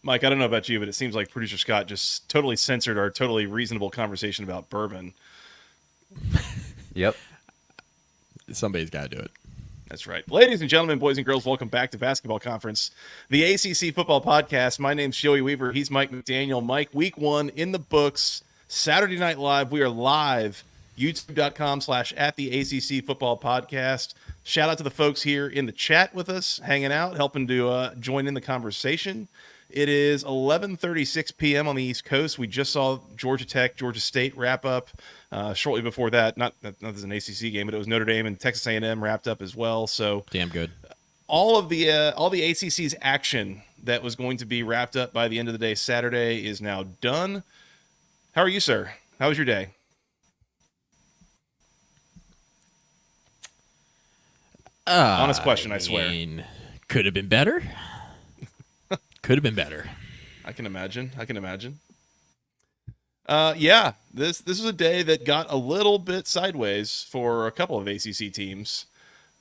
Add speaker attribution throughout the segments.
Speaker 1: Mike, I don't know about you, but it seems like producer Scott just totally censored our totally reasonable conversation about bourbon.
Speaker 2: Yep.
Speaker 3: Somebody's got to do it.
Speaker 1: That's right. Ladies and gentlemen, boys and girls, welcome back to Basketball Conference, the ACC Football Podcast. My name's Joey Weaver. He's Mike McDaniel. Mike, week 1 in the books. Saturday Night Live. We are live. YouTube.com/@the ACC Football Podcast. Shout out to the folks here in the chat with us, hanging out, helping to join in the conversation. It is 11:36 p.m. on the East Coast. We just saw Georgia Tech, Georgia State wrap up. Shortly before that, not as an ACC game, but it was Notre Dame and Texas A&M wrapped up as well. So
Speaker 3: Damn good.
Speaker 1: all the ACC's action that was going to be wrapped up by the end of the day Saturday is now done. How are you, sir? How was your day? Honest question, I swear.
Speaker 3: Could have been better. Could have been better.
Speaker 1: I can imagine. Yeah, this was a day that got a little bit sideways for a couple of ACC teams.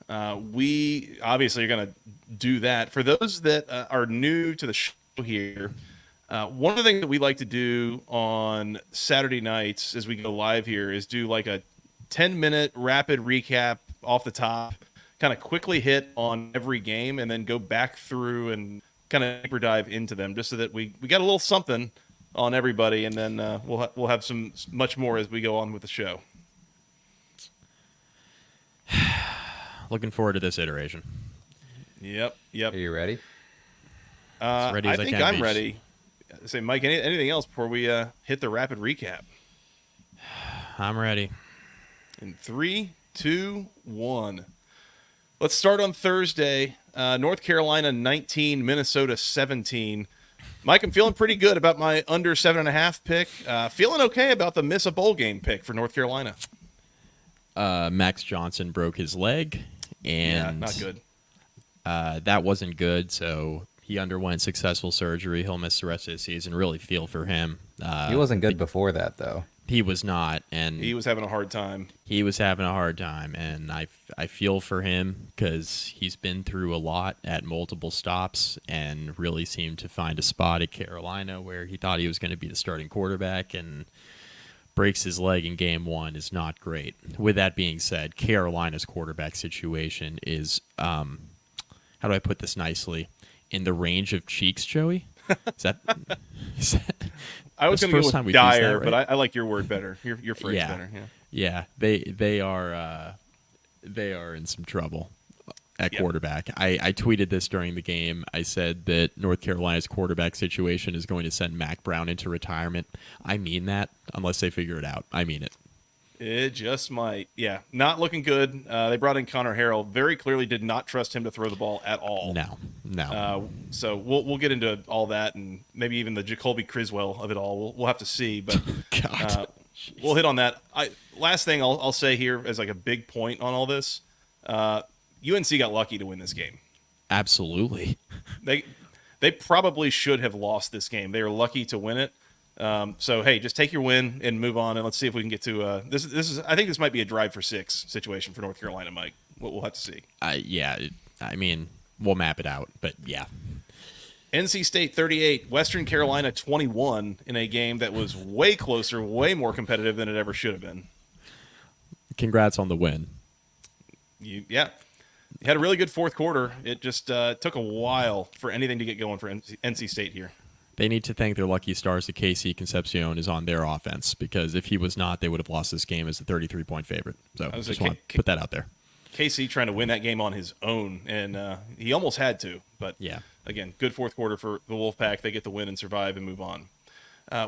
Speaker 1: We obviously are going to do that. For those that are new to the show here, one of the things that we like to do on Saturday nights as we go live here is do like a 10-minute rapid recap off the top, kind of quickly hit on every game, and then go back through and kind of deeper dive into them, just so that we got a little something on everybody, and then we'll have some much more as we go on with the show.
Speaker 3: Looking forward to this iteration.
Speaker 1: Yep.
Speaker 2: Are you ready?
Speaker 3: As ready as
Speaker 1: I think
Speaker 3: can
Speaker 1: I'm
Speaker 3: be.
Speaker 1: ready. Say, Mike, anything else before we hit the rapid recap?
Speaker 3: I'm ready.
Speaker 1: In 3, 2, 1. Let's start on Thursday. North Carolina 19, Minnesota 17. Mike, I'm feeling pretty good about my under 7.5 pick. Feeling okay about the miss a bowl game pick for North Carolina.
Speaker 3: Max Johnson broke his leg, and
Speaker 1: not good.
Speaker 3: That wasn't good, so he underwent successful surgery. He'll miss the rest of the season. Really feel for him.
Speaker 2: He wasn't good before that, though.
Speaker 3: He was not, and
Speaker 1: He was having a hard time.
Speaker 3: And I feel for him because he's been through a lot at multiple stops and really seemed to find a spot at Carolina where he thought he was going to be the starting quarterback, and breaks his leg in game 1 is not great. With that being said, Carolina's quarterback situation is, how do I put this nicely, in the range of cheeks, Joey? Is that
Speaker 1: I was going to go with dire,
Speaker 3: right?
Speaker 1: but I like your word better. Your phrase
Speaker 3: Yeah.
Speaker 1: better. Yeah.
Speaker 3: Yeah, they are in some trouble at quarterback. I tweeted this during the game. I said that North Carolina's quarterback situation is going to send Mac Brown into retirement. I mean that, unless they figure it out. I mean it.
Speaker 1: It just might. Yeah, not looking good. They brought in Connor Harrell. Very clearly did not trust him to throw the ball at all.
Speaker 3: No.
Speaker 1: So we'll get into all that, and maybe even the Jacoby Criswell of it all. We'll have to see, but
Speaker 3: God.
Speaker 1: we'll hit on that. Last thing I'll say here as like a big point on all this. UNC got lucky to win this game. Absolutely. They probably should have lost this game. They were lucky to win it. So hey, just take your win and move on, and let's see if we can get to this is I think this might be a drive for 6 situation for North Carolina, Mike. We'll have to see.
Speaker 3: I mean, we'll map it out, but yeah.
Speaker 1: NC State 38, Western Carolina 21 in a game that was way closer, way more competitive than it ever should have been.
Speaker 3: Congrats on the win.
Speaker 1: You had a really good fourth quarter. It just took a while for anything to get going for NC State here.
Speaker 3: They need to thank their lucky stars that Casey Concepcion is on their offense, because if he was not, they would have lost this game as a 33-point favorite. So I just want to put that out there.
Speaker 1: KC trying to win that game on his own, and he almost had to. But, again, good fourth quarter for the Wolfpack. They get the win and survive and move on.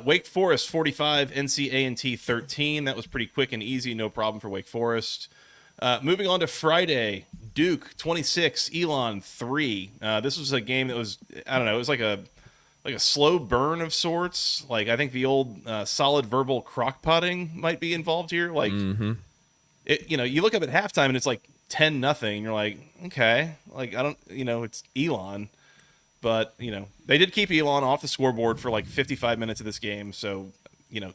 Speaker 1: Wake Forest 45, NC A&T 13. That was pretty quick and easy, no problem for Wake Forest. Moving on to Friday, Duke 26, Elon 3. This was a game that was, I don't know, it was like a slow burn of sorts. Like, I think the old solid verbal crock-potting might be involved here. Like, you look up at halftime and it's like 10-0. You're like, okay, like it's Elon, but they did keep Elon off the scoreboard for like 55 minutes of this game. So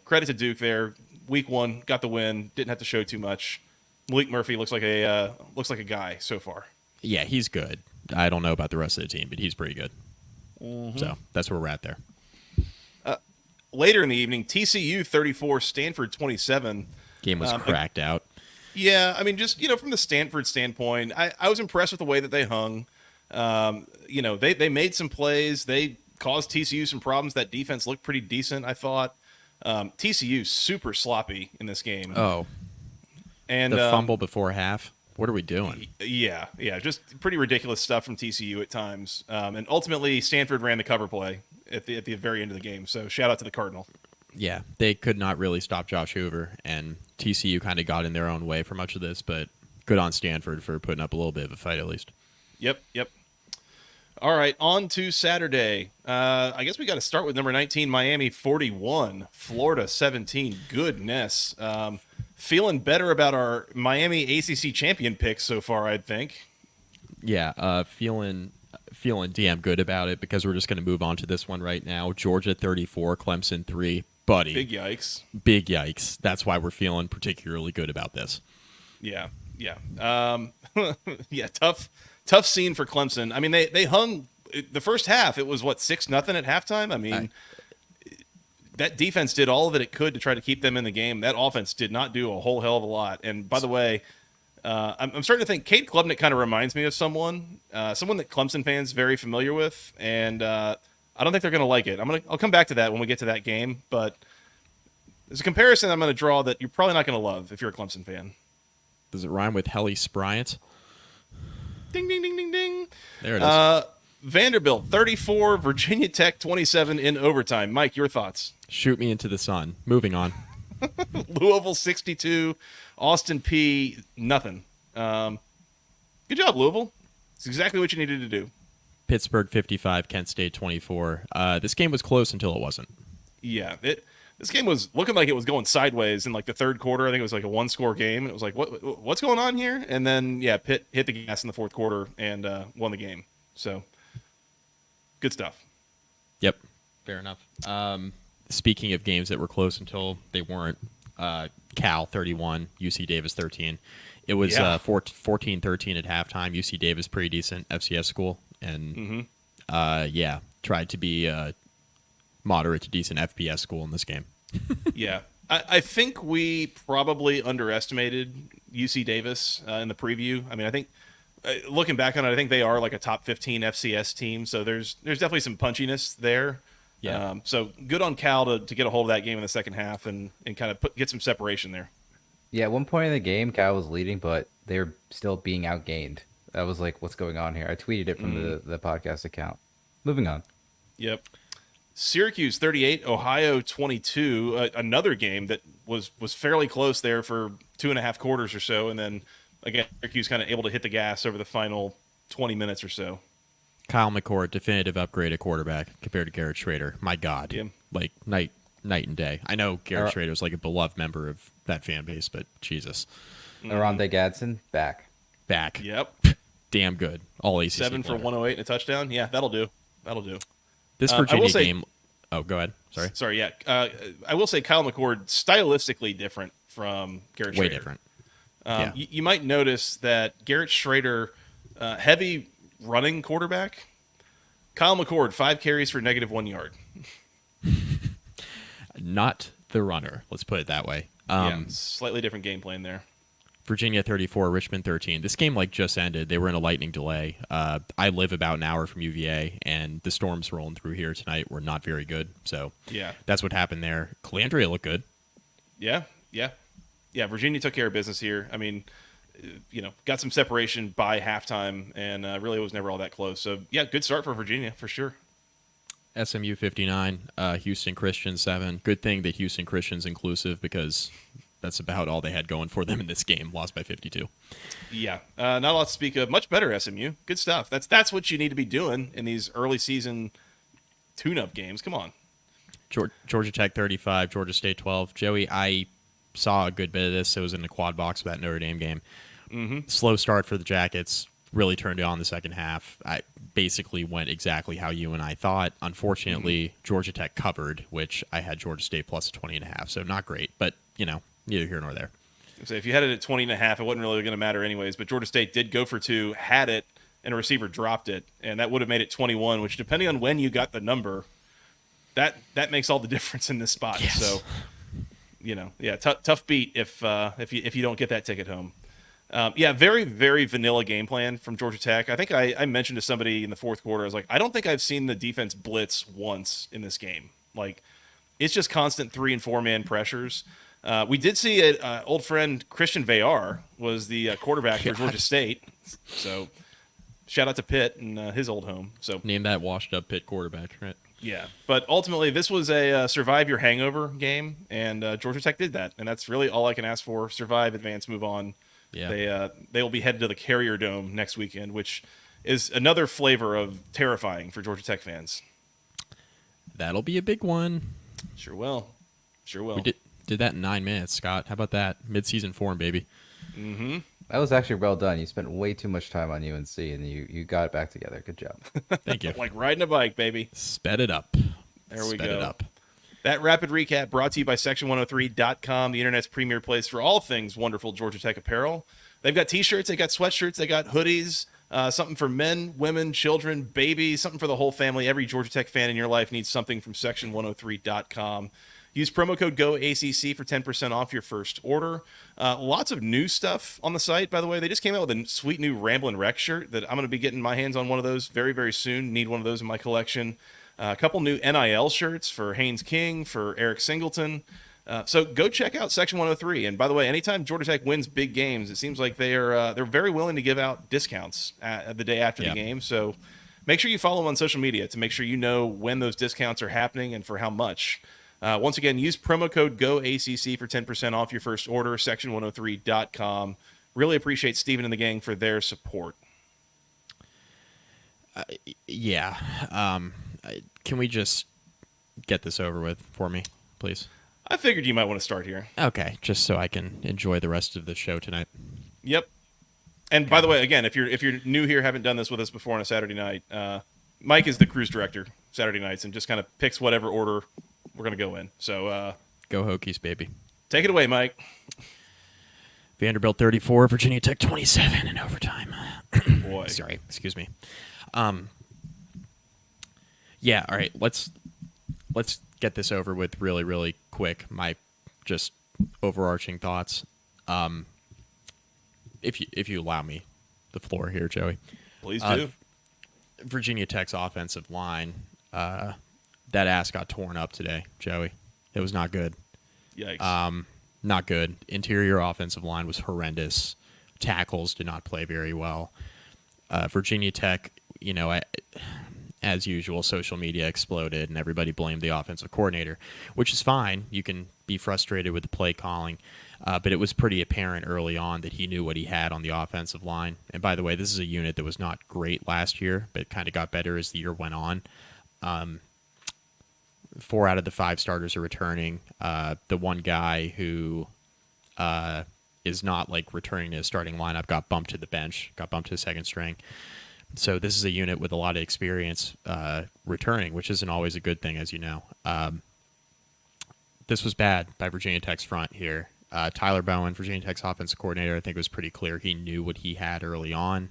Speaker 1: credit to Duke there. Week 1 got the win. Didn't have to show too much. Malik Murphy looks like a guy so far.
Speaker 3: Yeah, he's good. I don't know about the rest of the team, but he's pretty good. So that's where we're at there.
Speaker 1: Later in the evening, TCU 34, Stanford 27.
Speaker 3: Game was cracked out.
Speaker 1: Yeah, I mean, just, from the Stanford standpoint, I was impressed with the way that they hung. They made some plays. They caused TCU some problems. That defense looked pretty decent, I thought. TCU super sloppy in this game.
Speaker 3: Oh,
Speaker 1: and
Speaker 3: the fumble before half. What are we doing?
Speaker 1: Yeah, just pretty ridiculous stuff from TCU at times. And ultimately, Stanford ran the cover play at the very end of the game. So shout out to the Cardinal.
Speaker 3: Yeah, they could not really stop Josh Hoover, and TCU kind of got in their own way for much of this, but good on Stanford for putting up a little bit of a fight at least.
Speaker 1: Yep. All right, on to Saturday. I guess we got to start with number 19, Miami 41, Florida 17. Goodness. Feeling better about our Miami ACC champion picks so far, I think.
Speaker 3: Yeah, feeling damn good about it because we're just going to move on to this one right now. Georgia 34, Clemson 3. Buddy.
Speaker 1: Big yikes.
Speaker 3: Big yikes. That's why we're feeling particularly good about this.
Speaker 1: Yeah. Yeah, tough scene for Clemson. I mean, they hung the first half. It was 6-0 at halftime. I mean, that defense did all that it could to try to keep them in the game. That offense did not do a whole hell of a lot. And by the way, I'm starting to think Cade Klubnik kind of reminds me of someone that Clemson fans very familiar with, and I don't think they're going to like it. I'll come back to that when we get to that game, but there's a comparison I'm going to draw that you're probably not going to love if you're a Clemson fan.
Speaker 3: Does it rhyme with Helly Spryant?
Speaker 1: Ding, ding, ding, ding, ding.
Speaker 3: There it is.
Speaker 1: Vanderbilt 34, Virginia Tech 27 in overtime. Mike, your thoughts?
Speaker 3: Shoot me into the sun. Moving on.
Speaker 1: Louisville 62, Austin Peay nothing. Good job, Louisville. It's exactly what you needed to do.
Speaker 3: Pittsburgh 55, Kent State 24. This game was close until it wasn't.
Speaker 1: Yeah, this game was looking like it was going sideways in the third quarter. I think it was a one-score game. It was what's going on here? And then Pitt hit the gas in the fourth quarter and won the game. So good stuff.
Speaker 3: Yep, fair enough. Speaking of games that were close until they weren't, Cal 31, UC Davis 13. It was 14-13 at halftime. UC Davis pretty decent FCS school, and tried to be moderate to decent FBS school in this game.
Speaker 1: Yeah, I think we probably underestimated UC Davis in the preview. I mean, I think looking back on it, I think they are a top 15 FCS team. So there's definitely some punchiness there.
Speaker 3: Yeah.
Speaker 1: So good on Cal to get a hold of that game in the second half and kind of get some separation there.
Speaker 2: Yeah, at one point in the game, Cal was leading, but they were still being outgained. I was like, what's going on here? I tweeted it from the podcast account. Moving on.
Speaker 1: Yep. Syracuse 38, Ohio 22. Another game that was fairly close there for 2.5 quarters or so, and then again Syracuse kind of able to hit the gas over the final 20 minutes or so.
Speaker 3: Kyle McCord, definitive upgrade at quarterback compared to Garrett Schrader. My God, night and day. I know Garrett Schrader was a beloved member of that fan base, but Jesus.
Speaker 2: Arondé Gadsden back.
Speaker 1: Yep.
Speaker 3: Damn good. All ACC
Speaker 1: 7 for 108 and a touchdown. Yeah, that'll do.
Speaker 3: This Virginia game. Oh, go ahead. Sorry.
Speaker 1: Yeah. I will say Kyle McCord stylistically different from Garrett Schrader.
Speaker 3: Way different.
Speaker 1: You might notice that Garrett Schrader, heavy running quarterback. Kyle McCord, 5 carries for -1 yard.
Speaker 3: Not the runner. Let's put it that way.
Speaker 1: Slightly different game plan there.
Speaker 3: Virginia 34, Richmond 13. This game just ended. They were in a lightning delay. I live about an hour from UVA, and the storms rolling through here tonight were not very good. So that's what happened there. Calandria looked good.
Speaker 1: Yeah. Virginia took care of business here. I mean, got some separation by halftime, and really it was never all that close. So good start for Virginia for sure.
Speaker 3: SMU 59, Houston Christian 7. Good thing that Houston Christian's inclusive because that's about all they had going for them in this game. Lost by 52.
Speaker 1: Yeah, not a lot to speak of. Much better SMU. Good stuff. That's what you need to be doing in these early season tune-up games. Come on.
Speaker 3: Georgia Tech 35, Georgia State 12. Joey, I saw a good bit of this. It was in the quad box of that Notre Dame game. Slow start for the Jackets. Really turned it on the second half. I basically went exactly how you and I thought. Unfortunately, Georgia Tech covered, which I had Georgia State plus 20.5. So not great, but neither here nor there.
Speaker 1: So if you had it at 20.5, it wasn't really going to matter anyways. But Georgia State did go for 2, had it, and a receiver dropped it, and that would have made it 21, which depending on when you got the number, that makes all the difference in this spot.
Speaker 3: Yes.
Speaker 1: So, tough beat if you don't get that ticket home. Very, very vanilla game plan from Georgia Tech. I think I mentioned to somebody in the fourth quarter, I was like, I don't think I've seen the defense blitz once in this game. Like, it's just constant 3- and 4-man pressures. We did see an old friend, Christian Veillard, was the quarterback for Georgia State. So shout out to Pitt and his old home. So
Speaker 3: name that washed-up Pitt quarterback, right?
Speaker 1: Yeah, but ultimately this was a survive your hangover game, and Georgia Tech did that, and that's really all I can ask for. Survive, advance, move on. Yeah. They will be headed to the Carrier Dome next weekend, which is another flavor of terrifying for Georgia Tech fans.
Speaker 3: That'll be a big one.
Speaker 1: Sure will.
Speaker 3: We did that in 9 minutes, Scott. How about that? Mid-season form, baby.
Speaker 1: Mm-hmm.
Speaker 2: That was actually well done. You spent way too much time on UNC, and you got it back together. Good job.
Speaker 3: Thank you.
Speaker 1: Like riding a bike, baby.
Speaker 3: Sped it up.
Speaker 1: There we go.
Speaker 3: Sped it up.
Speaker 1: That rapid recap brought to you by Section103.com, the internet's premier place for all things wonderful Georgia Tech apparel. They've got T-shirts, they got sweatshirts, they got hoodies, something for men, women, children, babies, something for the whole family. Every Georgia Tech fan in your life needs something from Section103.com. Use promo code GOACC for 10% off your first order. Lots of new stuff on the site, by the way. They just came out with a sweet new Ramblin' Rex shirt that I'm going to be getting my hands on one of those very, very soon. Need one of those in my collection. A couple new NIL shirts for Haynes King, for Eric Singleton. So go check out Section 103. And by the way, anytime Georgia Tech wins big games, it seems like they're very willing to give out discounts the day after the game. So make sure you follow them on social media to make sure you know when those discounts are happening and for how much. Once again, use promo code GOACC for 10% off your first order, Section103.com. Really appreciate Steven and the gang for their support.
Speaker 3: Can we just get this over with for me, please?
Speaker 1: I figured you might want to start here.
Speaker 3: Okay, just so I can enjoy the rest of the show tonight.
Speaker 1: Yep. And by the way, again, if you're new here, haven't done this with us before on a Saturday night, Mike is the cruise director Saturday nights and just kind of picks whatever order we're going to go in. So
Speaker 3: go Hokies, baby.
Speaker 1: Take it away, Mike.
Speaker 3: Vanderbilt 34, Virginia Tech 27 in overtime.
Speaker 1: Boy.
Speaker 3: Sorry, excuse me. All right, let's get this over with really, really quick. My just overarching thoughts. If you allow me the floor here, Joey.
Speaker 1: Please do.
Speaker 3: Virginia Tech's offensive line, that ass got torn up today, Joey. It was not good.
Speaker 1: Yikes.
Speaker 3: Not good. Interior offensive line was horrendous. Tackles did not play very well. Virginia Tech, as usual, social media exploded and everybody blamed the offensive coordinator, which is fine. You can be frustrated with the play calling, but it was pretty apparent early on that he knew what he had on the offensive line. And by the way, this is a unit that was not great last year, but kind of got better as the year went on. 4 out of the 5 starters are returning. The one guy who is not returning to his starting lineup got bumped to the bench, got bumped to the second string. So this is a unit with a lot of experience returning, which isn't always a good thing, as you know. This was bad by Virginia Tech's front here. Tyler Bowen, Virginia Tech's offensive coordinator, I think it was pretty clear he knew what he had early on.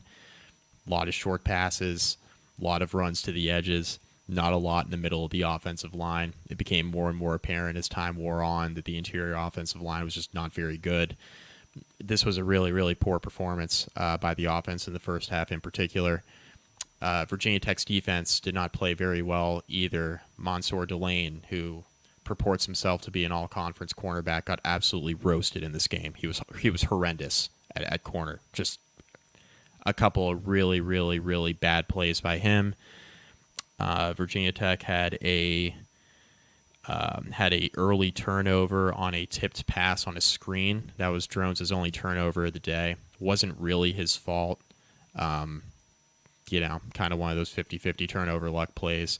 Speaker 3: A lot of short passes, a lot of runs to the edges, not a lot in the middle of the offensive line. It became more and more apparent as time wore on that the interior offensive line was just not very good. This was a really, really poor performance by the offense in the first half in particular. Virginia Tech's defense did not play very well either. Mansour Delane, who purports himself to be an all-conference cornerback, got absolutely roasted in this game. He was horrendous at corner. Just a couple of really, really, really bad plays by him. Virginia Tech had a early turnover on a tipped pass on a screen. That was Drones' only turnover of the day. Wasn't really his fault. Kind of one of those 50-50 turnover luck plays.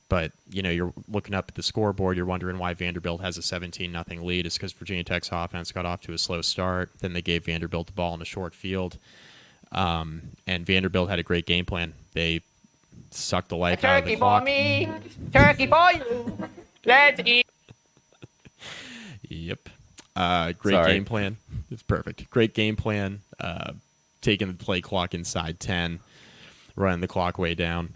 Speaker 3: But, you're looking up at the scoreboard, you're wondering why Vanderbilt has a 17-0 lead. It's because Virginia Tech's offense got off to a slow start. Then they gave Vanderbilt the ball in a short field. And Vanderbilt had a great game plan. They sucked the life out of the clock.
Speaker 4: Turkey for me, turkey for you. Let's eat.
Speaker 3: Yep. Great game plan. It's perfect. Great game plan. Taking the play clock inside 10. running the clock way down.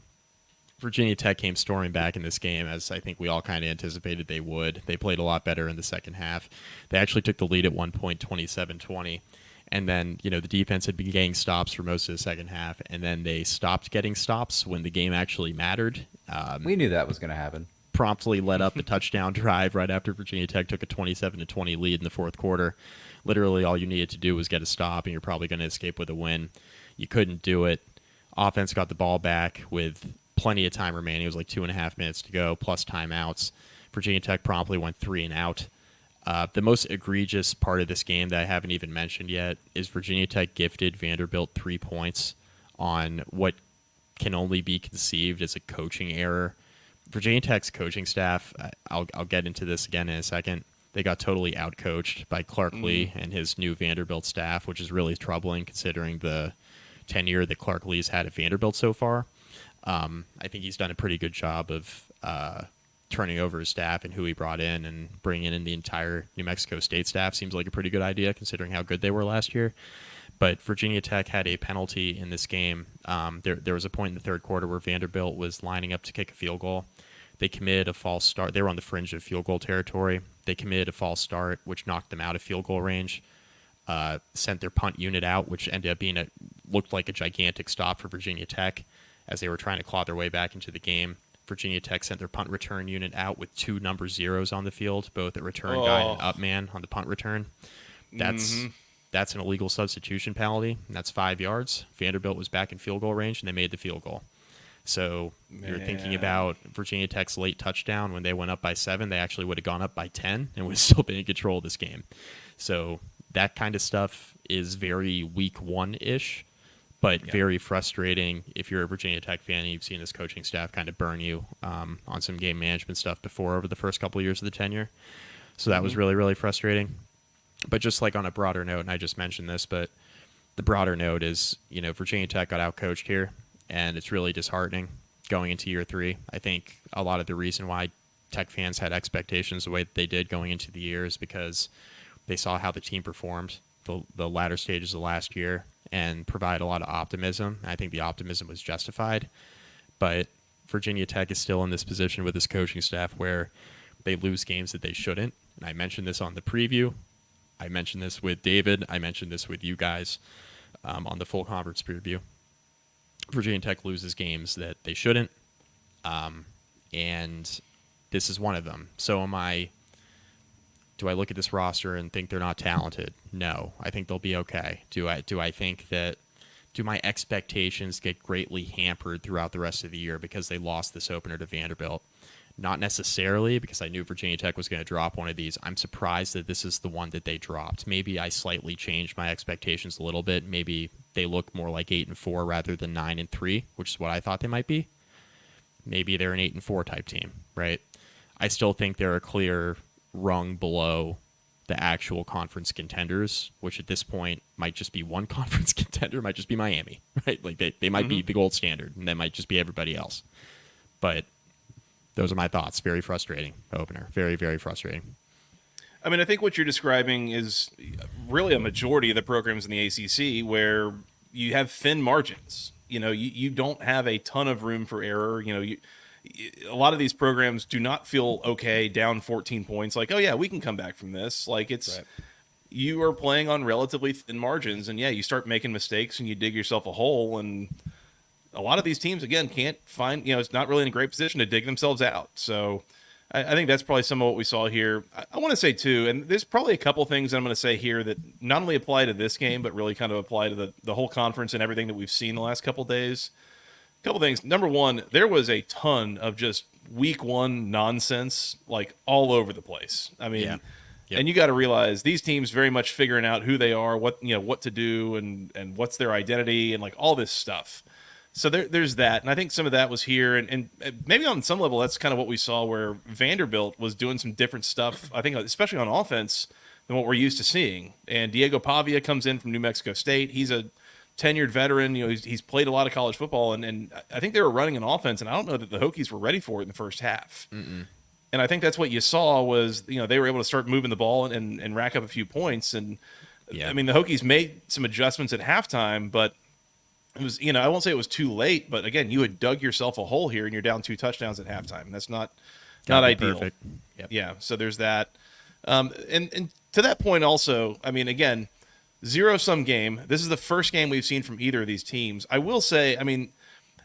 Speaker 3: Virginia Tech came storming back in this game, as I think we all kind of anticipated they would. They played a lot better in the second half. They actually took the lead at one point, 27-20. And then, the defense had been getting stops for most of the second half, and then they stopped getting stops when the game actually mattered.
Speaker 2: We knew that was going to happen.
Speaker 3: Promptly led up the touchdown drive right after Virginia Tech took a 27-20 lead in the fourth quarter. Literally all you needed to do was get a stop, and you're probably going to escape with a win. You couldn't do it. Offense got the ball back with plenty of time remaining. It was like 2.5 minutes to go, plus timeouts. Virginia Tech promptly went 3 and out. The most egregious part of this game that I haven't even mentioned yet is Virginia Tech gifted Vanderbilt 3 points on what can only be conceived as a coaching error. Virginia Tech's coaching staff, I'll get into this again in a second, they got totally outcoached by Clark Lee and his new Vanderbilt staff, which is really troubling considering the tenure that Clark Lee's had at Vanderbilt so far. I think he's done a pretty good job of turning over his staff and who he brought in, and bringing in the entire New Mexico State staff seems like a pretty good idea considering how good they were last year. But Virginia Tech had a penalty in this game. There was a point in the third quarter where Vanderbilt was lining up to kick a field goal. They committed a false start. They were on the fringe of field goal territory. They committed a false start, which knocked them out of field goal range. Sent their punt unit out, which ended up looked like a gigantic stop for Virginia Tech as they were trying to claw their way back into the game. Virginia Tech sent their punt return unit out with 2 number zeros on the field, both a return guy and an up man on the punt return. That's an illegal substitution penalty, and that's 5 yards. Vanderbilt was back in field goal range, and they made the field goal. So you're thinking about Virginia Tech's late touchdown. When they went up by 7, they actually would have gone up by 10 and would have still been in control of this game. So that kind of stuff is very week one-ish, but very frustrating if you're a Virginia Tech fan and you've seen this coaching staff kind of burn you on some game management stuff before over the first couple of years of the tenure. So that was really, really frustrating. But just like on a broader note, and I just mentioned this, but the broader note is, Virginia Tech got outcoached here, and it's really disheartening going into year 3. I think a lot of the reason why Tech fans had expectations the way that they did going into the year is because they saw how the team performed the latter stages of last year and provide a lot of optimism. I think the optimism was justified, but Virginia Tech is still in this position with this coaching staff where they lose games that they shouldn't. And I mentioned this on the preview. I mentioned this with David. I mentioned this with you guys on the full conference preview. Virginia Tech loses games that they shouldn't, and this is one of them. So do I look at this roster and think they're not talented? No, I think they'll be okay. Do I think that, do my expectations get greatly hampered throughout the rest of the year because they lost this opener to Vanderbilt? Not necessarily, because I knew Virginia Tech was going to drop one of these. I'm surprised that this is the one that they dropped. Maybe I slightly changed my expectations a little bit. Maybe they look more like 8-4 rather than 9-3, which is what I thought they might be. Maybe they're an 8-4 type team, right? I still think they're a clear rung below the actual conference contenders, which at this point might just be one conference contender, might just be Miami, right? Like they might be the gold standard, and they might just be everybody else. But those are my thoughts. Very frustrating opener. Very, very frustrating.
Speaker 1: I mean, I think what you're describing is really a majority of the programs in the ACC where you have thin margins. You don't have a ton of room for error. A lot of these programs do not feel okay down 14 points. Like, oh yeah, we can come back from this. Like you are playing on relatively thin margins, and you start making mistakes and you dig yourself a hole. And a lot of these teams, again, can't find, it's not really in a great position to dig themselves out. So I think that's probably some of what we saw here. I want to say too, and there's probably a couple things I'm going to say here that not only apply to this game, but really kind of apply to the whole conference and everything that we've seen the last couple of days. Couple things. Number one, there was a ton of just week one nonsense, like all over the place. I mean, and you got to realize these teams very much figuring out who they are, what to do, and what's their identity, and like all this stuff. So there's that, and I think some of that was here, and maybe on some level that's kind of what we saw where Vanderbilt was doing some different stuff. I think especially on offense than what we're used to seeing. And Diego Pavia comes in from New Mexico State. He's a tenured veteran. He's played a lot of college football, and I think they were running an offense, and I don't know that the Hokies were ready for it in the first half. And I think that's what you saw was they were able to start moving the ball and rack up a few points. And I mean, the Hokies made some adjustments at halftime, but it was, I won't say it was too late, but again, you had dug yourself a hole here and you're down 2 touchdowns at halftime. That's not ideal.
Speaker 3: Perfect. Yep.
Speaker 1: Yeah. So there's that. And to that point also, I mean, again, zero-sum game. This is the first game we've seen from either of these teams. I will say, I mean,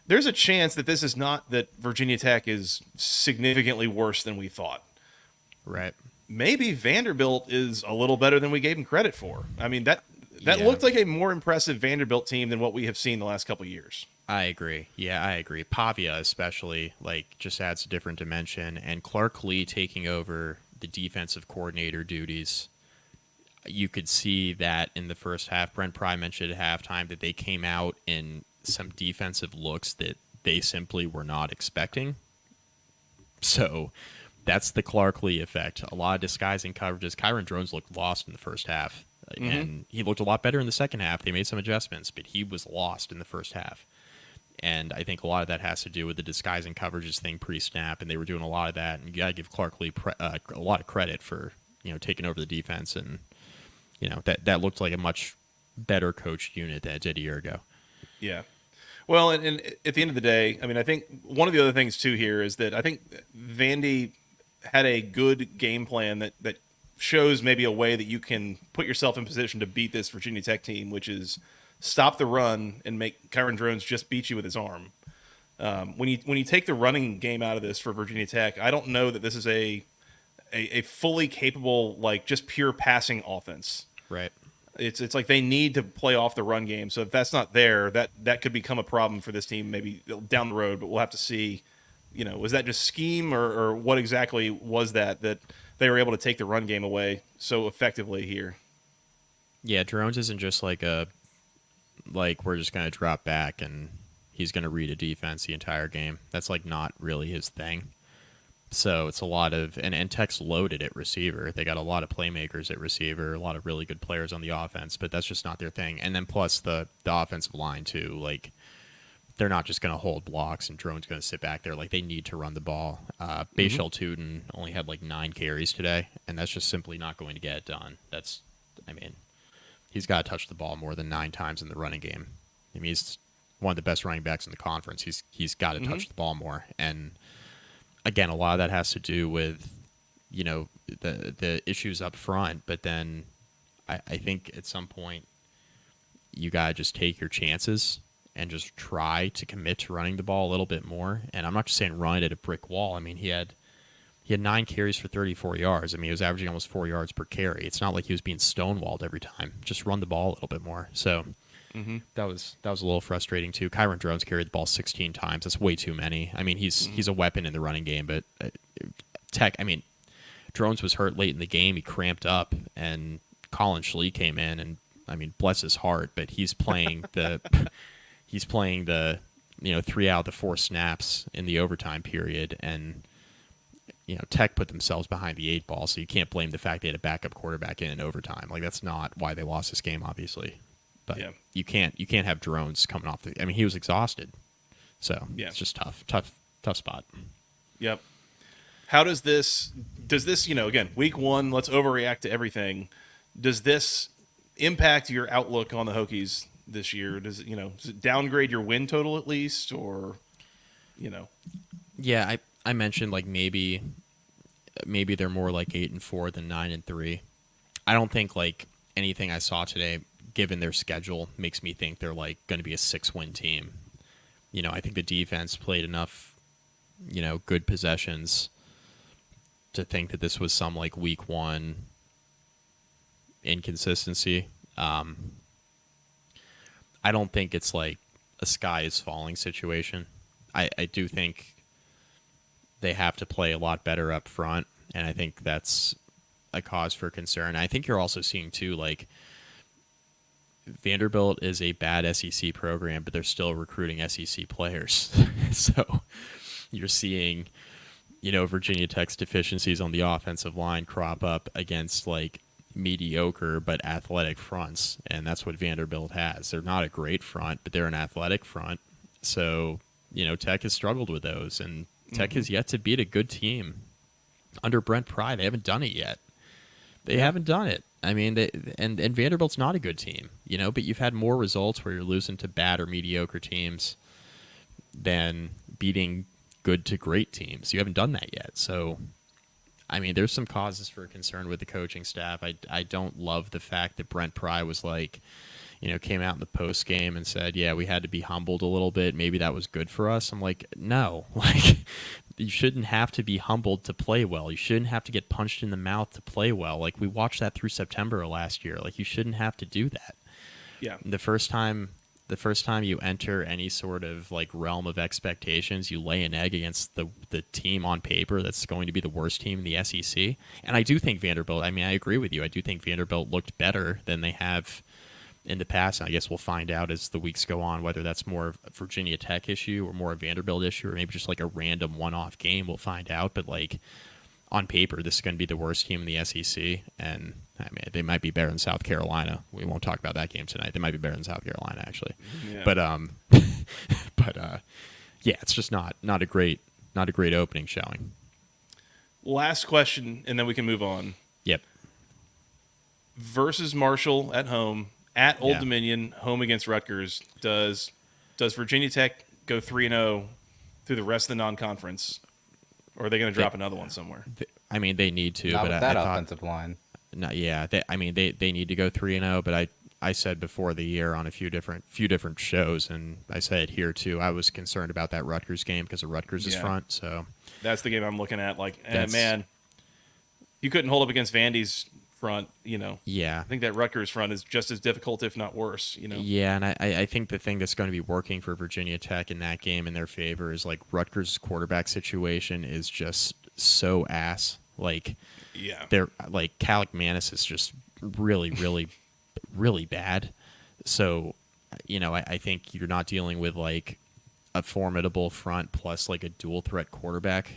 Speaker 1: there's a chance that this is not that Virginia Tech is significantly worse than we thought.
Speaker 3: Right.
Speaker 1: Maybe Vanderbilt is a little better than we gave them credit for. I mean, that looked like a more impressive Vanderbilt team than what we have seen the last couple of years.
Speaker 3: I agree. Yeah, I agree. Pavia especially, just adds a different dimension. And Clark Lee taking over the defensive coordinator duties, you could see that in the first half. Brent Pry mentioned at halftime that they came out in some defensive looks that they simply were not expecting. So that's the Clark Lee effect. A lot of disguising coverages. Kyron Drones looked lost in the first half, and he looked a lot better in the second half. They made some adjustments, but he was lost in the first half. And I think a lot of that has to do with the disguising coverages thing pre-snap, and they were doing a lot of that. And you got to give Clark Lee a lot of credit for taking over the defense, and that looked like a much better coached unit than it did a year ago.
Speaker 1: Yeah. Well, and at the end of the day, I mean, I think one of the other things too here is that I think Vandy had a good game plan that shows maybe a way that you can put yourself in position to beat this Virginia Tech team, which is stop the run and make Kyron Drones just beat you with his arm. When you take the running game out of this for Virginia Tech, I don't know that this is a fully capable, just pure passing offense.
Speaker 3: Right.
Speaker 1: It's like they need to play off the run game. So if that's not there, that could become a problem for this team maybe down the road. But we'll have to see. Was that just scheme or what exactly was that they were able to take the run game away so effectively here?
Speaker 3: Yeah, Drones isn't just we're just going to drop back and he's going to read a defense the entire game. That's not really his thing. So it's a lot of and Tech's loaded at receiver. They got a lot of playmakers at receiver, a lot of really good players on the offense, but that's just not their thing. And then plus the offensive line too, they're not just going to hold blocks and Drone's going to sit back there. They need to run the ball. Bayshell Tootin only had 9 carries today, and that's just simply not going to get it done. He's got to touch the ball more than 9 times in the running game. He's one of the best running backs in the conference. He's got to touch the ball more. And again, a lot of that has to do with, the issues up front. But then I think at some point you got to just take your chances and just try to commit to running the ball a little bit more. And I'm not just saying run it at a brick wall. He had 9 carries for 34 yards. He was averaging almost 4 yards per carry. It's not like he was being stonewalled every time. Just run the ball a little bit more. So that was a little frustrating too. Kyron Drones carried the ball 16 times. That's way too many. He's a weapon in the running game, but Tech. Drones was hurt late in the game. He cramped up, and Colin Schlee came in, and bless his heart, but he's playing the 3 out of the 4 snaps in the overtime period, and Tech put themselves behind the 8 ball, so you can't blame the fact they had a backup quarterback in overtime. That's not why they lost this game, obviously. But you can't have Drones coming off the. He was exhausted, so it's just tough spot.
Speaker 1: Yep. How does this again, week 1? Let's overreact to everything. Does this impact your outlook on the Hokies this year? Does it downgrade your win total at least, or
Speaker 3: Yeah, I mentioned maybe they're more 8-4 than 9-3. I don't think anything I saw today, given their schedule, makes me think they're going to be a 6-win team. I think the defense played enough, good possessions to think that this was some week 1 inconsistency. I don't think it's a sky is falling situation. I do think they have to play a lot better up front, and I think that's a cause for concern. I think you're also seeing too, Vanderbilt is a bad SEC program, but they're still recruiting SEC players. So you're seeing, Virginia Tech's deficiencies on the offensive line crop up against mediocre but athletic fronts, and that's what Vanderbilt has. They're not a great front, but they're an athletic front. So, Tech has struggled with those, and Tech has yet to beat a good team under Brent Pry. They haven't done it yet. They haven't done it. I mean, and Vanderbilt's not a good team, but you've had more results where you're losing to bad or mediocre teams than beating good to great teams. You haven't done that yet. So, I mean, there's some causes for concern with the coaching staff. I don't love the fact that Brent Pry was like, came out in the post game and said, yeah, we had to be humbled a little bit. Maybe that was good for us. I'm like, no, you shouldn't have to be humbled to play well. You shouldn't have to get punched in the mouth to play well. Like, we watched that through September of last year. Like, you shouldn't have to do that.
Speaker 1: Yeah.
Speaker 3: The first time you enter any sort of like realm of expectations, you lay an egg against the team on paper that's going to be the worst team in the SEC. And I do think Vanderbilt, I mean, I agree with you. I do think Vanderbilt looked better than they have in the past. And I guess we'll find out as the weeks go on whether that's more of a Virginia Tech issue or more a Vanderbilt issue, or maybe just like a random one-off game. We'll find out. But like, on paper, this is going to be the worst team in the SEC, and I mean, they might be better than South Carolina. We won't talk about that game tonight. They might be better than South Carolina, actually.
Speaker 1: Yeah.
Speaker 3: But yeah, it's just not a great opening showing.
Speaker 1: Last question, and then we can move on.
Speaker 3: Yep.
Speaker 1: Versus Marshall at home, at Old
Speaker 3: Yeah.
Speaker 1: Dominion, home against Rutgers. Does Virginia Tech go 3-0 through the rest of the non-conference, or are they going to drop another one somewhere?
Speaker 3: I mean, they need to.
Speaker 2: Not
Speaker 3: but
Speaker 2: with that offensive line.
Speaker 3: Yeah. They need to go 3-0. But I said before the year on a few different shows, and I said it here too, I was concerned about that Rutgers game because of Rutgers' front. So
Speaker 1: that's the game I'm looking at. Like, man, you couldn't hold up against Vandy's front.
Speaker 3: Yeah.
Speaker 1: I think that Rutgers front is just as difficult, if not worse.
Speaker 3: Yeah, and I think the thing that's going to be working for Virginia Tech in that game in their favor is like Rutgers' quarterback situation is just so ass. Like,
Speaker 1: yeah,
Speaker 3: they're like Calic Manis is just really, really, really bad. So, I think you're not dealing with like a formidable front plus like a dual threat quarterback.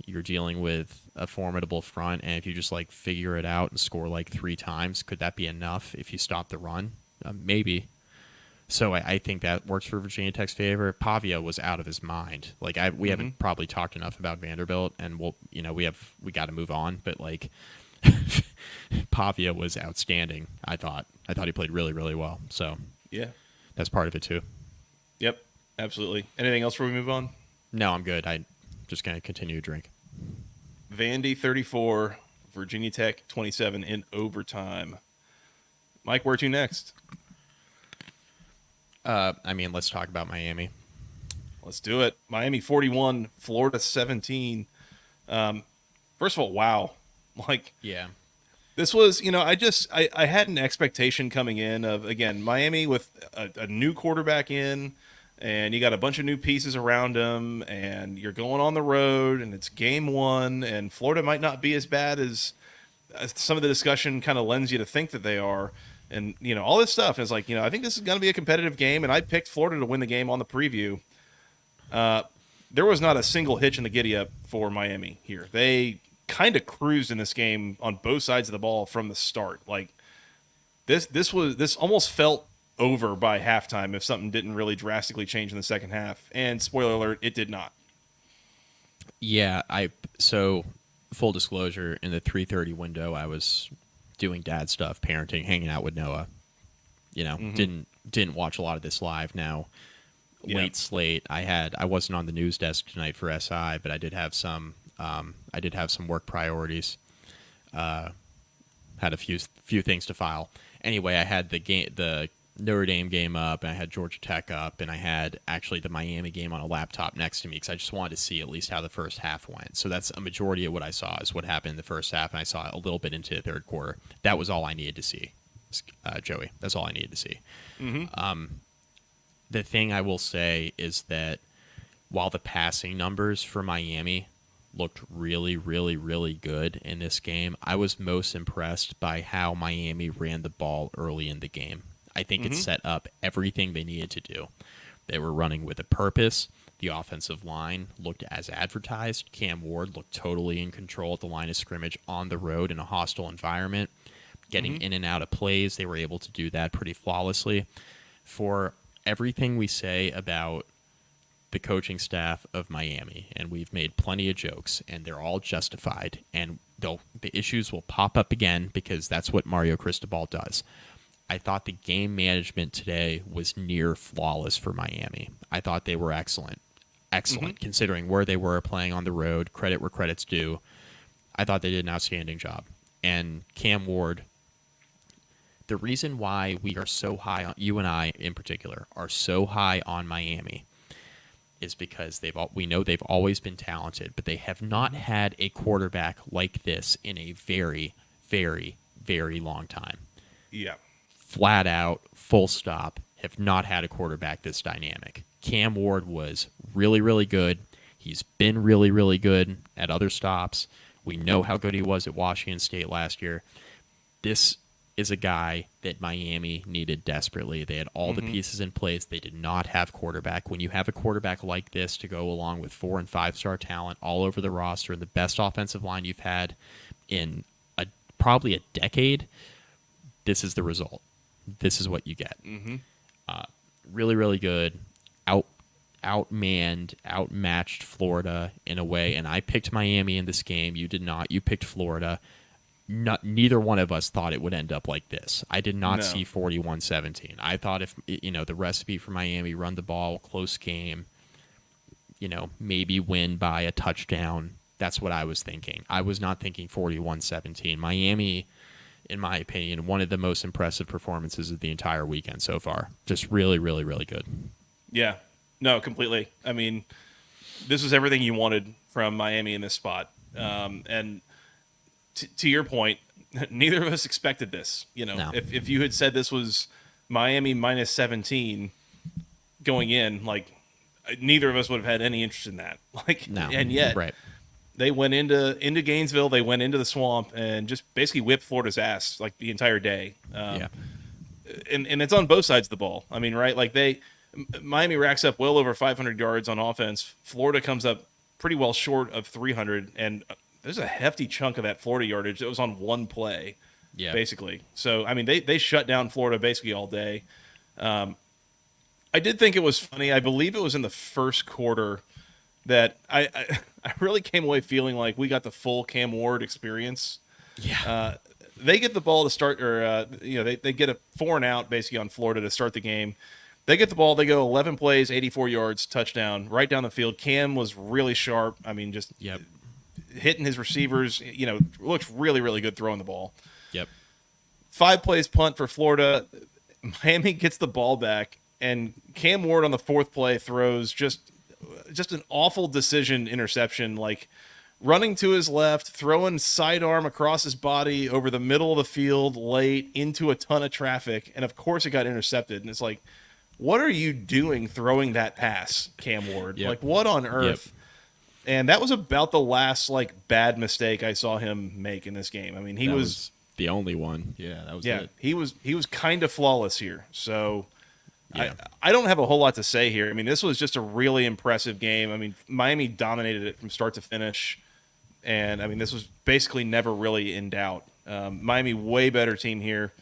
Speaker 3: You're dealing with a formidable front, and if you just like figure it out and score like 3 times, could that be enough if you stop the run? Maybe. So I think that works for Virginia Tech's favor. Pavia was out of his mind. Like we haven't probably talked enough about Vanderbilt, and we got to move on. But like Pavia was outstanding. I thought he played really, really well. So
Speaker 1: yeah,
Speaker 3: that's part of it too.
Speaker 1: Yep, absolutely. Anything else before we move on?
Speaker 3: No, I'm good. I'm just gonna continue to drink.
Speaker 1: Vandy 34, Virginia Tech 27 in overtime. Mike, where to next?
Speaker 3: I mean, let's talk about Miami.
Speaker 1: Let's do it. Miami 41, Florida 17. First of all, wow. Like,
Speaker 3: Yeah.
Speaker 1: this was, I had an expectation coming in of, again, Miami with a new quarterback in, and you got a bunch of new pieces around him, and you're going on the road, and it's game 1, and Florida might not be as bad as some of the discussion kind of lends you to think that they are. And, all this stuff is like, I think this is going to be a competitive game, and I picked Florida to win the game on the preview. There was not a single hitch in the giddy-up for Miami here. They kind of cruised in this game on both sides of the ball from the start. Like, this almost felt over by halftime if something didn't really drastically change in the second half. And spoiler alert, it did not.
Speaker 3: Yeah, so full disclosure, in the 3:30 window, I was doing dad stuff, parenting, hanging out with Noah. Didn't watch a lot of this live. Now, late slate. I wasn't on the news desk tonight for SI, but I did have some work priorities. Had a few things to file. Anyway, I had the Notre Dame game up, and I had Georgia Tech up, and I had actually the Miami game on a laptop next to me because I just wanted to see at least how the first half went. So that's a majority of what I saw is what happened in the first half, and I saw a little bit into the third quarter. That was all I needed to see, Joey. That's all I needed to see. Mm-hmm. The thing I will say is that while the passing numbers for Miami looked really, really, really good in this game, I was most impressed by how Miami ran the ball early in the game. I think it set up everything they needed to do. They were running with a purpose. The offensive line looked as advertised. Cam Ward looked totally in control at the line of scrimmage on the road in a hostile environment. Getting in and out of plays, they were able to do that pretty flawlessly. For everything we say about the coaching staff of Miami, and we've made plenty of jokes, and they're all justified, and the issues will pop up again because that's what Mario Cristobal does. I thought the game management today was near flawless for Miami. I thought they were excellent. Considering where they were playing on the road, credit where credit's due. I thought they did an outstanding job. And Cam Ward, the reason why we are so high on, you and I in particular, are so high on Miami is because we know they've always been talented, but they have not had a quarterback like this in a very, very, very long time.
Speaker 1: Yeah.
Speaker 3: Flat out, full stop, have not had a quarterback this dynamic. Cam Ward was really, really good. He's been really, really good at other stops. We know how good he was at Washington State last year. This is a guy that Miami needed desperately. They had all the pieces in place. They did not have quarterback. When you have a quarterback like this to go along with 4- and 5-star talent all over the roster, the best offensive line you've had in probably a decade, this is the result. This is what you get. Really, really good. Outmanned, outmatched Florida in a way, and I picked Miami in this game. You did not. You picked Florida. Neither one of us thought it would end up like this. I did not see 41-17. I thought if the recipe for Miami, run the ball, close game, maybe win by a touchdown. That's what I was thinking. I was not thinking 41-17. Miami, in my opinion, one of the most impressive performances of the entire weekend so far. Just really, really, really good.
Speaker 1: Yeah. No, completely. I mean, this was everything you wanted from Miami in this spot. And to your point, neither of us expected this.
Speaker 3: No.
Speaker 1: If you had said this was Miami minus 17 going in, like, neither of us would have had any interest in that.
Speaker 3: No.
Speaker 1: And yet,
Speaker 3: right.
Speaker 1: They went into Gainesville, they went into the swamp, and just basically whipped Florida's ass like the entire day. And it's on both sides of the ball. I mean, right? Like Miami racks up well over 500 yards on offense. Florida comes up pretty well short of 300, and there's a hefty chunk of that Florida yardage that was on one play, basically. So, I mean, they shut down Florida basically all day. I did think it was funny. I believe it was in the first quarter that I really came away feeling like we got the full Cam Ward experience.
Speaker 3: Yeah.
Speaker 1: They get the ball to start, or they get a 4-and-out basically on Florida to start the game. They get the ball. They go 11 plays, 84 yards, touchdown, right down the field. Cam was really sharp. I mean, just hitting his receivers. Looks really, really good throwing the ball.
Speaker 3: Yep.
Speaker 1: 5 plays punt for Florida. Miami gets the ball back, and Cam Ward on the 4th play throws just an awful decision interception, like running to his left, throwing sidearm across his body over the middle of the field late into a ton of traffic, and of course it got intercepted. And it's like, what are you doing throwing that pass, Cam Ward?
Speaker 3: Yep.
Speaker 1: Like, what on earth? Yep. And that was about the last bad mistake I saw him make in this game. I mean, he was
Speaker 3: the only one. Yeah, that was it.
Speaker 1: He was kind of flawless here. So
Speaker 3: yeah.
Speaker 1: I don't have a whole lot to say here. I mean, this was just a really impressive game. I mean, Miami dominated it from start to finish. And, I mean, this was basically never really in doubt. Miami, way better team here.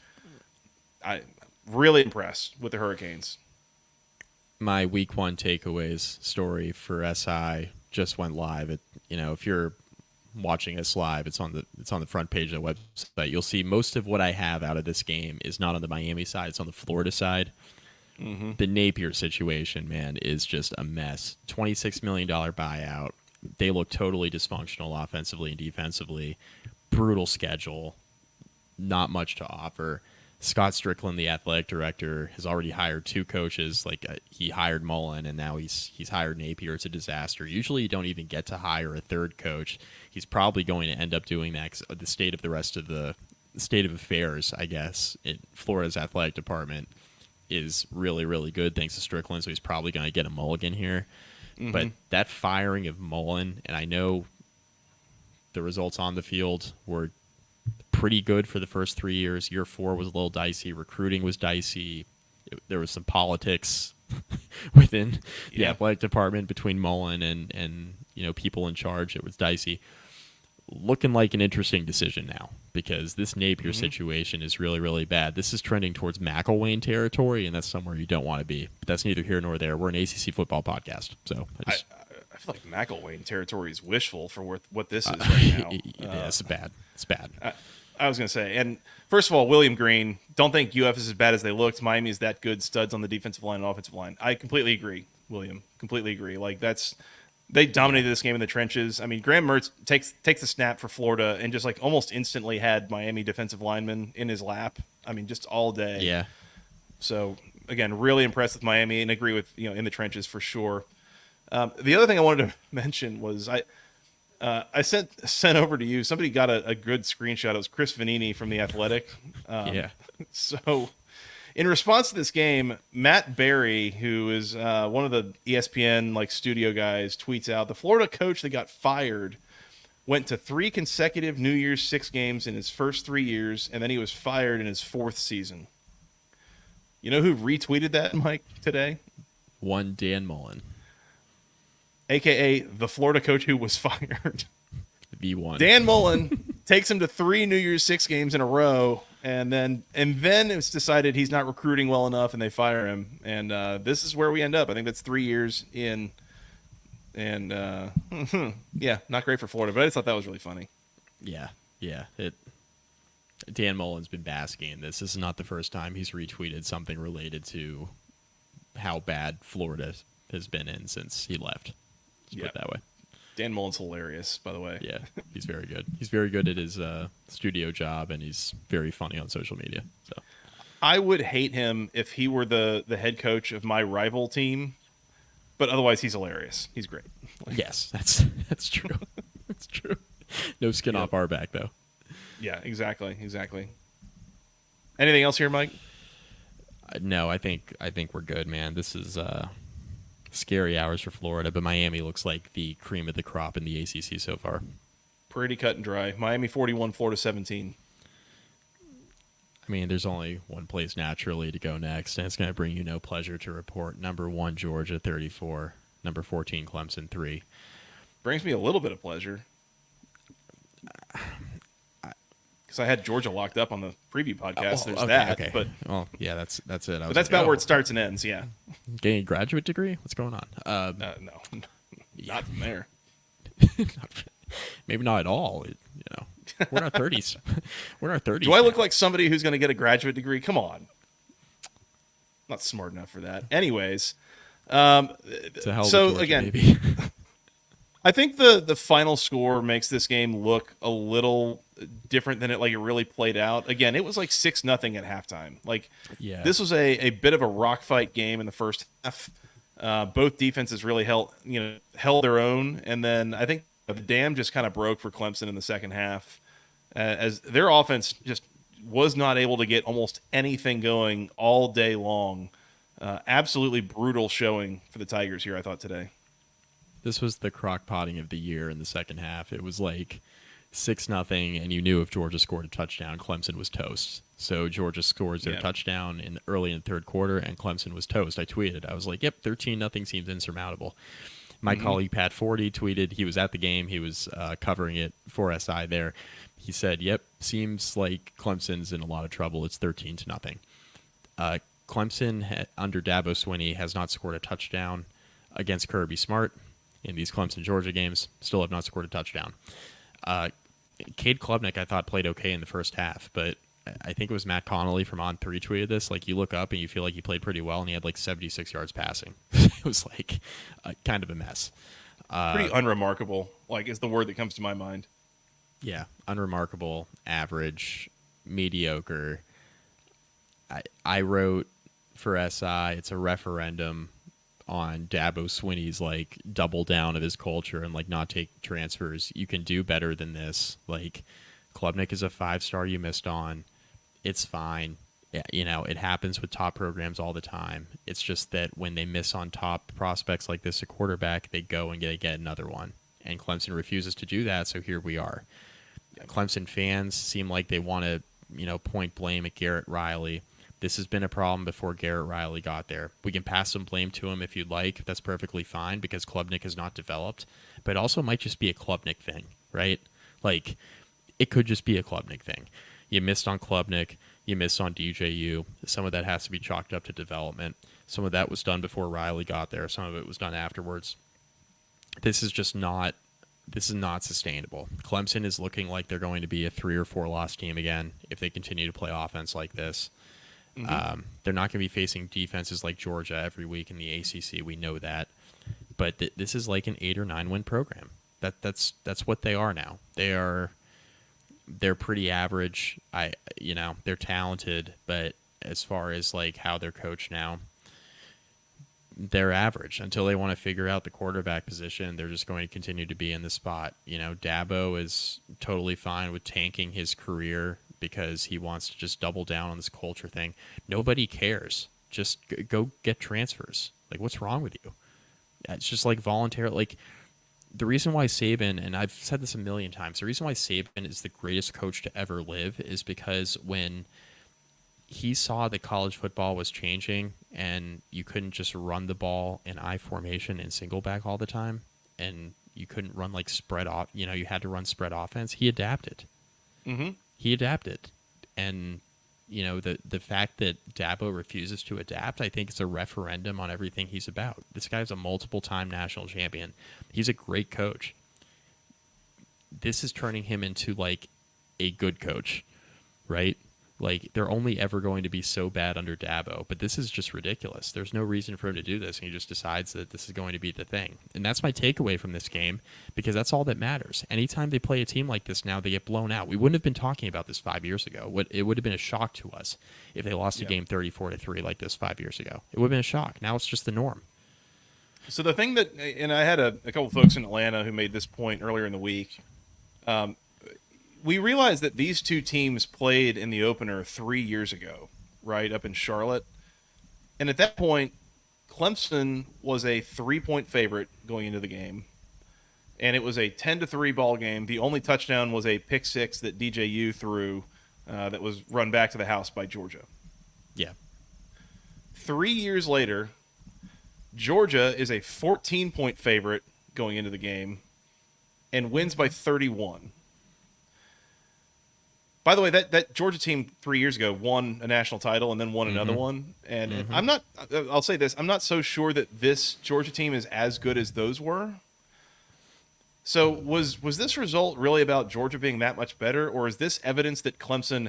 Speaker 1: I really impressed with the Hurricanes.
Speaker 3: My week 1 takeaways story for SI just went live. If you're watching us live, it's on the front page of the website. You'll see most of what I have out of this game is not on the Miami side. It's on the Florida side. The Napier situation, man, is just a mess. $26 million buyout. They look totally dysfunctional offensively and defensively. Brutal schedule. Not much to offer. Scott Strickland, the athletic director, has already hired 2 coaches. He hired Mullen, and now he's hired Napier. It's a disaster. Usually you don't even get to hire a 3rd coach. He's probably going to end up doing that 'cause the state of affairs, I guess, in Florida's athletic department is really, really good thanks to Strickland, so he's probably going to get a mulligan here. But that firing of Mullen, and I know the results on the field were pretty good for the first 3 years. Year 4 was a little dicey. Recruiting was dicey. There was some politics within the athletic department between Mullen and people in charge. It was dicey. Looking like an interesting decision now because this Napier situation is really, really bad. This is trending towards McElwain territory, and that's somewhere you don't want to be. But that's neither here nor there. We're an ACC football podcast, so
Speaker 1: feel like McElwain territory is wishful for what this is right now.
Speaker 3: Yeah, it's bad. It's bad.
Speaker 1: I was going to say, and first of all, William Green, don't think UF is as bad as they looked. Miami is that good, studs on the defensive line and offensive line. I completely agree, William. Completely agree. Like, they dominated this game in the trenches. I mean, Graham Mertz takes the snap for Florida and just like almost instantly had Miami defensive linemen in his lap. I mean, just all day.
Speaker 3: Yeah.
Speaker 1: So again, really impressed with Miami and agree with, in the trenches for sure. The other thing I wanted to mention was I sent over to you. Somebody got a good screenshot. It was Chris Vanini from The Athletic.
Speaker 3: Yeah.
Speaker 1: So in response to this game, Matt Berry, who is one of the ESPN studio guys, tweets out, the Florida coach that got fired went to 3 consecutive New Year's Six games in his first 3 years, and then he was fired in his 4th season. You know who retweeted that, Mike, today?
Speaker 3: One Dan Mullen.
Speaker 1: AKA the Florida coach who was fired.
Speaker 3: V1.
Speaker 1: Dan Mullen takes him to 3 New Year's Six games in a row, and then it's decided he's not recruiting well enough, and they fire him. And this is where we end up. I think that's 3 years in, and yeah, not great for Florida. But I just thought that was really funny.
Speaker 3: Yeah. Dan Mullen's been basking in this. This is not the first time he's retweeted something related to how bad Florida has been in since he left. Put it that way.
Speaker 1: Dan Mullen's hilarious, by the way.
Speaker 3: Yeah, he's very good. He's very good at his studio job, and he's very funny on social media. So
Speaker 1: I would hate him if he were the head coach of my rival team, but otherwise he's hilarious. He's great.
Speaker 3: Yes, that's true. That's true. No skin off our back, though.
Speaker 1: Yeah, exactly. Anything else here, Mike?
Speaker 3: No, I think we're good, man. This is scary hours for Florida, but Miami looks like the cream of the crop in the ACC so far.
Speaker 1: Pretty cut and dry. Miami 41, Florida 17.
Speaker 3: I mean, there's only one place naturally to go next, and it's going to bring you no pleasure to report. Number 1, Georgia, 34. Number 14, Clemson, 3.
Speaker 1: Brings me a little bit of pleasure. Because I had Georgia locked up on the preview podcast. There's that. Okay. But
Speaker 3: yeah, that's it.
Speaker 1: But that's about where it starts and ends. Yeah.
Speaker 3: Getting a graduate degree? What's going on?
Speaker 1: No, not from there.
Speaker 3: Maybe not at all. We're in our 30s. We're in our 30s.
Speaker 1: Do I look like somebody who's going to get a graduate degree? Come on. Not smart enough for that. Anyways,
Speaker 3: it's a hell of a Georgia,
Speaker 1: again,
Speaker 3: baby.
Speaker 1: I think the final score makes this game look a little different than it really played out. Again, it was 6-0 at halftime. This was a bit of a rock fight game in the first half. Both defenses really held their own, and then I think the dam just kind of broke for Clemson in the second half, as their offense just was not able to get almost anything going all day long. Absolutely brutal showing for the Tigers here, I thought, today.
Speaker 3: This was the crock potting of the year in the second half. It was 6-0, and you knew if Georgia scored a touchdown, Clemson was toast. So Georgia scores their touchdown early in the third quarter, and Clemson was toast. I tweeted. I was like, yep, 13-0 seems insurmountable. My colleague Pat Forty tweeted. He was at the game. He was covering it for SI there. He said, yep, seems like Clemson's in a lot of trouble. It's 13-0. Clemson, under Dabo Swinney, has not scored a touchdown against Kirby Smart in these Clemson-Georgia games. Still have not scored a touchdown. Cade Klubnik, I thought, played okay in the first half, but I think it was Matt Connolly from On3 tweeted this. You look up and you feel like he played pretty well, and he had 76 yards passing. It was kind of a mess.
Speaker 1: Pretty unremarkable, is the word that comes to my mind.
Speaker 3: Yeah, unremarkable, average, mediocre. I wrote for SI, it's a referendum on Dabo Swinney's double down of his culture and not take transfers. You can do better than this. Klubnik is a 5-star you missed on. It's fine. It happens with top programs all the time. It's just that when they miss on top prospects like this, a quarterback, they go and they get another one. And Clemson refuses to do that, so here we are. Clemson fans seem like they want to, point blame at Garrett Riley. This has been a problem before Garrett Riley got there. We can pass some blame to him if you'd like. That's perfectly fine because Klubnik has not developed. But it also might just be a Klubnik thing, right? It could just be a Klubnik thing. You missed on Klubnik. You missed on DJU. Some of that has to be chalked up to development. Some of that was done before Riley got there. Some of it was done afterwards. this is just not. This is not sustainable. Clemson is looking like they're going to be a 3 or 4 loss team again if they continue to play offense like this. Mm-hmm. They're not going to be facing defenses like Georgia every week in the ACC. We know that, but this is like an 8 or 9 win program. That's what they are now. They're pretty average. They're talented, but as far as like how they're coached now, they're average. Until they want to figure out the quarterback position, they're just going to continue to be in the spot. Dabo is totally fine with tanking his career because he wants to just double down on this culture thing. Nobody cares. Just go get transfers. Like, what's wrong with you? It's just like voluntary. Like, the reason why Saban, and I've said this a million times, the reason why Saban is the greatest coach to ever live is because when he saw that college football was changing and you couldn't just run the ball in I formation and single back all the time, and you couldn't run like spread off, you had to run spread offense. He adapted. Mm-hmm. He adapted. And, the fact that Dabo refuses to adapt, I think it's a referendum on everything he's about. This guy's a multiple-time national champion. He's a great coach. This is turning him into like a good coach, right? Like, they're only ever going to be so bad under Dabo, but this is just ridiculous. There's no reason for him to do this, and he just decides that this is going to be the thing. And that's my takeaway from this game, because that's all that matters. Anytime they play a team like this now, they get blown out. We wouldn't have been talking about this 5 years ago. It would have been a shock to us if they lost a game 34-3 like this 5 years ago. It would have been a shock. Now it's just the norm.
Speaker 1: So the thing that, and I had a couple of folks in Atlanta who made this point earlier in the week, we realized that these two teams played in the opener 3 years ago, right, up in Charlotte. And at that point, Clemson was a 3-point favorite going into the game. And it was a 10-3 ball game. The only touchdown was a pick six that DJU threw that was run back to the house by Georgia.
Speaker 3: Yeah.
Speaker 1: 3 years later, Georgia is a 14-point favorite going into the game and wins by 31. By the way, that Georgia team 3 years ago won a national title and then won another one. And I'll say this, I'm not so sure that this Georgia team is as good as those were. So was this result really about Georgia being that much better, or is this evidence that Clemson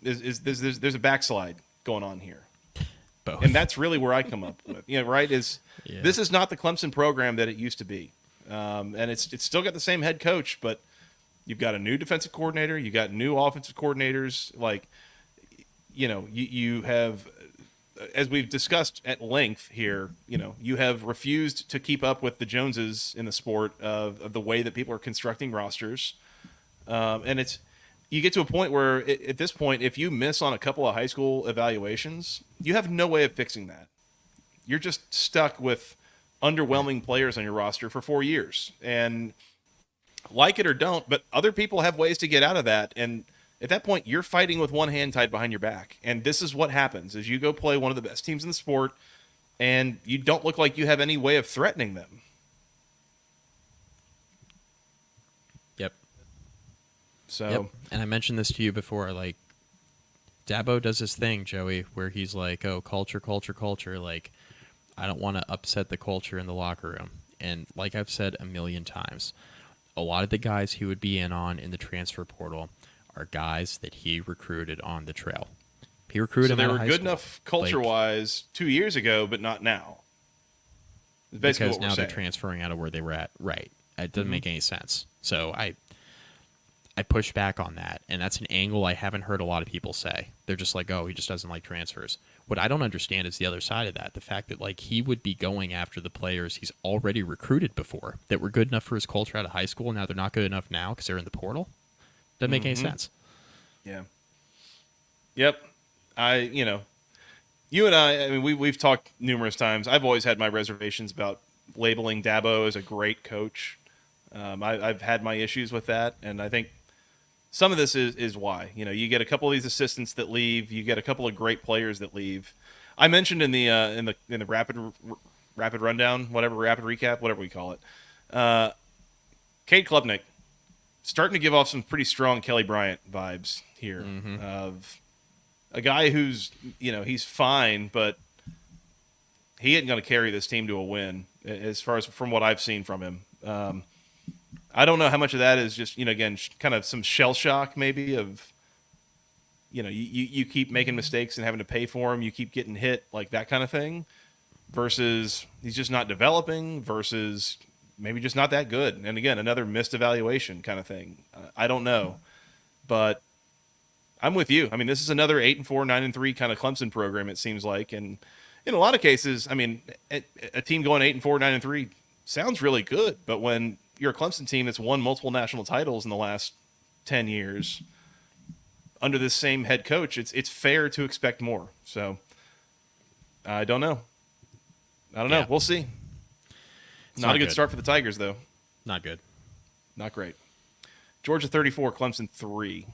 Speaker 1: there's a backslide going on here?
Speaker 3: Both.
Speaker 1: And that's really where I come up with, right? This is not the Clemson program that it used to be. And it's still got the same head coach, but you've got a new defensive coordinator. You got new offensive coordinators. Like, you have, as we've discussed at length here, you have refused to keep up with the Joneses in the sport of the way that people are constructing rosters. And you get to a point where at this point, if you miss on a couple of high school evaluations, you have no way of fixing that. You're just stuck with underwhelming players on your roster for 4 years. And like it or don't, but other people have ways to get out of that. And at that point, you're fighting with one hand tied behind your back. And this is what happens is you go play one of the best teams in the sport, and you don't look like you have any way of threatening them.
Speaker 3: Yep.
Speaker 1: So,
Speaker 3: yep. And I mentioned this to you before, like, Dabo does this thing, Joey, where he's like, oh, culture. Like, I don't want to upset the culture in the locker room. And like I've said a million times, a lot of the guys he would be in the transfer portal are guys that he recruited on the trail. He recruited them out of high school. So they were good enough culture-wise 2 years ago, but not now. Because now they're transferring out of where they were at. Right. It doesn't make any sense. So I push back on that, and that's an angle I haven't heard a lot of people say. They're just like, oh, he just doesn't like transfers. What I don't understand is the other side of that, the fact that like he would be going after the players he's already recruited before that were good enough for his culture out of high school. Now they're not good enough now because they're in the portal. Doesn't make any sense.
Speaker 1: Yeah. Yep. You and I mean, we've talked numerous times. I've always had my reservations about labeling Dabo as a great coach. I've had my issues with that, and I think some of this is why. You get a couple of these assistants that leave. You get a couple of great players that leave. I mentioned in the rapid rundown, rapid recap, whatever we call it. Cade Klubnik starting to give off some pretty strong Kelly Bryant vibes here of a guy who's he's fine, but he ain't going to carry this team to a win as far as from what I've seen from him. I don't know how much of that is just, again, kind of some shell shock maybe of, you keep making mistakes and having to pay for them. You keep getting hit, like that kind of thing, versus he's just not developing, versus maybe just not that good. And again, another missed evaluation kind of thing. I don't know, but I'm with you. I mean, this is another 8-4, 9-3 kind of Clemson program, it seems like. And in a lot of cases, I mean, a team going 8-4, 9-3 sounds really good. But when you're a Clemson team that's won multiple national titles in the last 10 years under this same head coach, it's fair to expect more. So I don't know.
Speaker 3: Yeah.
Speaker 1: We'll see. Not a good start for the Tigers, though.
Speaker 3: Not good.
Speaker 1: Not great. Georgia 34, Clemson 3.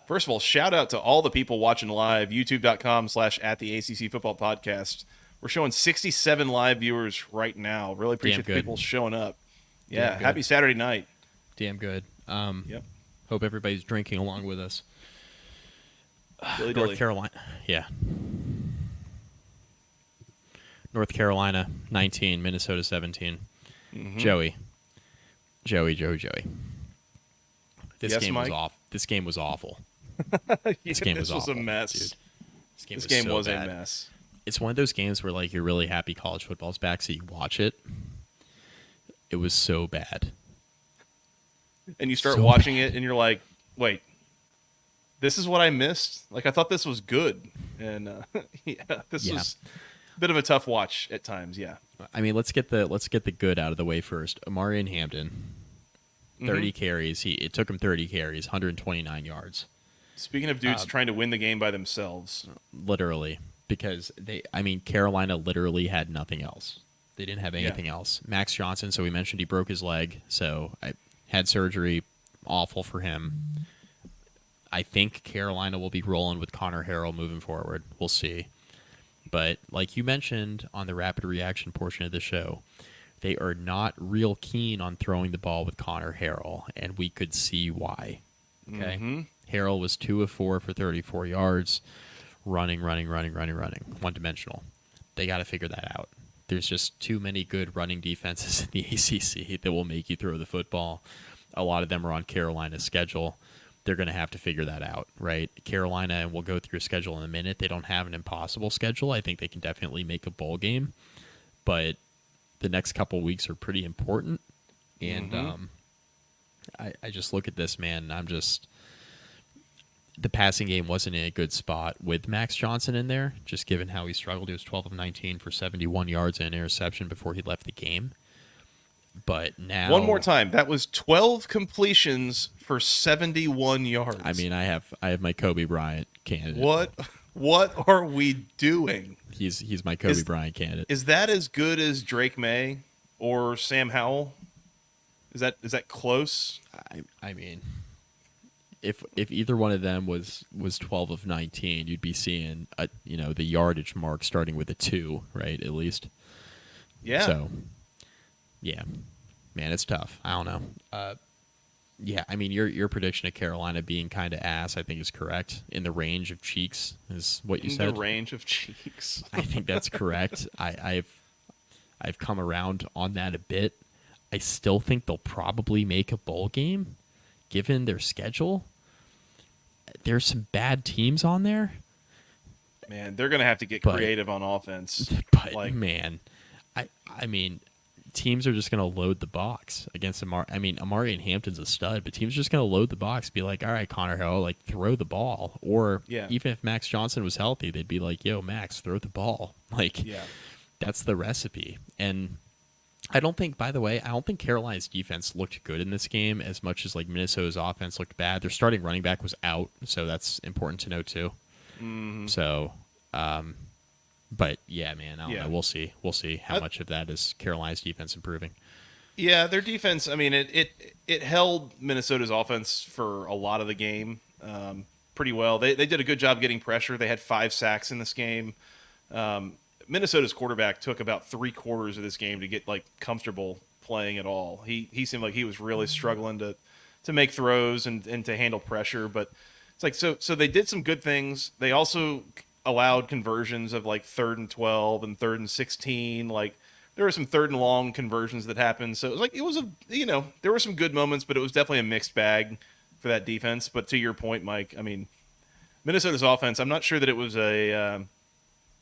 Speaker 1: First of all, shout out to all the people watching live, youtube.com/@the ACC Football Podcast. We're showing 67 live viewers right now. Really appreciate the people showing up. Yeah, happy Saturday night.
Speaker 3: Damn good.
Speaker 1: Yep.
Speaker 3: Hope everybody's drinking along with us.
Speaker 1: North
Speaker 3: Carolina. Yeah. North Carolina 19, Minnesota 17. Mm-hmm. Joey. This game was off. This game was awful. This game was awful.
Speaker 1: A mess.
Speaker 3: Dude.
Speaker 1: This game was
Speaker 3: bad.
Speaker 1: A mess.
Speaker 3: It's one of those games where like you're really happy college football's back, so you watch it. It was so bad.
Speaker 1: And you start watching it, and you're like, "Wait, this is what I missed? Like I thought this was good." And this was a bit of a tough watch at times. Yeah.
Speaker 3: I mean, let's get the good out of the way first. Amari and Hampton, 30 carries. It took him 30 carries, 129 yards.
Speaker 1: Speaking of dudes trying to win the game by themselves,
Speaker 3: literally, because Carolina literally had nothing else. They didn't have anything else. Max Johnson, so we mentioned he broke his leg, so I had surgery. Awful for him. I think Carolina will be rolling with Connor Harrell moving forward. We'll see. But like you mentioned on the rapid reaction portion of the show, they are not real keen on throwing the ball with Connor Harrell, and we could see why. Okay? Mm-hmm. Harrell was 2 of 4 for 34 yards, running, one-dimensional. They got to figure that out. There's just too many good running defenses in the ACC that will make you throw the football. A lot of them are on Carolina's schedule. They're going to have to figure that out, right? Carolina, and we'll go through a schedule in a minute, they don't have an impossible schedule. I think they can definitely make a bowl game, but the next couple weeks are pretty important. And I just look at this, man, and I'm just... The passing game wasn't in a good spot with Max Johnson in there, just given how he struggled. He was 12 of 19 for 71 yards and an interception before he left the game. But now...
Speaker 1: One more time. That was 12 completions for 71 yards.
Speaker 3: I mean, I have my Kobe Bryant candidate.
Speaker 1: What are we doing?
Speaker 3: He's my Kobe Bryant candidate.
Speaker 1: Is that as good as Drake May or Sam Howell? Is that close?
Speaker 3: I mean... If either one of them was 12 of 19, you'd be seeing the yardage mark starting with a 2, right? At least.
Speaker 1: Yeah.
Speaker 3: So, yeah, man, it's tough. I don't know. Yeah, I mean your prediction of Carolina being kind of ass, I think is correct. In the range of cheeks is what you said.
Speaker 1: In the range of cheeks.
Speaker 3: I think that's correct. I've come around on that a bit. I still think they'll probably make a bowl game, given their schedule. There's some bad teams on there.
Speaker 1: Man, they're going to have to get creative on offense.
Speaker 3: But, man, I mean, teams are just going to load the box against Amari. I mean, Amari and Hampton's a stud, but teams are just going to load the box, be like, all right, Connor Harrell, like, throw the ball. Or even if Max Johnson was healthy, they'd be like, yo, Max, throw the ball. Like, that's the recipe. And I don't think Carolina's defense looked good in this game as much as like Minnesota's offense looked bad. Their starting running back was out, so that's important to know too. Mm-hmm. So, but yeah, man, I don't know. We'll see how much of that is Carolina's defense improving.
Speaker 1: Yeah, their defense. I mean, it held Minnesota's offense for a lot of the game pretty well. They did a good job getting pressure. They had 5 sacks in this game. Minnesota's quarterback took about 3/4 of this game to get like comfortable playing at all. He seemed like he was really struggling to make throws and to handle pressure. But it's like so they did some good things. They also allowed conversions of like 3rd and 12 and 3rd and 16. Like there were some 3rd and long conversions that happened. So it was there were some good moments, but it was definitely a mixed bag for that defense. But to your point, Mike, I mean, Minnesota's offense, I'm not sure that it was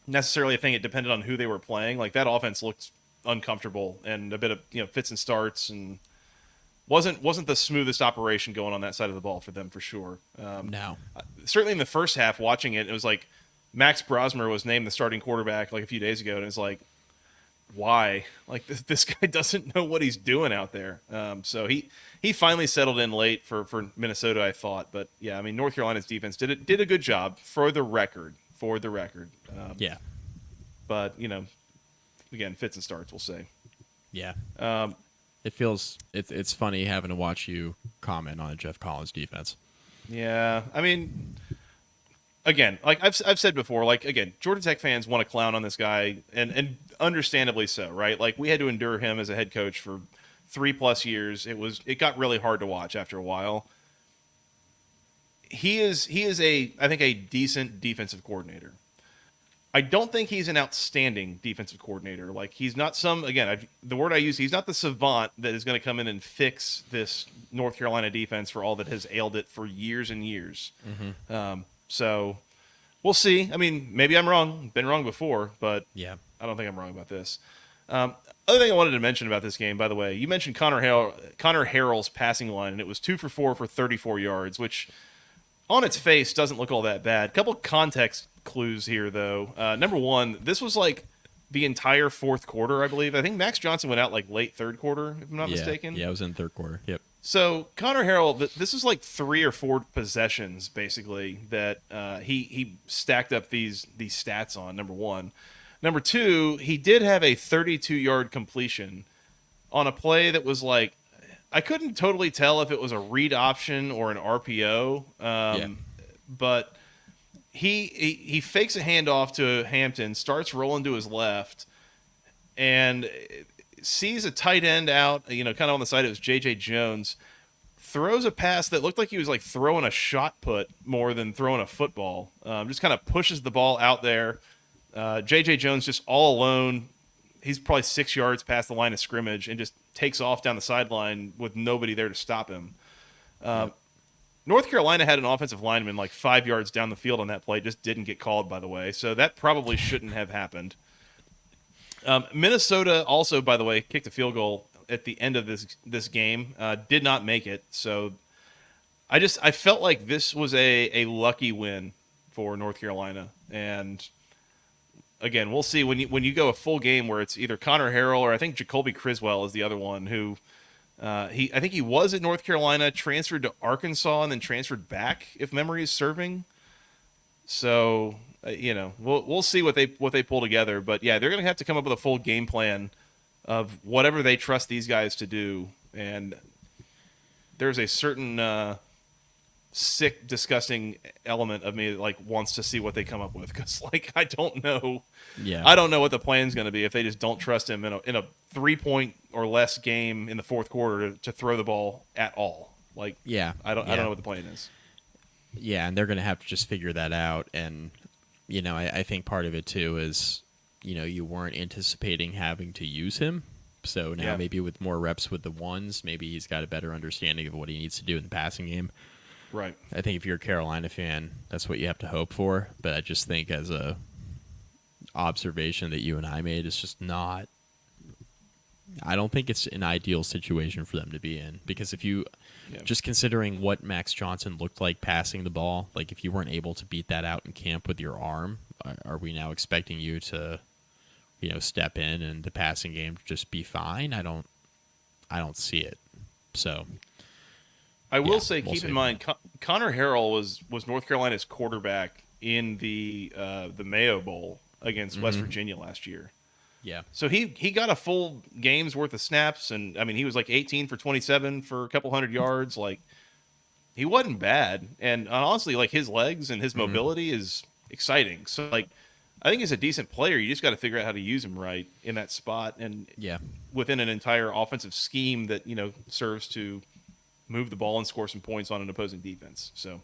Speaker 1: necessarily a thing. It depended on who they were playing. Like that offense looked uncomfortable and a bit of fits and starts, and wasn't the smoothest operation going on that side of the ball for them for sure.
Speaker 3: No,
Speaker 1: certainly in the first half, watching it, it was like Max Brosmer was named the starting quarterback like a few days ago, and it's like, why? Like this guy doesn't know what he's doing out there. So he finally settled in late for Minnesota, I thought. But yeah, I mean, North Carolina's defense did a good job for the record.
Speaker 3: Yeah.
Speaker 1: But again, fits and starts, we'll say.
Speaker 3: Yeah. It's funny having to watch you comment on a Jeff Collins defense.
Speaker 1: Yeah, I mean, again, like I've said before, like again, Georgia Tech fans want to clown on this guy, and understandably so, right? Like we had to endure him as a head coach for 3+ years. It got really hard to watch after a while. He is I think a decent defensive coordinator. I don't think he's an outstanding defensive coordinator. Like he's not the word I use, he's not the savant that is going to come in and fix this North Carolina defense for all that has ailed it for years and years. Mm-hmm. So we'll see. I mean, maybe I'm wrong. Been wrong before, but
Speaker 3: yeah,
Speaker 1: I don't think I'm wrong about this. Other thing I wanted to mention about this game, by the way, you mentioned Connor Harrell's passing line, and it was 2 for 4 for 34 yards, which on its face doesn't look all that bad. Couple context clues here, though. Number one, this was like the entire fourth quarter, I believe. I think Max Johnson went out like late third quarter, if I'm not mistaken.
Speaker 3: Yeah, it was in third quarter. Yep.
Speaker 1: So Connor Harrell, this is like 3 or 4 possessions basically that he stacked up these stats on. Number one. Number two, he did have a 32-yard completion on a play that was like, I couldn't totally tell if it was a read option or an RPO, but he fakes a handoff to Hampton, starts rolling to his left, and sees a tight end out, kind of on the side. It was J.J. Jones, throws a pass that looked like he was like throwing a shot put more than throwing a football. Just kind of pushes the ball out there. J.J. Jones just all alone. He's probably 6 yards past the line of scrimmage and just takes off down the sideline with nobody there to stop him. North Carolina had an offensive lineman like 5 yards down the field on that play, just didn't get called, by the way. So that probably shouldn't have happened. Minnesota also, by the way, kicked a field goal at the end of this game, did not make it. So I felt like this was a lucky win for North Carolina. And again, we'll see when you go a full game where it's either Connor Harrell or I think Jacoby Criswell is the other one who I think he was at North Carolina, transferred to Arkansas, and then transferred back, if memory is serving. So we'll see what they pull together. But yeah, they're going to have to come up with a full game plan of whatever they trust these guys to do. And there's a certain sick, disgusting element of me that like wants to see what they come up with, because like I don't know what the plan's going to be if they just don't trust him in a 3-point or less game in the fourth quarter to throw the ball at all. Like I don't know what the plan is.
Speaker 3: Yeah, and they're going to have to just figure that out. And I think part of it too is you weren't anticipating having to use him. So now maybe with more reps with the ones, maybe he's got a better understanding of what he needs to do in the passing game.
Speaker 1: Right.
Speaker 3: I think if you're a Carolina fan, that's what you have to hope for. But I just think as a observation that you and I made, it's just not. I don't think it's an ideal situation for them to be in, because if you just considering what Max Johnson looked like passing the ball, like if you weren't able to beat that out in camp with your arm, are we now expecting you to, step in and the passing game just be fine? I don't see it. So.
Speaker 1: I will say, keep in mind, Connor Harrell was North Carolina's quarterback in the Mayo Bowl against West Virginia last year.
Speaker 3: Yeah.
Speaker 1: So he got a full game's worth of snaps, and I mean he was like 18 for 27 for a couple hundred yards. Like he wasn't bad, and honestly, like his legs and his mobility is exciting. So like I think he's a decent player. You just got to figure out how to use him right in that spot, and within an entire offensive scheme that serves to move the ball and score some points on an opposing defense. So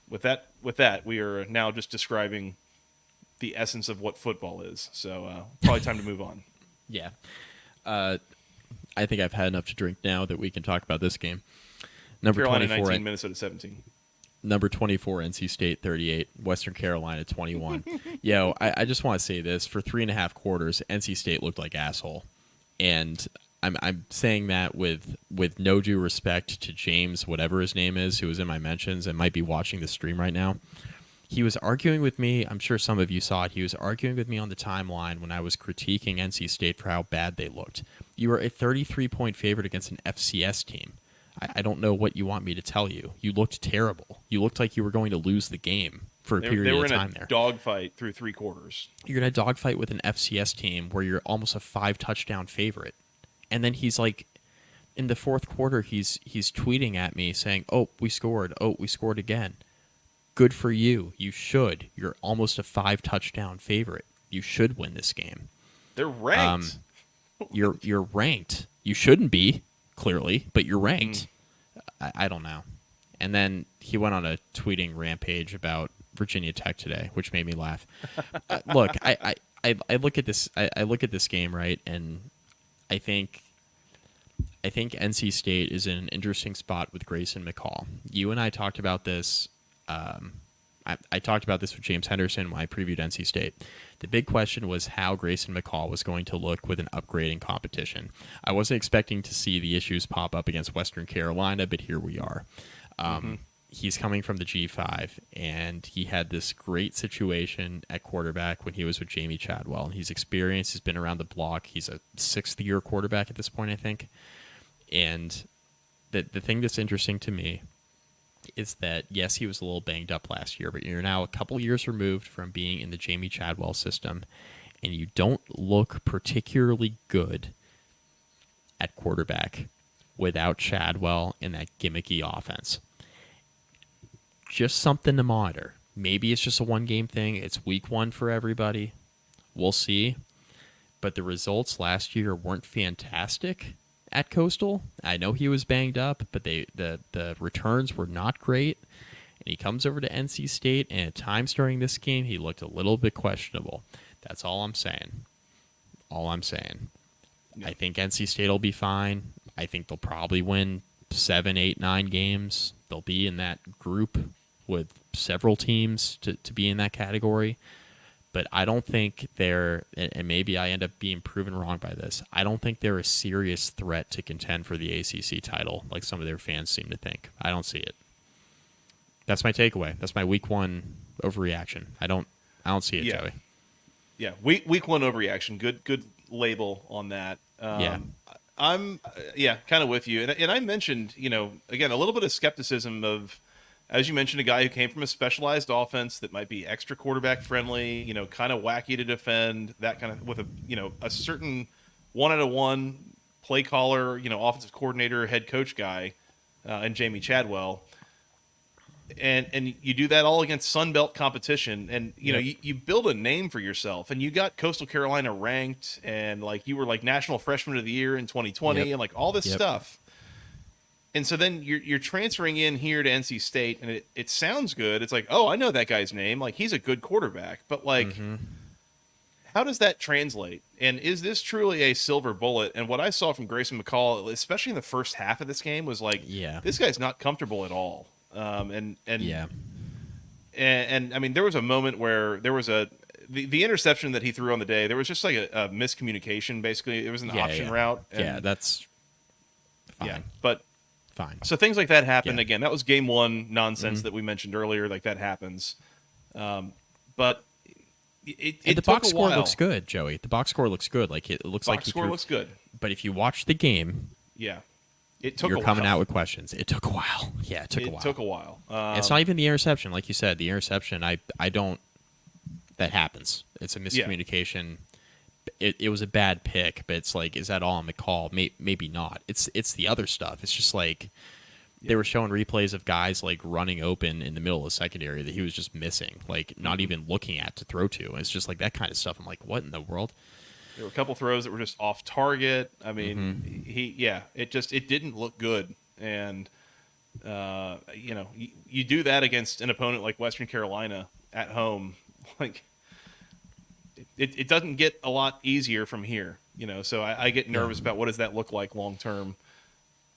Speaker 1: with that, we are now just describing the essence of what football is. So probably time to move on.
Speaker 3: Yeah. I think I've had enough to drink now that we can talk about this game. Number
Speaker 1: Carolina
Speaker 3: 24,
Speaker 1: 19, Minnesota 17.
Speaker 3: Number 24, NC State 38, Western Carolina 21. Yo, I just want to say this. For 3.5 quarters, NC State looked like asshole. And I'm saying that with no due respect to James, whatever his name is, who was in my mentions and might be watching the stream right now. He was arguing with me. I'm sure some of you saw it. He was arguing with me on the timeline when I was critiquing NC State for how bad they looked. You are a 33-point favorite against an FCS team. I don't know what you want me to tell you. You looked terrible. You looked like you were going to lose the game for a period of time there.
Speaker 1: They were in a dogfight through 3 quarters.
Speaker 3: You're in a dogfight with an FCS team where you're almost a 5-touchdown favorite. And then he's like, in the fourth quarter, he's tweeting at me saying, "Oh, we scored. Oh, we scored again." Good for you. You should. You're almost a 5-touchdown favorite. You should win this game.
Speaker 1: They're ranked.
Speaker 3: You're ranked. You shouldn't be, clearly, but you're ranked. I don't know. And then he went on a tweeting rampage about Virginia Tech today, which made me laugh. Look, I look at this. I look at this game, right, and I think NC State is in an interesting spot with Grayson McCall. You and I talked about this. I talked about this with James Henderson when I previewed NC State. The big question was how Grayson McCall was going to look with an upgrading competition. I wasn't expecting to see the issues pop up against Western Carolina, but here we are. He's coming from the G5, and he had this great situation at quarterback when he was with Jamie Chadwell. He's experienced. He's been around the block. He's a 6th-year quarterback at this point, I think. And the thing that's interesting to me is that, yes, he was a little banged up last year, but you're now a couple years removed from being in the Jamie Chadwell system, and you don't look particularly good at quarterback without Chadwell in that gimmicky offense. Just something to monitor. Maybe it's just a one-game thing. It's week 1 for everybody. We'll see. But the results last year weren't fantastic at Coastal. I know he was banged up, but the returns were not great. And he comes over to NC State, and at times during this game, he looked a little bit questionable. That's all I'm saying. Yeah. I think NC State will be fine. I think they'll probably win 7, 8, 9 games. They'll be in that group with several teams to be in that category. But I don't think they're, and maybe I end up being proven wrong by this, I don't think they're a serious threat to contend for the ACC title like some of their fans seem to think. I don't see it. That's my takeaway. That's my week 1 overreaction. I don't see it, Joey.
Speaker 1: Yeah, week 1 overreaction. Good label on that. I'm kind of with you. And I mentioned, again, a little bit of skepticism of, as you mentioned, a guy who came from a specialized offense that might be extra quarterback friendly, kind of wacky to defend, that kind of with a certain 1-out-of-1 play caller, offensive coordinator, head coach guy, and Jamie Chadwell. And you do that all against Sun Belt competition, and you build a name for yourself, and you got Coastal Carolina ranked, and you were National Freshman of the Year in 2020, and all this stuff. And so then you're transferring in here to NC State, and it sounds good. It's like, oh, I know that guy's name. He's a good quarterback. But, how does that translate? And is this truly a silver bullet? And what I saw from Grayson McCall, especially in the first half of this game, was this guy's not comfortable at all. And I mean, there was a moment where there was the interception that he threw on the day. There was just a miscommunication, basically. It was an option route. And,
Speaker 3: that's fine.
Speaker 1: Yeah, but
Speaker 3: fine.
Speaker 1: So things like that happen. Again, that was game 1 nonsense that we mentioned earlier. That happens. But the
Speaker 3: box score looks good, Joey. The box score looks good. It looks like
Speaker 1: box score looks good.
Speaker 3: But if you watch the game,
Speaker 1: it took.
Speaker 3: You're coming out with questions. It took a while. Yeah, it took a while.
Speaker 1: It's
Speaker 3: not even the interception, like you said. The interception, I don't. That happens. It's a miscommunication. It was a bad pick, but it's is that all on McCall? Maybe not. It's the other stuff. It's just they were showing replays of guys running open in the middle of the secondary that he was just missing, not even looking at to throw to. And it's just that kind of stuff. I'm what in the world?
Speaker 1: There were a couple throws that were just off target. I mean, it didn't look good. And You do that against an opponent like Western Carolina at home, like it doesn't get a lot easier from here. So I get nervous about what does that look like long term.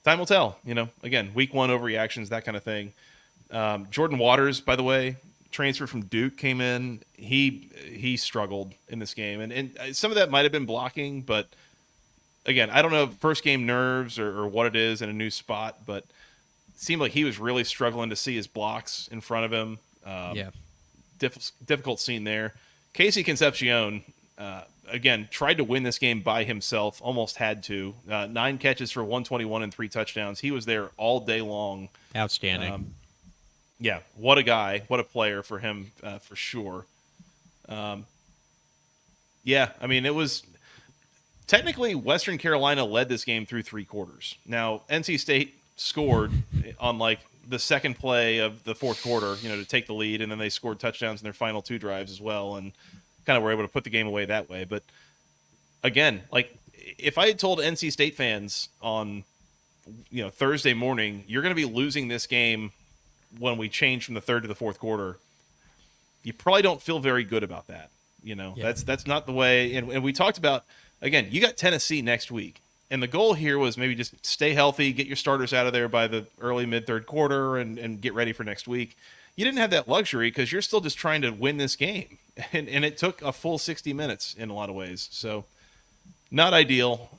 Speaker 1: Time will tell. Again, week 1 overreactions, that kind of thing. Jordan Waters, by the way, transfer from Duke, came in. He struggled in this game, and some of that might have been blocking, but again, I don't know if first game nerves or what it is in a new spot, but it seemed like he was really struggling to see his blocks in front of him. Difficult scene there. Casey Concepcion, again, tried to win this game by himself, almost had to. 9 catches for 121 and 3 touchdowns. He was there all day long.
Speaker 3: Outstanding.
Speaker 1: Yeah, what a guy, what a player for him, for sure. It was technically Western Carolina led this game through 3 quarters. Now, NC State scored on the second play of the fourth quarter, to take the lead, and then they scored touchdowns in their final 2 drives as well, and kind of were able to put the game away that way. But again, if I had told NC State fans on Thursday morning, you're going to be losing this game when we change from the third to the fourth quarter, you probably don't feel very good about that. That's not the way. And we talked about, again, you got Tennessee next week. And the goal here was maybe just stay healthy, get your starters out of there by the early mid-third quarter and get ready for next week. You didn't have that luxury because you're still just trying to win this game. And it took a full 60 minutes in a lot of ways. So not ideal.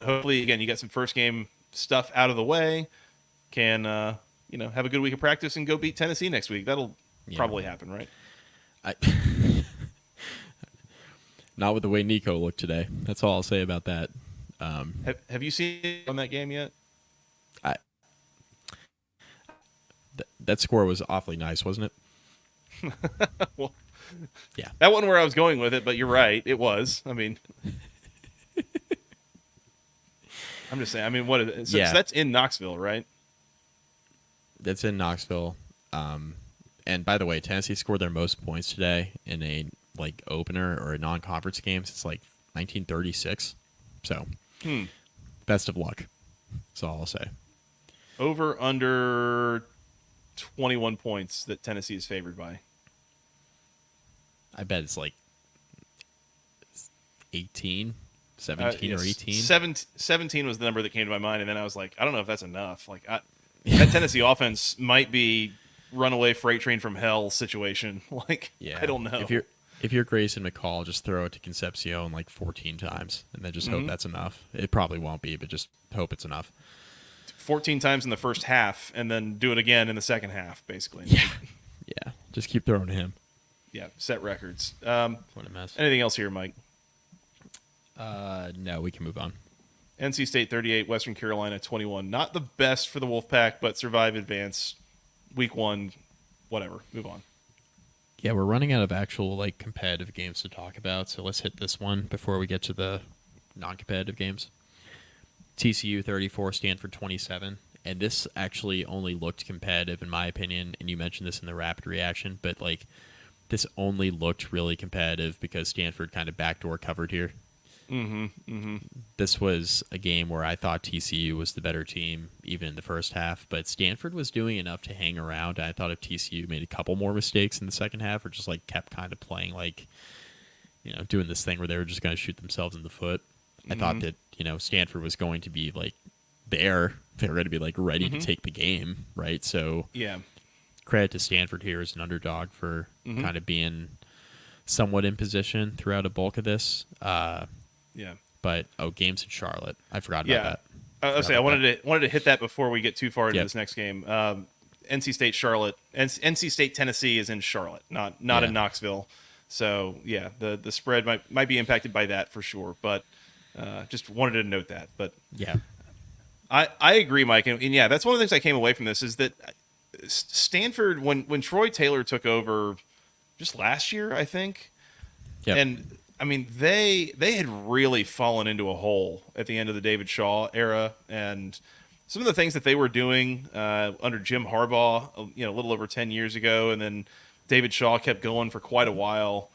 Speaker 1: Hopefully, again, you got some first game stuff out of the way. Can, have a good week of practice and go beat Tennessee next week. That'll probably happen, right?
Speaker 3: Not with the way Nico looked today. That's all I'll say about that.
Speaker 1: Have you seen it on that game yet?
Speaker 3: That score was awfully nice, wasn't it?
Speaker 1: Well,
Speaker 3: yeah.
Speaker 1: That wasn't where I was going with it, but you're right. It was. I mean, I'm just saying. I mean, what is it? So that's in Knoxville, right?
Speaker 3: That's in Knoxville. And by the way, Tennessee scored their most points today in a opener or a non-conference game since 1936. So, best of luck. That's all I'll say.
Speaker 1: Over under 21 points that Tennessee is favored by.
Speaker 3: I bet it's 18, 17 or 18.
Speaker 1: 17 was the number that came to my mind, and then I was like, I don't know if that's enough. That Tennessee offense might be runaway freight train from hell situation. I don't know.
Speaker 3: If you're Grayson McCall, just throw it to Concepcion 14 times, and then just hope that's enough. It probably won't be, but just hope it's enough.
Speaker 1: 14 times in the first half, and then do it again in the second half, basically.
Speaker 3: Yeah. Just keep throwing to him.
Speaker 1: Yeah, set records.
Speaker 3: What a mess.
Speaker 1: Anything else here, Mike?
Speaker 3: No, we can move on.
Speaker 1: NC State 38, Western Carolina 21. Not the best for the Wolfpack, but survive, advance. Week 1, whatever. Move on.
Speaker 3: Yeah, we're running out of actual competitive games to talk about, so let's hit this one before we get to the non-competitive games. TCU 34, Stanford 27, and this actually only looked competitive in my opinion, and you mentioned this in the rapid reaction, but this only looked really competitive because Stanford kind of backdoor covered here. This was a game where I thought TCU was the better team, even in the first half, but Stanford was doing enough to hang around. I thought if TCU made a couple more mistakes in the second half, or just kept kind of playing doing this thing where they were just going to shoot themselves in the foot, I thought that Stanford was going to be there. They were going to be ready to take the game, right? So
Speaker 1: yeah,
Speaker 3: credit to Stanford here as an underdog for kind of being somewhat in position throughout a bulk of this.
Speaker 1: Yeah.
Speaker 3: But games in Charlotte. I forgot about that.
Speaker 1: I wanted to hit that before we get too far into this next game. NC State Charlotte. NC State Tennessee is in Charlotte, not in Knoxville. So yeah, the spread might be impacted by that for sure. But just wanted to note that. But
Speaker 3: yeah,
Speaker 1: I agree, Mike, and yeah, that's one of the things I came away from this is that Stanford, when Troy Taylor took over just last year, I think, and I mean, they had really fallen into a hole at the end of the David Shaw era, and some of the things that they were doing under Jim Harbaugh, a little over 10 years ago, and then David Shaw kept going for quite a while.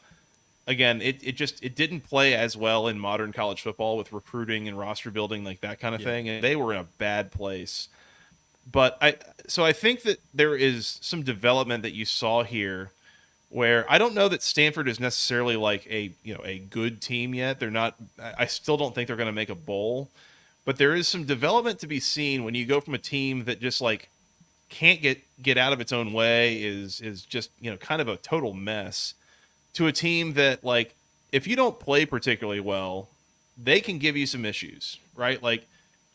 Speaker 1: Again, it didn't play as well in modern college football with recruiting and roster building, that kind of thing, and they were in a bad place. But I think that there is some development that you saw here where I don't know that Stanford is necessarily like a good team yet. They're not. I still don't think they're going to make a bowl, but there is some development to be seen when you go from a team that just like can't get out of its own way, is just kind of a total mess, to a team that, like, if you don't play particularly well, they can give you some issues, right? Like,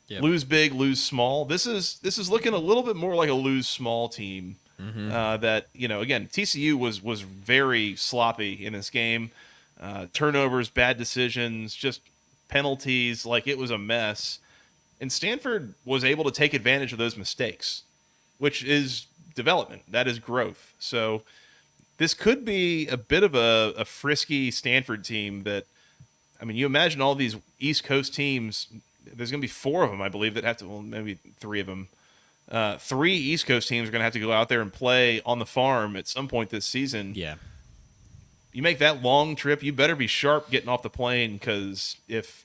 Speaker 1: yep. Lose big, lose small. This is looking a little bit more like a lose small team. Mm-hmm. That again, TCU was very sloppy in this game. Turnovers, bad decisions, just penalties. Like, it was a mess. And Stanford was able to take advantage of those mistakes, which is development. That is growth. So this could be a bit of a frisky Stanford team that, I mean, you imagine all these East Coast teams. There's going to be 4 of them, I believe, that have to, well, maybe 3 of them. 3 East Coast teams are going to have to go out there and play on the farm at some point this season.
Speaker 3: Yeah.
Speaker 1: You make that long trip, you better be sharp getting off the plane, because if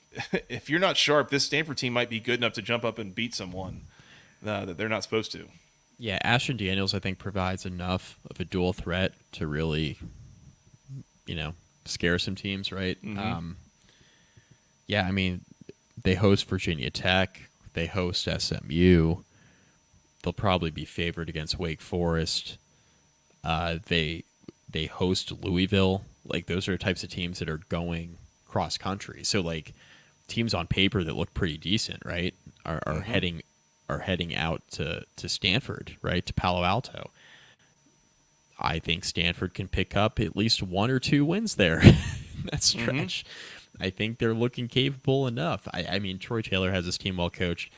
Speaker 1: you're not sharp, this Stanford team might be good enough to jump up and beat someone that they're not supposed to.
Speaker 3: Yeah, Ashton Daniels, I think, provides enough of a dual threat to really, scare some teams, right?
Speaker 1: Mm-hmm.
Speaker 3: Yeah, I mean, they host Virginia Tech. They host SMU. They'll probably be favored against Wake Forest. They host Louisville. Like, those are types of teams that are going cross country. So, like, teams on paper that look pretty decent, right, are mm-hmm. heading out to Stanford, right, to Palo Alto. I think Stanford can pick up at least 1 or 2 wins there. That stretch. Mm-hmm. I think they're looking capable enough. I mean, Troy Taylor has his team well coached.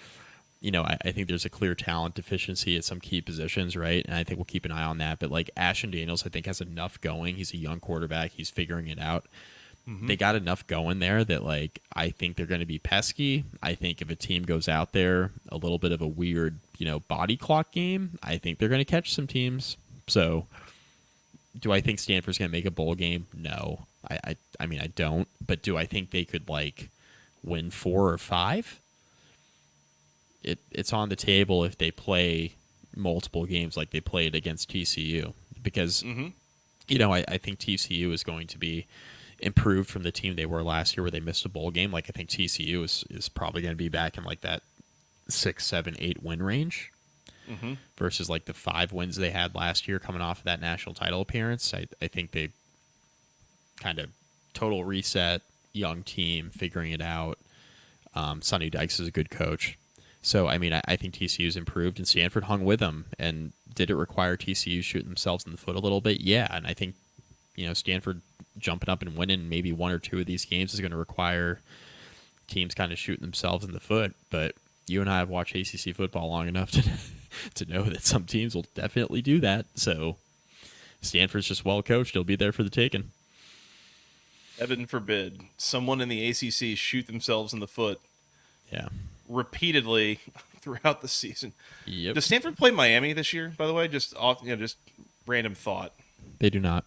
Speaker 3: I think there's a clear talent deficiency at some key positions, right? And I think we'll keep an eye on that. But, like, Ashton Daniels, I think, has enough going. He's a young quarterback. He's figuring it out. Mm-hmm. They got enough going there that, like, I think they're going to be pesky. I think if a team goes out there, a little bit of a weird, body clock game, I think they're going to catch some teams. So, do I think Stanford's going to make a bowl game? No. I mean, I don't. But do I think they could, like, win 4 or 5? It's on the table if they play multiple games like they played against TCU. Because, mm-hmm. I think TCU is going to be improved from the team they were last year where they missed a bowl game. Like, I think TCU is probably going to be back in, like, that 6, 7, 8 win range. Mm-hmm. Versus, like, the 5 wins they had last year coming off of that national title appearance. I think they kind of total reset, young team, figuring it out. Sonny Dykes is a good coach. So, I mean, I think TCU's improved, and Stanford hung with them. And did it require TCU shooting themselves in the foot a little bit? Yeah, and I think, Stanford jumping up and winning maybe 1 or 2 of these games is going to require teams kind of shooting themselves in the foot. But you and I have watched ACC football long enough to know that some teams will definitely do that. So, Stanford's just well coached. He'll be there for the taking.
Speaker 1: Heaven forbid someone in the ACC shoot themselves in the foot.
Speaker 3: Yeah.
Speaker 1: Repeatedly throughout the season.
Speaker 3: Yep.
Speaker 1: Does Stanford play Miami this year, by the way? Just random thought.
Speaker 3: They do not.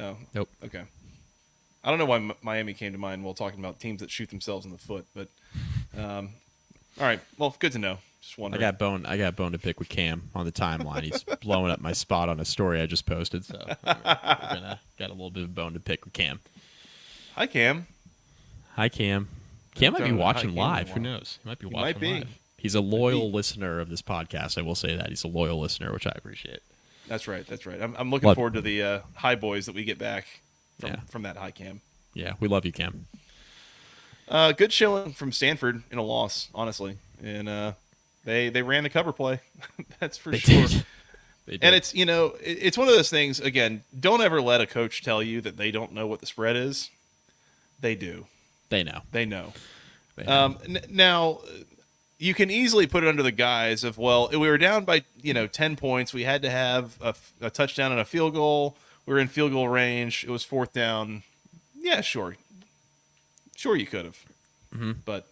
Speaker 1: Oh.
Speaker 3: Nope.
Speaker 1: Okay. I don't know why Miami came to mind while talking about teams that shoot themselves in the foot, but all right. Well, good to know. Just wondering.
Speaker 3: I got bone to pick with Cam on the timeline. He's blowing up my spot on a story I just posted, so we're gonna got a little bit of bone to pick with Cam.
Speaker 1: Hi, Cam.
Speaker 3: Hi, Cam. Cam might be watching live. Who knows? He might be watching live. He's a loyal listener of this podcast. I will say that. He's a loyal listener, which I appreciate.
Speaker 1: That's right. That's right. I'm looking forward to the high boys that we get back from that high Cam.
Speaker 3: Yeah, we love you, Cam.
Speaker 1: Good showing from Stanford in a loss, honestly. And they ran the cover play. That's for sure. They did. And it's, it's one of those things, again, don't ever let a coach tell you that they don't know what the spread is. They do.
Speaker 3: They know.
Speaker 1: They know. Now, you can easily put it under the guise of, well, we were down by 10 points. We had to have a touchdown and a field goal. We were in field goal range. It was 4th down. Yeah, sure. Sure, you could have. Mm-hmm. But,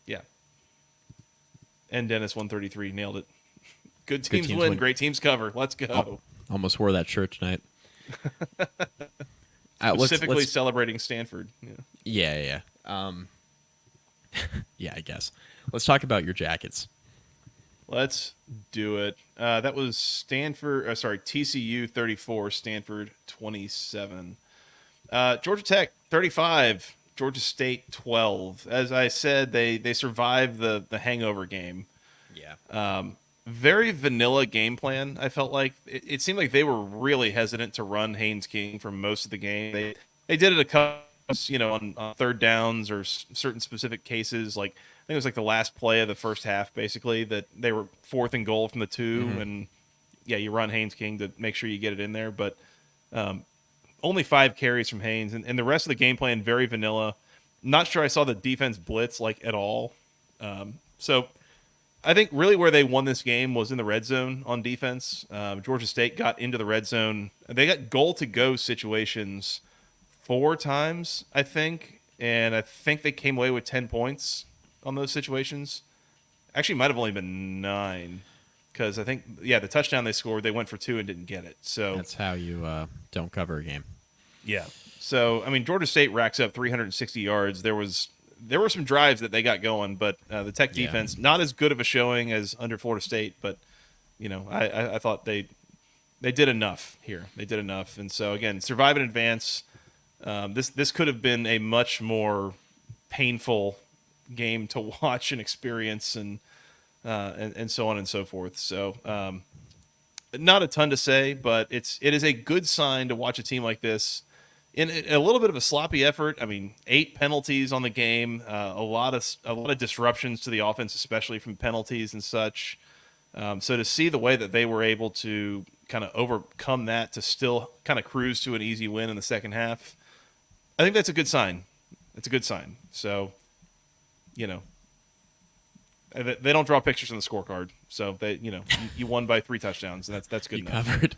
Speaker 1: yeah. And Dennis 133 nailed it. Good teams win. Great teams cover. Let's go.
Speaker 3: Oh, almost wore that shirt tonight.
Speaker 1: Specifically celebrating Stanford.
Speaker 3: Yeah. Yeah, I guess. Let's talk about your jackets.
Speaker 1: Let's do it. That was TCU 34, Stanford 27. Georgia Tech 35, Georgia State 12. As I said, they survived the hangover game.
Speaker 3: Yeah.
Speaker 1: Very vanilla game plan. I felt like it seemed like they were really hesitant to run Haynes King for most of the game. They did it a couple, on third downs or certain specific cases. Like I think it was like the last play of the first half, basically, that they were 4th and goal from the 2, and you run Haynes King to make sure you get it in there. But only 5 carries from Haynes, and the rest of the game plan very vanilla. Not sure I saw the defense blitz like at all. So I think really where they won this game was in the red zone on defense. Georgia State got into the red zone. They got goal-to-go situations 4 times, I think, and I think they came away with 10 points on those situations. Actually, might have only been 9 because I think, the touchdown they scored, they went for 2 and didn't get it. So
Speaker 3: that's how you don't cover a game.
Speaker 1: Yeah. So, I mean, Georgia State racks up 360 yards. There were some drives that they got going, but the Tech defense, not as good of a showing as under Florida State, but, I thought they did enough here. They did enough. And so, again, survive in advance. This could have been a much more painful game to watch and experience and so on and so forth. So, not a ton to say, but it is a good sign to watch a team like this in a little bit of a sloppy effort. I mean, 8 penalties on the game, a lot of disruptions to the offense, especially from penalties and such. So to see the way that they were able to kind of overcome that to still kind of cruise to an easy win in the second half, I think that's a good sign. It's a good sign. So, they don't draw pictures on the scorecard, so they, you won by 3 touchdowns, and that's good enough.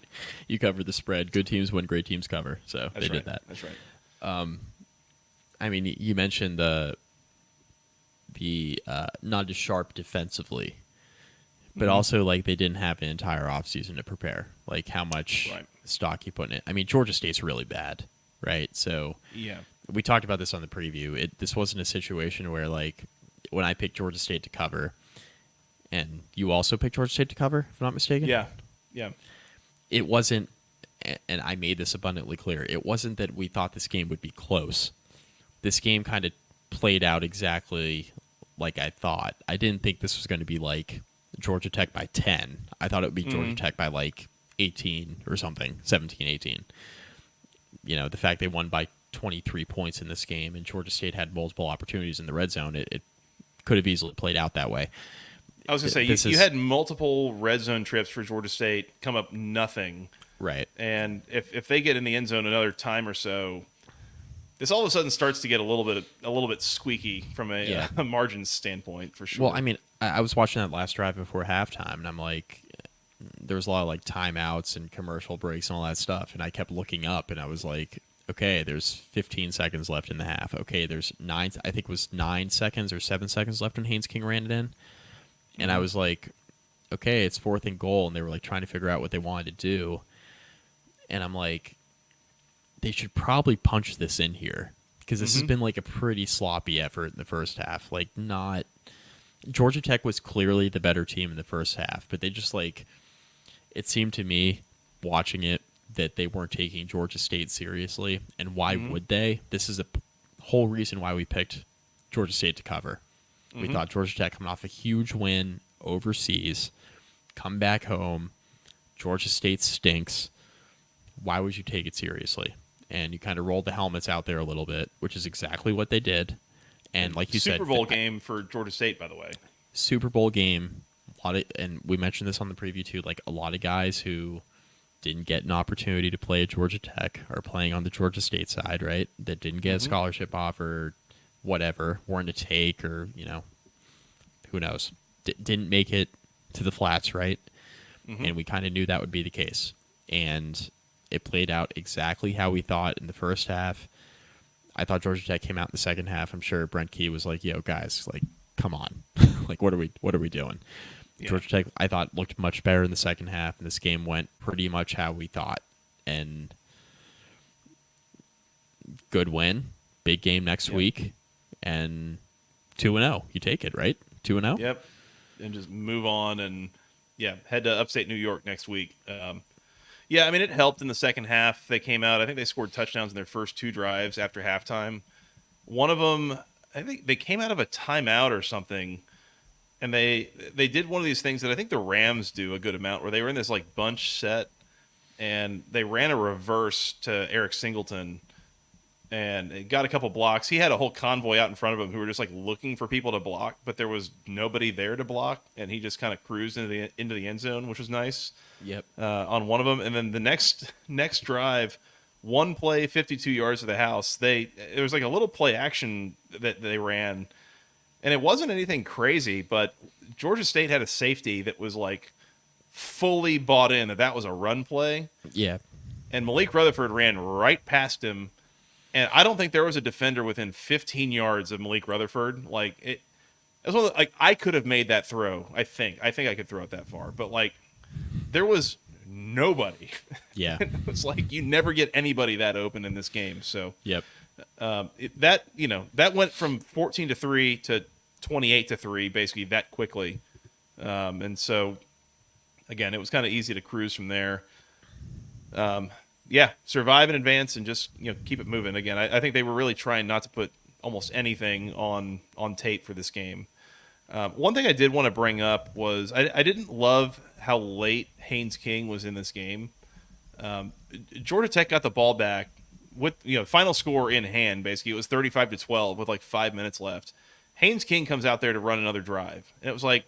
Speaker 3: You covered the spread. Good teams win, great teams cover. So they did that.
Speaker 1: That's right.
Speaker 3: I mean, you mentioned the not as sharp defensively, but also like they didn't have an entire offseason to prepare. Like how much stock you put in it. I mean, Georgia State's really bad, right? So we talked about this on the preview. This wasn't a situation where like, when I picked Georgia State to cover, and you also picked Georgia State to cover, if I'm not mistaken?
Speaker 1: Yeah.
Speaker 3: It wasn't, and I made this abundantly clear, it wasn't that we thought this game would be close. This game kind of played out exactly like I thought. I didn't think this was going to be like Georgia Tech by 10. I thought it would be Georgia Tech by like 18 or something, 17, 18. The fact they won by 23 points in this game, and Georgia State had multiple opportunities in the red zone, it could have easily played out that way.
Speaker 1: I was going to say, you had multiple red zone trips for Georgia State, come up nothing.
Speaker 3: Right.
Speaker 1: And if they get in the end zone another time or so, this all of a sudden starts to get a little bit squeaky from a margin standpoint, for sure.
Speaker 3: Well, I mean, I was watching that last drive before halftime, and I'm like, there was a lot of like timeouts and commercial breaks and all that stuff, and I kept looking up, and I was like, okay, there's 15 seconds left in the half. Okay, there's 9 seconds or 7 seconds left when Haynes King ran it in. And I was like, okay, it's 4th and goal, and they were like trying to figure out what they wanted to do. And I'm like, they should probably punch this in here, because this has been like a pretty sloppy effort in the first half. Like, not Georgia Tech was clearly the better team in the first half, but they just like, it seemed to me watching it that they weren't taking Georgia State seriously. And why would they? This is the whole reason why we picked Georgia State to cover. We thought Georgia Tech coming off a huge win overseas, come back home, Georgia State stinks. Why would you take it seriously? And you kind of rolled the helmets out there a little bit, which is exactly what they did. And like you said,
Speaker 1: Super Bowl game for Georgia State, by the way.
Speaker 3: Super Bowl game. And we mentioned this on the preview too, like a lot of guys who didn't get an opportunity to play at Georgia Tech are playing on the Georgia State side, right? That didn't get a scholarship offer, whatever, weren't a take, or, who knows. Didn't make it to the flats, right? And we kind of knew that would be the case. And it played out exactly how we thought in the first half. I thought Georgia Tech came out in the second half. I'm sure Brent Key was like, yo, guys, like, come on. Like, what are we doing? Yeah. Georgia Tech, I thought, looked much better in the second half, and this game went pretty much how we thought. And good win, big game next week, and 2-0. You take it, right? 2-0?
Speaker 1: Yep. just move on and head to upstate New York next week. Yeah, I mean, it helped in the second half. They came out. I think they scored touchdowns in their first 2 drives after halftime. One of them, I think they came out of a timeout or something, and they did one of these things that I think the Rams do a good amount, where they were in this like bunch set, and they ran a reverse to Eric Singleton, and it got a couple blocks. He had a whole convoy out in front of him who were just like looking for people to block, but there was nobody there to block, and he just kind of cruised into the end zone, which was nice.
Speaker 3: Yep.
Speaker 1: On one of them, and then the next drive, one play, 52 yards to the house. There was like a little play action that they ran, and it wasn't anything crazy, but Georgia State had a safety that was like fully bought in that was a run play.
Speaker 3: Yeah.
Speaker 1: And Malik Rutherford ran right past him. And I don't think there was a defender within 15 yards of Malik Rutherford. Like it was one of the, like I could have made that throw. I think I could throw it that far, but like there was nobody.
Speaker 3: Yeah,
Speaker 1: it's like you never get anybody that open in this game. So
Speaker 3: yep,
Speaker 1: that went from 14-3 to 28-3 basically that quickly, and so again it was kind of easy to cruise from there. Survive and advance and just keep it moving. Again, I think they were really trying not to put almost anything on tape for this game. One thing I did want to bring up was I didn't love how late Haynes King was in this game. Georgia Tech got the ball back with final score in hand. Basically, it was 35-12 with like 5 minutes left. Haynes King comes out there to run another drive, and it was like,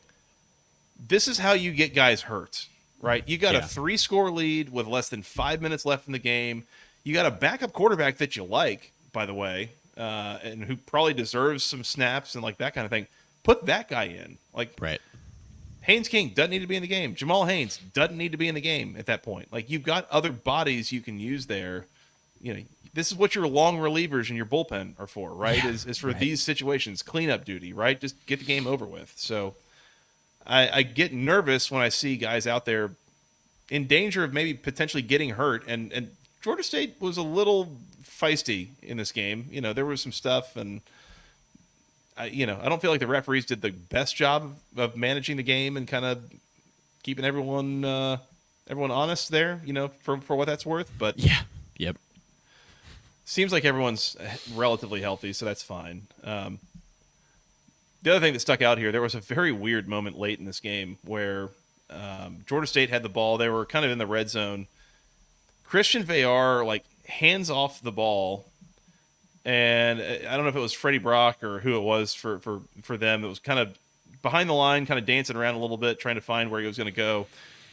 Speaker 1: this is how you get guys hurt. Right, you got a 3-score lead with less than 5 minutes left in the game. You got a backup quarterback that you like, by the way, and who probably deserves some snaps and like that kind of thing. Put that guy in. Like,
Speaker 3: right.
Speaker 1: Haynes King doesn't need to be in the game. Jamal Haynes doesn't need to be in the game at that point. Like, you've got other bodies you can use there. This is what your long relievers and your bullpen are for, right?
Speaker 3: Yeah,
Speaker 1: is for these situations, cleanup duty, right? Just get the game over with. So I get nervous when I see guys out there in danger of maybe potentially getting hurt. And Georgia State was a little feisty in this game. There was some stuff, and I don't feel like the referees did the best job of managing the game and kind of keeping everyone honest there, for what that's worth. But
Speaker 3: yeah, yep.
Speaker 1: Seems like everyone's relatively healthy, so that's fine. The other thing that stuck out here, there was a very weird moment late in this game where Georgia State had the ball. They were kind of in the red zone. Christian Veillard hands off the ball, and I don't know if it was Freddie Brock or who it was for them. It was kind of behind the line, kind of dancing around a little bit, trying to find where he was going to go.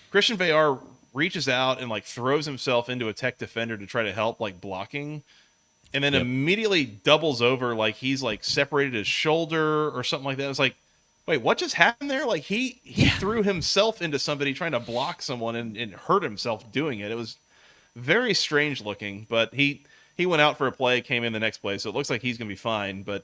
Speaker 1: Christian Veillard reaches out and throws himself into a Tech defender to try to help blocking. And then immediately doubles over like he's separated his shoulder or something like that. It's like, wait, what just happened there? Like he threw himself into somebody trying to block someone and hurt himself doing it. It was very strange looking, but he went out for a play, came in the next play, so it looks like he's going to be fine. But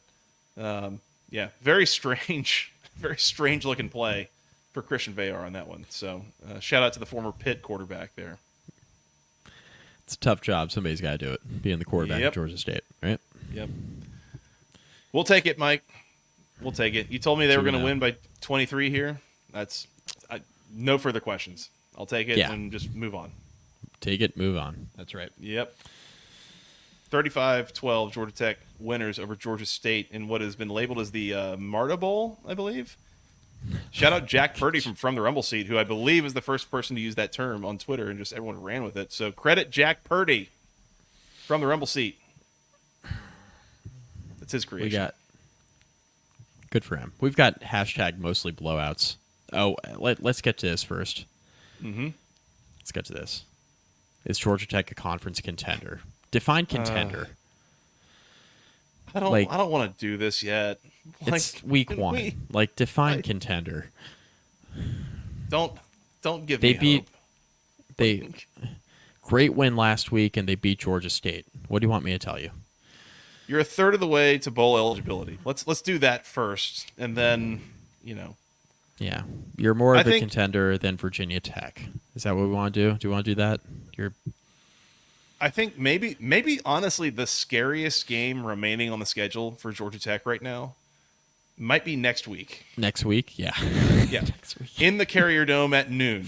Speaker 1: very strange, very strange looking play for Christian Veillard on that one. So shout out to the former Pitt quarterback there.
Speaker 3: It's a tough job. Somebody's got to do it. Being the quarterback at Georgia State, right?
Speaker 1: Yep. We'll take it, Mike. We'll take it. You told me they were going to win by 23 here. That's no further questions. I'll take it and just move on.
Speaker 3: Take it, move on. That's right.
Speaker 1: Yep. 35-12, Georgia Tech winners over Georgia State in what has been labeled as the Marta Bowl, I believe. Shout out Jack Purdy from the Rumble Seat, who I believe is the first person to use that term on Twitter, and just everyone ran with it. So credit Jack Purdy from the Rumble Seat. That's his creation.
Speaker 3: Good for him. We've got hashtag mostly blowouts. Oh, let's get to this first.
Speaker 1: Mm-hmm.
Speaker 3: Let's get to this. Is Georgia Tech a conference contender? Define contender.
Speaker 1: I don't want to do this yet.
Speaker 3: It's week one. Define contender.
Speaker 1: Don't give me hope.
Speaker 3: Great win last week, and they beat Georgia State. What do you want me to tell you?
Speaker 1: You're a third of the way to bowl eligibility. Let's do that first, and then
Speaker 3: Yeah, you're more of a contender than Virginia Tech. Is that what we want to do? Do you want to do that?
Speaker 1: I think maybe honestly the scariest game remaining on the schedule for Georgia Tech right now might be next week.
Speaker 3: Next week, yeah.
Speaker 1: Yeah.
Speaker 3: Next week.
Speaker 1: In the Carrier Dome at noon.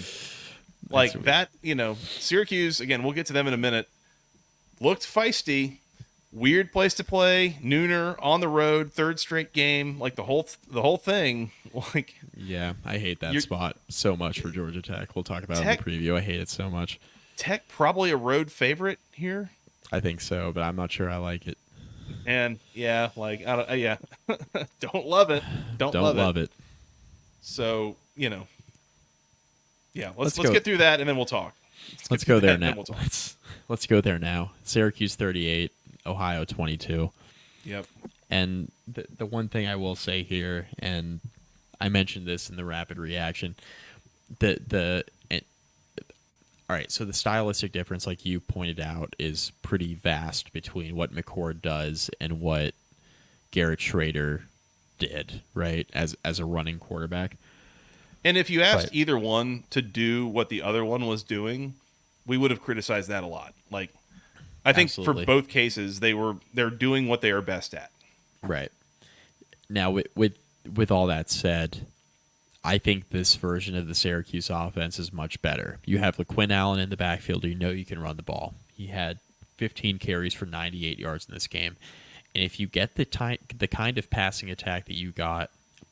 Speaker 1: Like
Speaker 3: Next
Speaker 1: that, Syracuse, again, we'll get to them in a minute, looked feisty. Weird place to play, nooner, on the road, third straight game, like the whole thing. Like,
Speaker 3: yeah, I hate that spot so much for Georgia Tech. We'll talk about it in the preview. I hate it so much.
Speaker 1: Tech probably a road favorite here.
Speaker 3: I think so, but I'm not sure I like it.
Speaker 1: And yeah, like I don't, yeah, don't love it. Don't love it. So yeah, let's get through that and then we'll talk.
Speaker 3: Let's go there now. Let's go there now. Syracuse 38, Ohio 22.
Speaker 1: Yep.
Speaker 3: And the one thing I will say here, and I mentioned this in the rapid reaction, all right, so the stylistic difference, like you pointed out, is pretty vast between what McCord does and what Garrett Schrader did, right, as a running quarterback.
Speaker 1: And if you asked either one to do what the other one was doing, we would have criticized that a lot. Like, I think
Speaker 3: Absolutely.
Speaker 1: for both cases, they're doing what they are best at.
Speaker 3: Right. Now, with all that said, I think this version of the Syracuse offense is much better. You have LaQuinn Allen in the backfield. You know you can run the ball. He had 15 carries for 98 yards in this game. And if you get the kind of passing attack that you got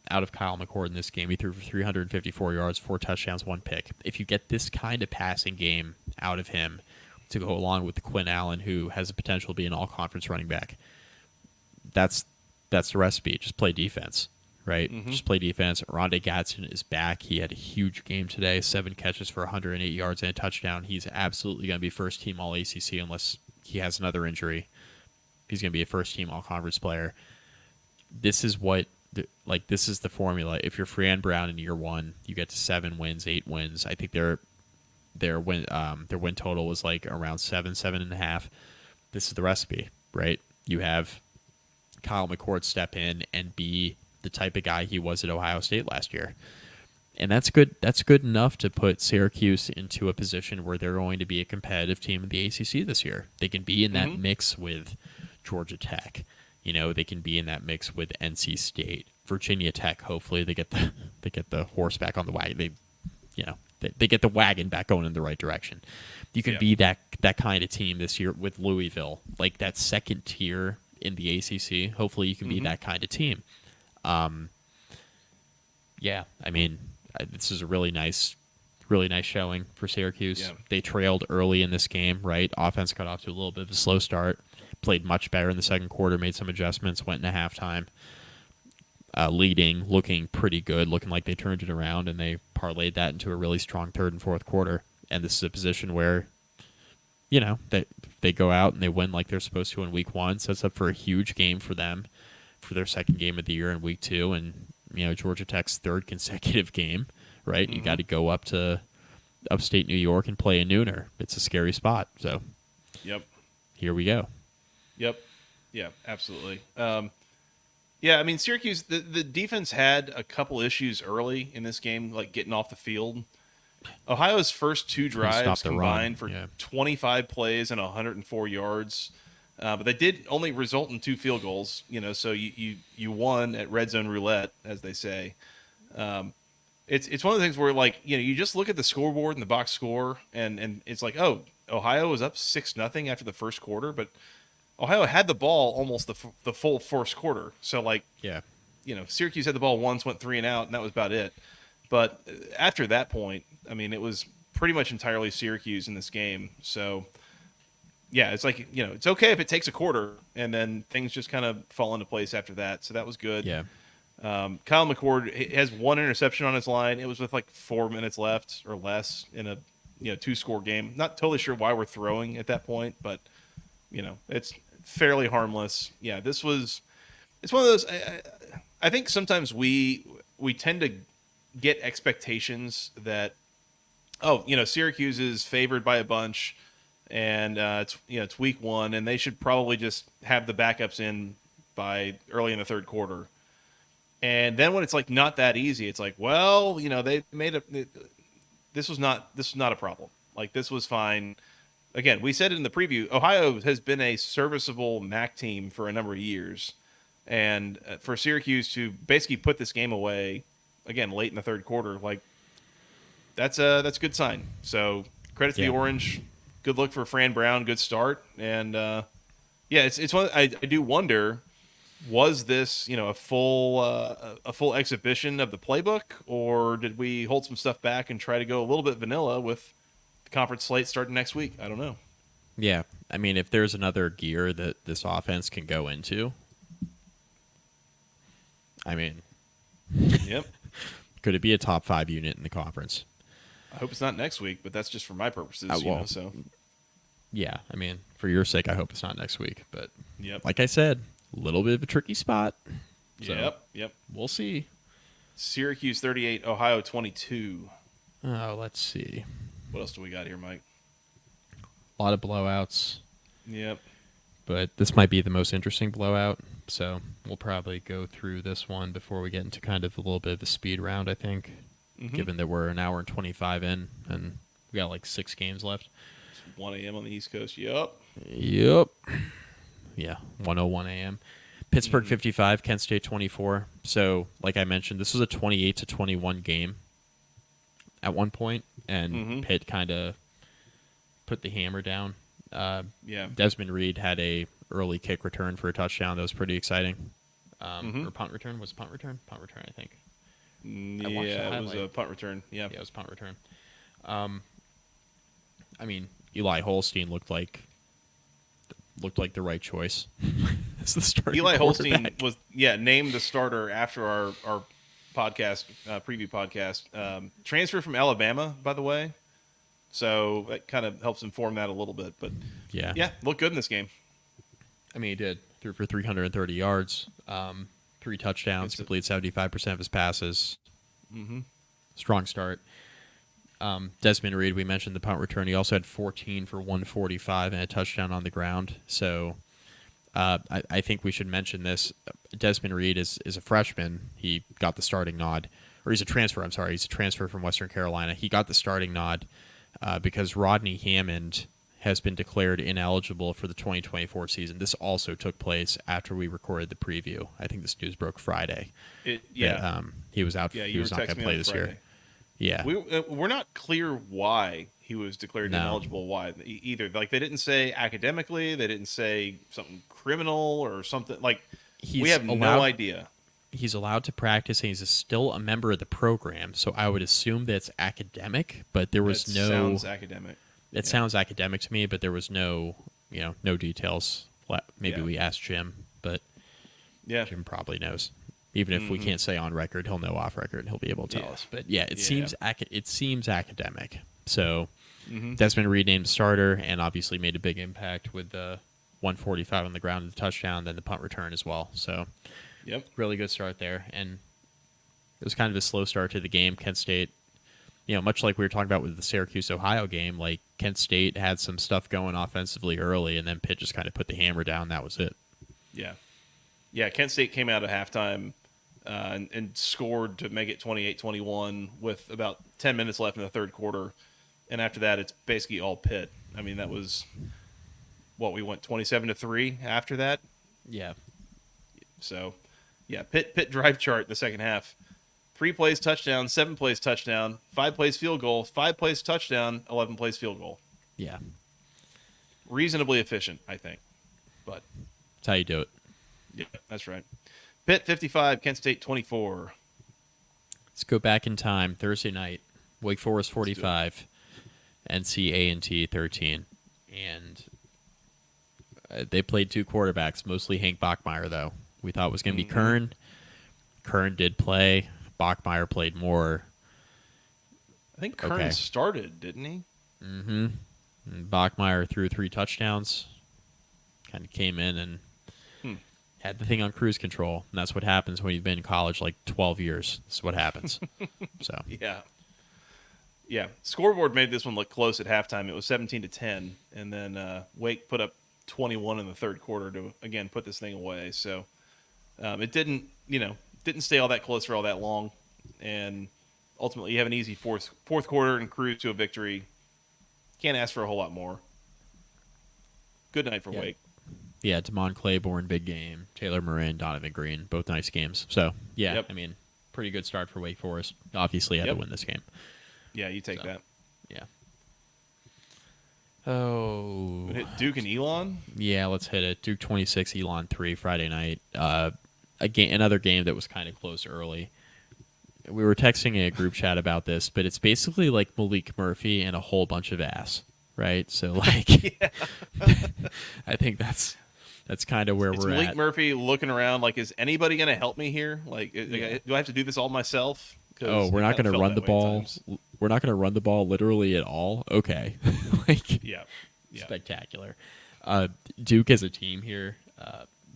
Speaker 3: out of Kyle McCord in this game, he threw for 354 yards, 4 touchdowns, 1 pick. If you get this kind of passing game out of him to go along with the Quinn Allen, who has the potential to be an all-conference running back, that's the recipe. Just play defense, right?
Speaker 1: Mm-hmm.
Speaker 3: Just play defense. Rondé Gadsden is back. He had a huge game today, 7 catches for 108 yards and a touchdown. He's absolutely going to be first-team All-ACC unless he has another injury. He's going to be a first-team All-Conference player. This is this is the formula. If you're Fran Brown in year one, you get to 7 wins, 8 wins. I think their win total was like around 7.5. This is the recipe, right? You have Kyle McCord step in and be the type of guy he was at Ohio State last year. And that's good. That's good enough to put Syracuse into a position where they're going to be a competitive team in the ACC this year. They can be in that mix with Georgia Tech. They can be in that mix with NC State, Virginia Tech. Hopefully, they get the horse back on the wagon. They get the wagon back going in the right direction. You can be that kind of team this year with Louisville, like that second tier in the ACC. Hopefully, you can be that kind of team. This is a really nice showing for Syracuse. Yeah. They trailed early in this game, right? Offense got off to a little bit of a slow start. Played much better in the second quarter, made some adjustments, went into halftime leading, looking pretty good, looking like they turned it around, and they parlayed that into a really strong third and fourth quarter. And this is a position where, they go out and they win like they're supposed to in week one, sets up for a huge game for them for their second game of the year in week 2, and Georgia Tech's third consecutive game, right? You got to go up to upstate New York and play a nooner. It's a scary spot. So, here we go.
Speaker 1: Yep. Yeah, absolutely. Syracuse, the defense had a couple issues early in this game, like getting off the field. Ohio's first 2 drives combined for 25 plays and 104 yards. But they did only result in 2 field goals, so you won at red zone roulette, as they say. It's one of the things where, you just look at the scoreboard and the box score, and it's like, oh, Ohio was up 6-0 after the first quarter, but Ohio had the ball almost the full first quarter. So, Syracuse had the ball once, went 3 and out, and that was about it. But after that point, it was pretty much entirely Syracuse in this game. So, yeah, it's like, it's okay if it takes a quarter, and then things just kind of fall into place after that. So that was good.
Speaker 3: Yeah.
Speaker 1: Kyle McCord has 1 interception on his line. It was with 4 minutes left or less in a 2-score game. Not totally sure why we're throwing at that point, but it's fairly harmless. Yeah, it's one of those. I think sometimes we tend to get expectations that, Syracuse is favored by a bunch, and it's week 1, and they should probably just have the backups in by early in the third quarter. And then when it's not that easy, it's like, well, they made this was not a problem. This was fine. Again, we said it in the preview. Ohio has been a serviceable MAC team for a number of years. And for Syracuse to basically put this game away, again, late in the third quarter, like, that's a good sign. So credit to the Orange. Good look for Fran Brown. Good start. And, it's one. I do wonder, was this, a full exhibition of the playbook, or did we hold some stuff back and try to go a little bit vanilla with the conference slate starting next week? I don't know.
Speaker 3: Yeah, I mean, if there's another gear that this offense can go into, I mean,
Speaker 1: yep.
Speaker 3: Could it be a top 5 unit in the conference?
Speaker 1: I hope it's not next week, but that's just for my purposes, so.
Speaker 3: Yeah, I mean, for your sake, I hope it's not next week. But
Speaker 1: yep.
Speaker 3: Like I said, a little bit of a tricky spot. So
Speaker 1: Yep.
Speaker 3: We'll see.
Speaker 1: Syracuse 38, Ohio 22.
Speaker 3: Oh, let's see.
Speaker 1: What else do we got here, Mike?
Speaker 3: A lot of blowouts.
Speaker 1: Yep.
Speaker 3: But this might be the most interesting blowout. So we'll probably go through this one before we get into kind of a little bit of a speed round, I think, given that we're an hour and 25 in and we got like 6 games left.
Speaker 1: 1 a.m. on the East Coast. Yep.
Speaker 3: Yeah, 1:01 a.m. Pittsburgh 55, Kent State 24. So, like I mentioned, this was a 28-21 game at one point, and Pitt kind of put the hammer down. Desmond Reed had a early kick return for a touchdown. That was pretty exciting. Or punt return? Was it punt return? Punt return, I think.
Speaker 1: Yeah, it was a punt return. Yeah,
Speaker 3: it was punt return. I mean, Eli Holstein looked like the right choice as the starter.
Speaker 1: Eli Holstein was named the starter after our podcast preview podcast. Transfer from Alabama, by the way, so that kind of helps inform that a little bit. But looked good in this game.
Speaker 3: I mean, he did. Threw for 330 yards, 3 touchdowns, completed 75% of his passes. Strong start. Desmond Reed, we mentioned the punt return. He also had 14 for 145 and a touchdown on the ground. So I think we should mention this. Desmond Reed is a freshman. He got the starting nod. Or he's a transfer, I'm sorry. He's a transfer from Western Carolina. He got the starting nod because Rodney Hammond has been declared ineligible for the 2024 season. This also took place after we recorded the preview. I think this news broke Friday. He was out.
Speaker 1: Yeah,
Speaker 3: he was not going to play this year. Yeah,
Speaker 1: we're not clear why he was declared ineligible. Why either? Like, they didn't say academically. They didn't say something criminal or something. Like, we have no idea.
Speaker 3: He's allowed to practice, and he's still a member of the program. So I would assume that's academic. But there was no.
Speaker 1: Sounds academic.
Speaker 3: It sounds academic to me, but there was no details. Maybe we asked Jim, but Jim probably knows. Even if we can't say on record, he'll know off record. He'll be able to tell us. But it seems academic. So Desmond Reed named starter and obviously made a big impact with the 145 on the ground and the touchdown, then the punt return as well. So really good start there. And it was kind of a slow start to the game. Kent State, much like we were talking about with the Syracuse-Ohio game, like Kent State had some stuff going offensively early, and then Pitt just kind of put the hammer down. That was it.
Speaker 1: Yeah, Kent State came out at halftime and scored to make it 28-21 with about 10 minutes left in the third quarter. And after that, it's basically all Pitt. I mean, that was we went 27-3 after that.
Speaker 3: Yeah.
Speaker 1: So, Pitt drive chart in the second half. 3 plays touchdown, 7 plays touchdown, 5 plays field goal, 5 plays touchdown, 11 plays field goal.
Speaker 3: Yeah.
Speaker 1: Reasonably efficient, I think. But
Speaker 3: that's how you do it.
Speaker 1: Yeah, that's right. Pitt 55, Kent State 24.
Speaker 3: Let's go back in time. Thursday night, Wake Forest 45, NC A&T 13. And they played 2 quarterbacks, mostly Hank Bachmeier, though. We thought it was going to be Kern. Kern did play. Bachmeier played more.
Speaker 1: I think Kern started, didn't he?
Speaker 3: Mm-hmm. And Bachmeier threw 3 touchdowns. Kind of came in and had the thing on cruise control. And that's what happens when you've been in college like 12 years. That's what happens. So Yeah.
Speaker 1: Scoreboard made this one look close at halftime. It was 17-10. And then Wake put up 21 in the third quarter to, again, put this thing away. So it didn't stay all that close for all that long. And ultimately, you have an easy fourth quarter and cruise to a victory. Can't ask for a whole lot more. Good night for Wake.
Speaker 3: Yeah, Damon Claiborne, big game. Taylor Morin, Donovan Green, both nice games. So, yeah,
Speaker 1: Yep.
Speaker 3: I mean, pretty good start for Wake Forest. Obviously had to win this game.
Speaker 1: Yeah, you take that.
Speaker 3: Yeah. Oh.
Speaker 1: We hit Duke and Elon?
Speaker 3: Yeah, let's hit it. Duke 26, Elon 3, Friday night. Another game that was kind of close early. We were texting a group chat about this, but it's basically like Malik Murphy and a whole bunch of ass, right? So, like, I think that's kind of where we're
Speaker 1: Malik
Speaker 3: at.
Speaker 1: Murphy looking around like, is anybody going to help me here? Like, do I have to do this all myself?
Speaker 3: Oh, we're not going to run the ball. We're not going to run the ball literally at all. Okay, like,
Speaker 1: yeah.
Speaker 3: Spectacular. Duke as a team here,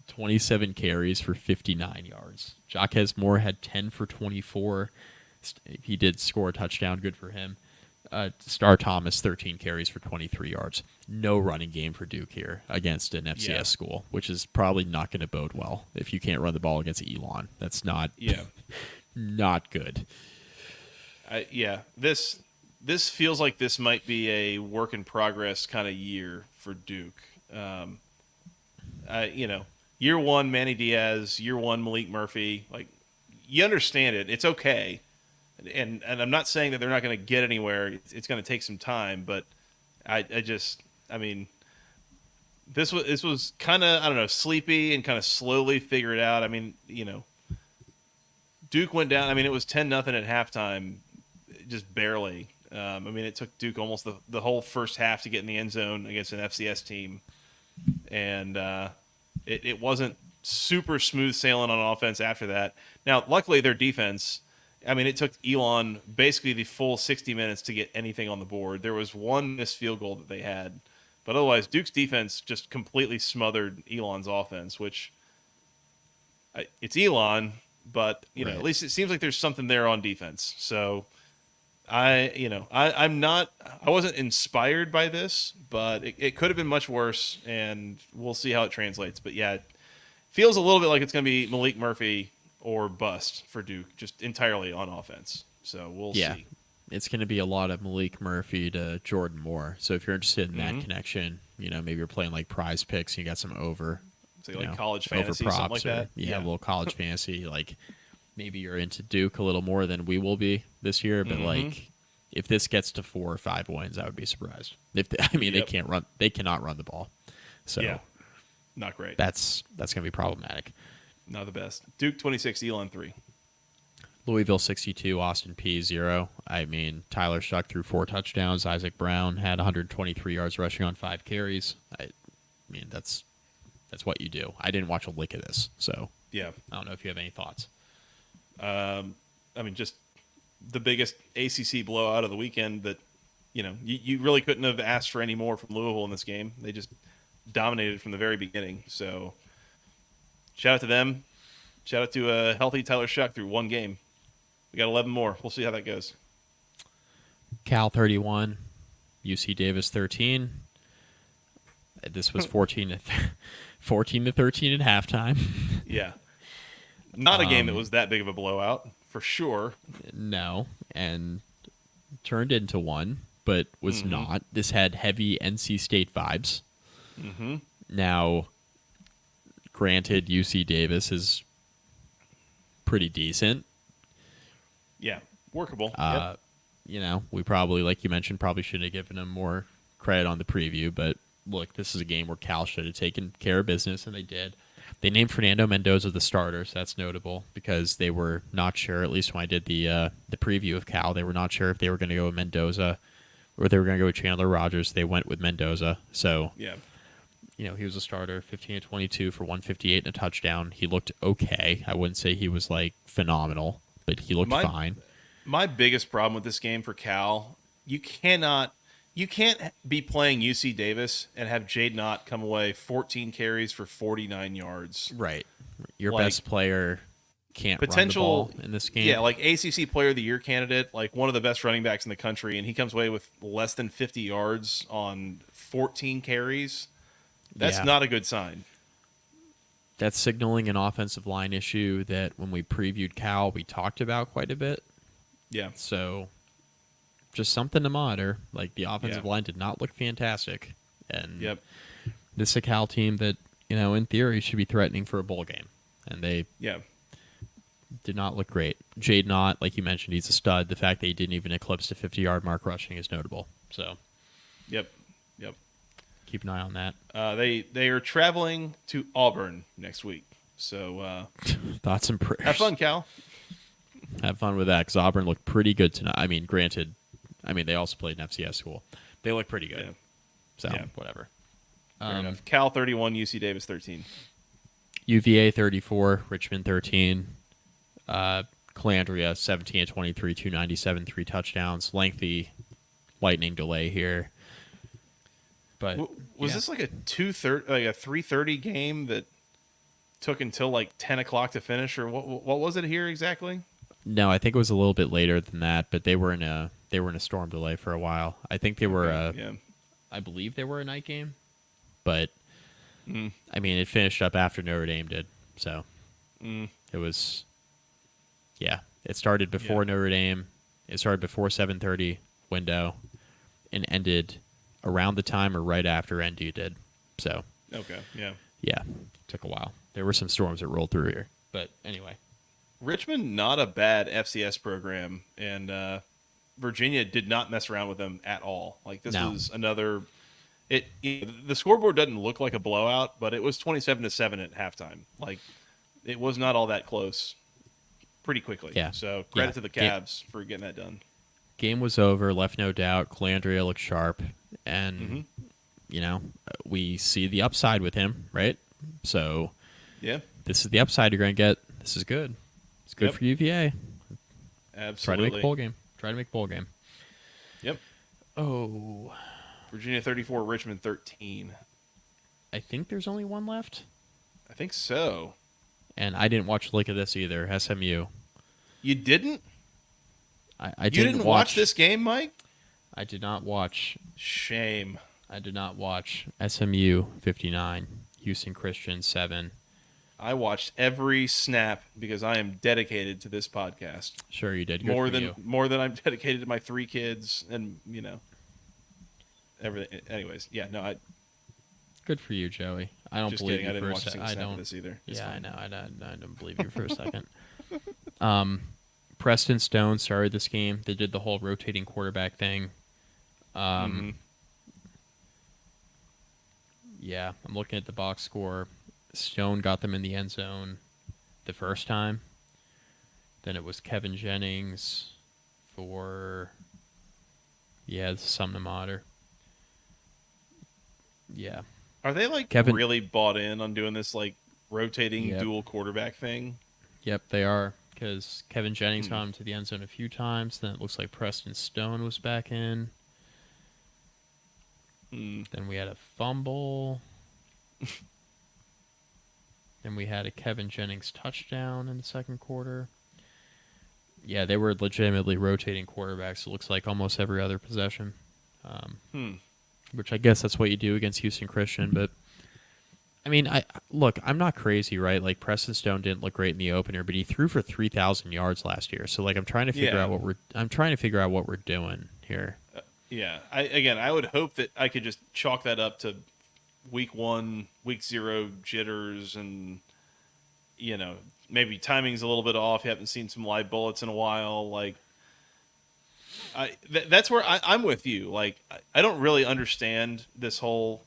Speaker 3: 27 carries for 59 yards. Jaquez Moore had 10 for 24. He did score a touchdown. Good for him. Star Thomas, 13 carries for 23 yards. No running game for Duke here against an FCS school, which is probably not going to bode well if you can't run the ball against Elon. That's not not good.
Speaker 1: This feels like this might be a work in progress kind of year for Duke. Year one, Manny Diaz. Year one, Malik Murphy. Like, you understand it. It's okay. And I'm not saying that they're not going to get anywhere. It's going to take some time, but this was kind of, I don't know, sleepy and kind of slowly figure it out. I mean, Duke went down. I mean, it was 10-0 at halftime, just barely. It took Duke almost the whole first half to get in the end zone against an FCS team, and it wasn't super smooth sailing on offense after that. Now, luckily, their defense. It took Elon basically the full 60 minutes to get anything on the board. There was one missed field goal that they had, but otherwise, Duke's defense just completely smothered Elon's offense. Which it's Elon, but at least it seems like there's something there on defense. So I wasn't inspired by this, but it could have been much worse, and we'll see how it translates. But yeah, it feels a little bit like it's going to be Malik Murphy or bust for Duke, just entirely on offense. So we'll see.
Speaker 3: It's going to be a lot of Malik Murphy to Jordan Moore. So if you're interested in that connection, maybe you're playing like prize picks and you got some over.
Speaker 1: So like college fantasy, something like that.
Speaker 3: A little college fantasy. Like maybe you're into Duke a little more than we will be this year. But like if this gets to 4 or 5 wins, I would be surprised. They cannot run the ball. So
Speaker 1: not great.
Speaker 3: That's going to be problematic.
Speaker 1: Not the best. Duke 26, Elon 3.
Speaker 3: Louisville 62, Austin Peay 0. Tyler Shuck threw 4 touchdowns. Isaac Brown had 123 yards rushing on 5 carries. That's what you do. I didn't watch a lick of this, so I don't know if you have any thoughts.
Speaker 1: Just the biggest ACC blowout of the weekend that, you really couldn't have asked for any more from Louisville in this game. They just dominated from the very beginning, so shout out to them. Shout out to a healthy Tyler Shuck through one game. We got 11 more. We'll see how that goes.
Speaker 3: Cal 31, UC Davis 13. This was 14 to 13 at halftime.
Speaker 1: Yeah. Not a game that was that big of a blowout, for sure.
Speaker 3: No, and turned into one, but was not. This had heavy NC State vibes. Mm-hmm. Now, granted, UC Davis is pretty decent.
Speaker 1: Yeah, workable.
Speaker 3: We probably, like you mentioned, probably should have given them more credit on the preview. But look, this is a game where Cal should have taken care of business, and they did. They named Fernando Mendoza the starter, so that's notable because they were not sure, at least when I did the preview of Cal, they were not sure if they were going to go with Mendoza or they were going to go with Chandler Rogers. They went with Mendoza. So, he was a starter, 15 to 22 for 158 and a touchdown. He looked okay. I wouldn't say he was, phenomenal, but he looked fine.
Speaker 1: My biggest problem with this game for Cal, you can't be playing UC Davis and have Jade Knott come away 14 carries for 49 yards.
Speaker 3: Right. Your best player can't run the ball in this game.
Speaker 1: Yeah, ACC Player of the Year candidate, one of the best running backs in the country, and he comes away with less than 50 yards on 14 carries. That's not a good sign.
Speaker 3: That's signaling an offensive line issue that when we previewed Cal, we talked about quite a bit.
Speaker 1: Yeah.
Speaker 3: So just something to monitor. The offensive line did not look fantastic. And this is a Cal team that, in theory, should be threatening for a bowl game, and they did not look great. Jade Knott, like you mentioned, he's a stud. The fact that he didn't even eclipse the 50-yard mark rushing is notable. So,
Speaker 1: yep.
Speaker 3: Keep an eye on that.
Speaker 1: They are traveling to Auburn next week. So
Speaker 3: thoughts and prayers.
Speaker 1: Have fun, Cal.
Speaker 3: Have fun with that, because Auburn looked pretty good tonight. I mean, granted, they also played an FCS school. They look pretty good.
Speaker 1: Yeah.
Speaker 3: So, whatever.
Speaker 1: Fair enough. Cal 31, UC Davis 13.
Speaker 3: UVA 34, Richmond 13. Calandria 17-23, 297, 3 touchdowns. Lengthy lightning delay here. But
Speaker 1: was this like a 3:30 game that took until like 10 o'clock to finish, or what was it here exactly?
Speaker 3: No, I think it was a little bit later than that, but they were in a storm delay for a while. I think they were I believe they were a night game, but it finished up after Notre Dame did. So it was it started before Notre Dame. It started before 7:30 window and ended around the time or right after ND did. So took a while. There were some storms that rolled through here, but anyway.
Speaker 1: Richmond, not a bad FCS program, and Virginia did not mess around with them at all. Like this was another. The scoreboard doesn't look like a blowout, but it was 27-7 at halftime. Like it was not all that close. Pretty quickly. Yeah. So credit to the Cavs for getting that done.
Speaker 3: Game was over, left no doubt. Calandria looked sharp, and we see the upside with him, right? So this is the upside you're going to get. This is good. It's good for UVA.
Speaker 1: Absolutely.
Speaker 3: Try to make a bowl game.
Speaker 1: Yep.
Speaker 3: Oh.
Speaker 1: Virginia 34, Richmond 13.
Speaker 3: I think there's only one left.
Speaker 1: I think so.
Speaker 3: And I didn't watch a lick of this either. SMU.
Speaker 1: You didn't?
Speaker 3: I
Speaker 1: you didn't watch this game, Mike?
Speaker 3: I did not watch.
Speaker 1: Shame.
Speaker 3: I did not watch SMU 59, Houston Christian 7.
Speaker 1: I watched every snap because I am dedicated to this podcast.
Speaker 3: Sure, you did.
Speaker 1: Good more than I'm dedicated to my 3 kids and everything. Anyways,
Speaker 3: Good for you, Joey. I don't believe you for a second.
Speaker 1: I don't this either.
Speaker 3: I know. I don't believe you for a second. Preston Stone started this game. They did the whole rotating quarterback thing. Yeah, I'm looking at the box score. Stone got them in the end zone the first time. Then it was Kevin Jennings for the Sumner Mater. Yeah.
Speaker 1: Are they really bought in on doing this rotating dual quarterback thing?
Speaker 3: Yep, they are, because Kevin Jennings got him to the end zone a few times. Then it looks like Preston Stone was back in. Then we had a fumble. Then we had a Kevin Jennings touchdown in the second quarter. Yeah, they were legitimately rotating quarterbacks. It looks like almost every other possession. Which I guess that's what you do against Houston Christian. But I'm not crazy, right? Like Preston Stone didn't look great in the opener, but he threw for 3,000 yards last year. So I'm trying to figure out what we're doing here.
Speaker 1: I would hope that I could just chalk that up to week 1, week 0 jitters, and maybe timing's a little bit off. You haven't seen some live bullets in a while. That's where I'm with you. I don't really understand this whole,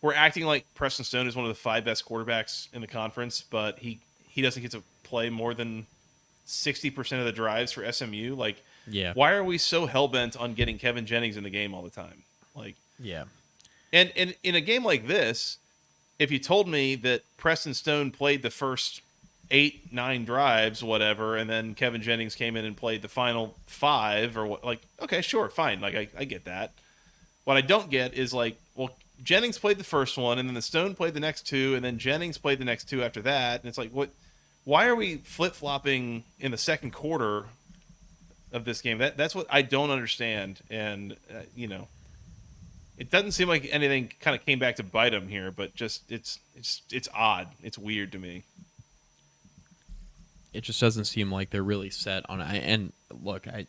Speaker 1: we're acting like Preston Stone is one of the 5 best quarterbacks in the conference, but he doesn't get to play more than 60% of the drives for SMU. Why are we so hell-bent on getting Kevin Jennings in the game all the time? And in a game like this, if you told me that Preston Stone played the first 8-9 drives, whatever, and then Kevin Jennings came in and played the final 5, or what? Okay, sure, fine. I get that. What I don't get is Jennings played the first one, and then the Stone played the next 2, and then Jennings played the next 2 after that, and it's what? Why are we flip-flopping in the second quarter of this game? That's what I don't understand, and it doesn't seem like anything kind of came back to bite him here, but just it's odd. It's weird to me.
Speaker 3: It just doesn't seem like they're really set on it. And look, I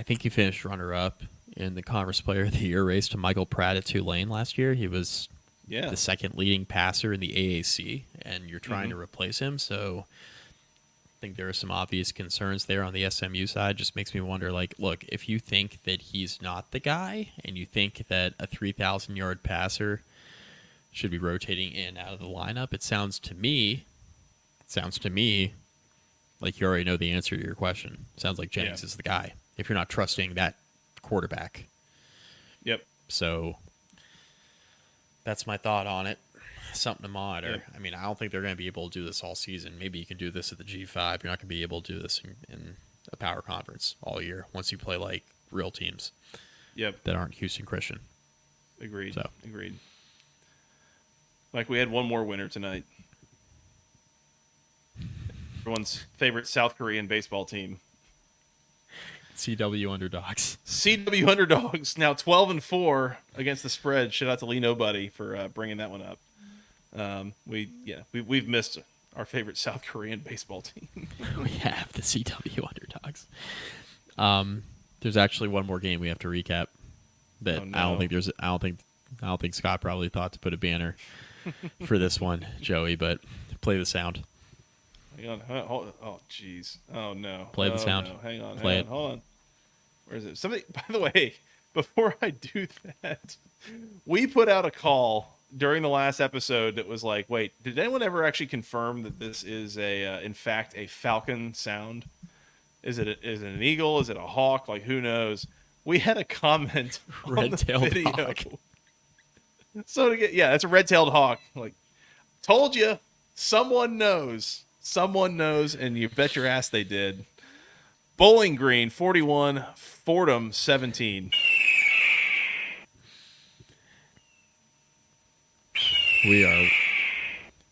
Speaker 3: think he finished runner-up in the Conference Player of the Year race to Michael Pratt at Tulane last year. He was the second leading passer in the AAC, and you're trying to replace him. So I think there are some obvious concerns there on the SMU side. Just makes me wonder, like, look, if you think that he's not the guy and you think that a 3,000-yard passer should be rotating in and out of the lineup, it sounds to me like you already know the answer to your question. Sounds like Jennings is the guy if you're not trusting that quarterback.
Speaker 1: Yep.
Speaker 3: So that's my thought on it. Something to monitor.
Speaker 1: Yep.
Speaker 3: I mean, I don't think they're going to be able to do this all season. Maybe you can do this at the G5. You're not going to be able to do this in a power conference all year once you play like real teams.
Speaker 1: Yep.
Speaker 3: That aren't Houston Christian.
Speaker 1: Agreed.
Speaker 3: So.
Speaker 1: Agreed. Like, we had one more winner tonight. Everyone's favorite South Korean baseball team.
Speaker 3: CW Underdogs.
Speaker 1: CW Underdogs, now 12-4 against the spread. Shout out to Lee Nobody for bringing that one up. We've missed our favorite South Korean baseball team.
Speaker 3: We have the CW Underdogs. There's actually one more game we have to recap. That I don't think Scott probably thought to put a banner for this one, Joey. But play the sound.
Speaker 1: Hang on. Oh, jeez. Oh, no.
Speaker 3: Play the sound.
Speaker 1: No. Hang on.
Speaker 3: Play it.
Speaker 1: Hold on. Where is it? Somebody. By the way, before I do that, we put out a call during the last episode that was like, wait, did anyone ever actually confirm that this is in fact, a falcon sound? Is it an eagle? Is it a hawk? Like, who knows? We had a comment on the video.
Speaker 3: Hawk.
Speaker 1: So that's a red-tailed hawk. Like, told you, someone knows. Someone knows, and you bet your ass they did. Bowling Green 41, Fordham 17.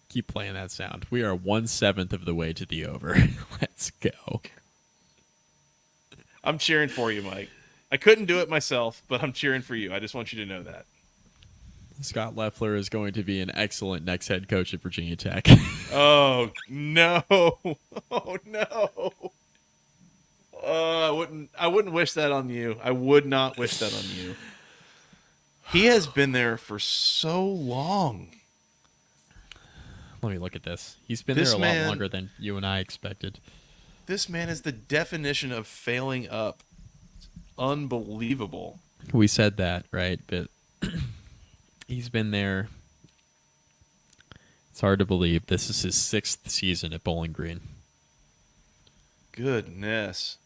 Speaker 3: Keep playing that sound. We are 1/7 of the way to the over. Let's go.
Speaker 1: I'm cheering for you, Mike. I couldn't do it myself, but I'm cheering for you. I just want you to know that.
Speaker 3: Scott Loeffler is going to be an excellent next head coach at Virginia Tech.
Speaker 1: Oh, no. Oh, no. I wouldn't wish that on you. I would not wish that on you. He has been there for so long.
Speaker 3: Let me look at this. He's been there a lot longer than you and I expected.
Speaker 1: This man is the definition of failing up. It's unbelievable.
Speaker 3: We said that, right? But he's been there. It's hard to believe. This is his 6th season at Bowling Green.
Speaker 1: Goodness.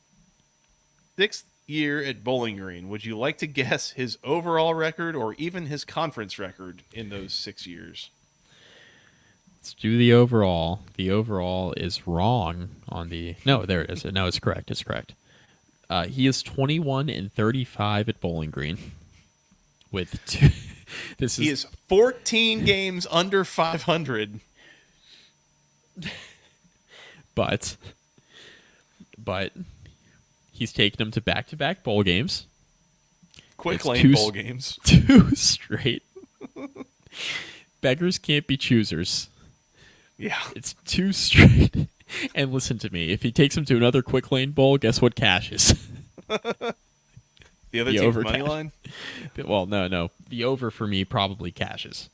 Speaker 1: 6th year at Bowling Green. Would you like to guess his overall record or even his conference record in those 6 years?
Speaker 3: Let's do the overall. The overall is wrong on the... No, there it is. No, it's correct. It's correct. He is 21-35 at Bowling Green with two... He is 14 games under 500. But he's taken them to back-to-back bowl games.
Speaker 1: Quick lane bowl games.
Speaker 3: 2 straight. Beggars can't be choosers.
Speaker 1: Yeah.
Speaker 3: It's 2 straight. And listen to me. If he takes them to another quick lane bowl, guess what cashes?
Speaker 1: The other team's money line?
Speaker 3: Well, no. The over for me probably cashes.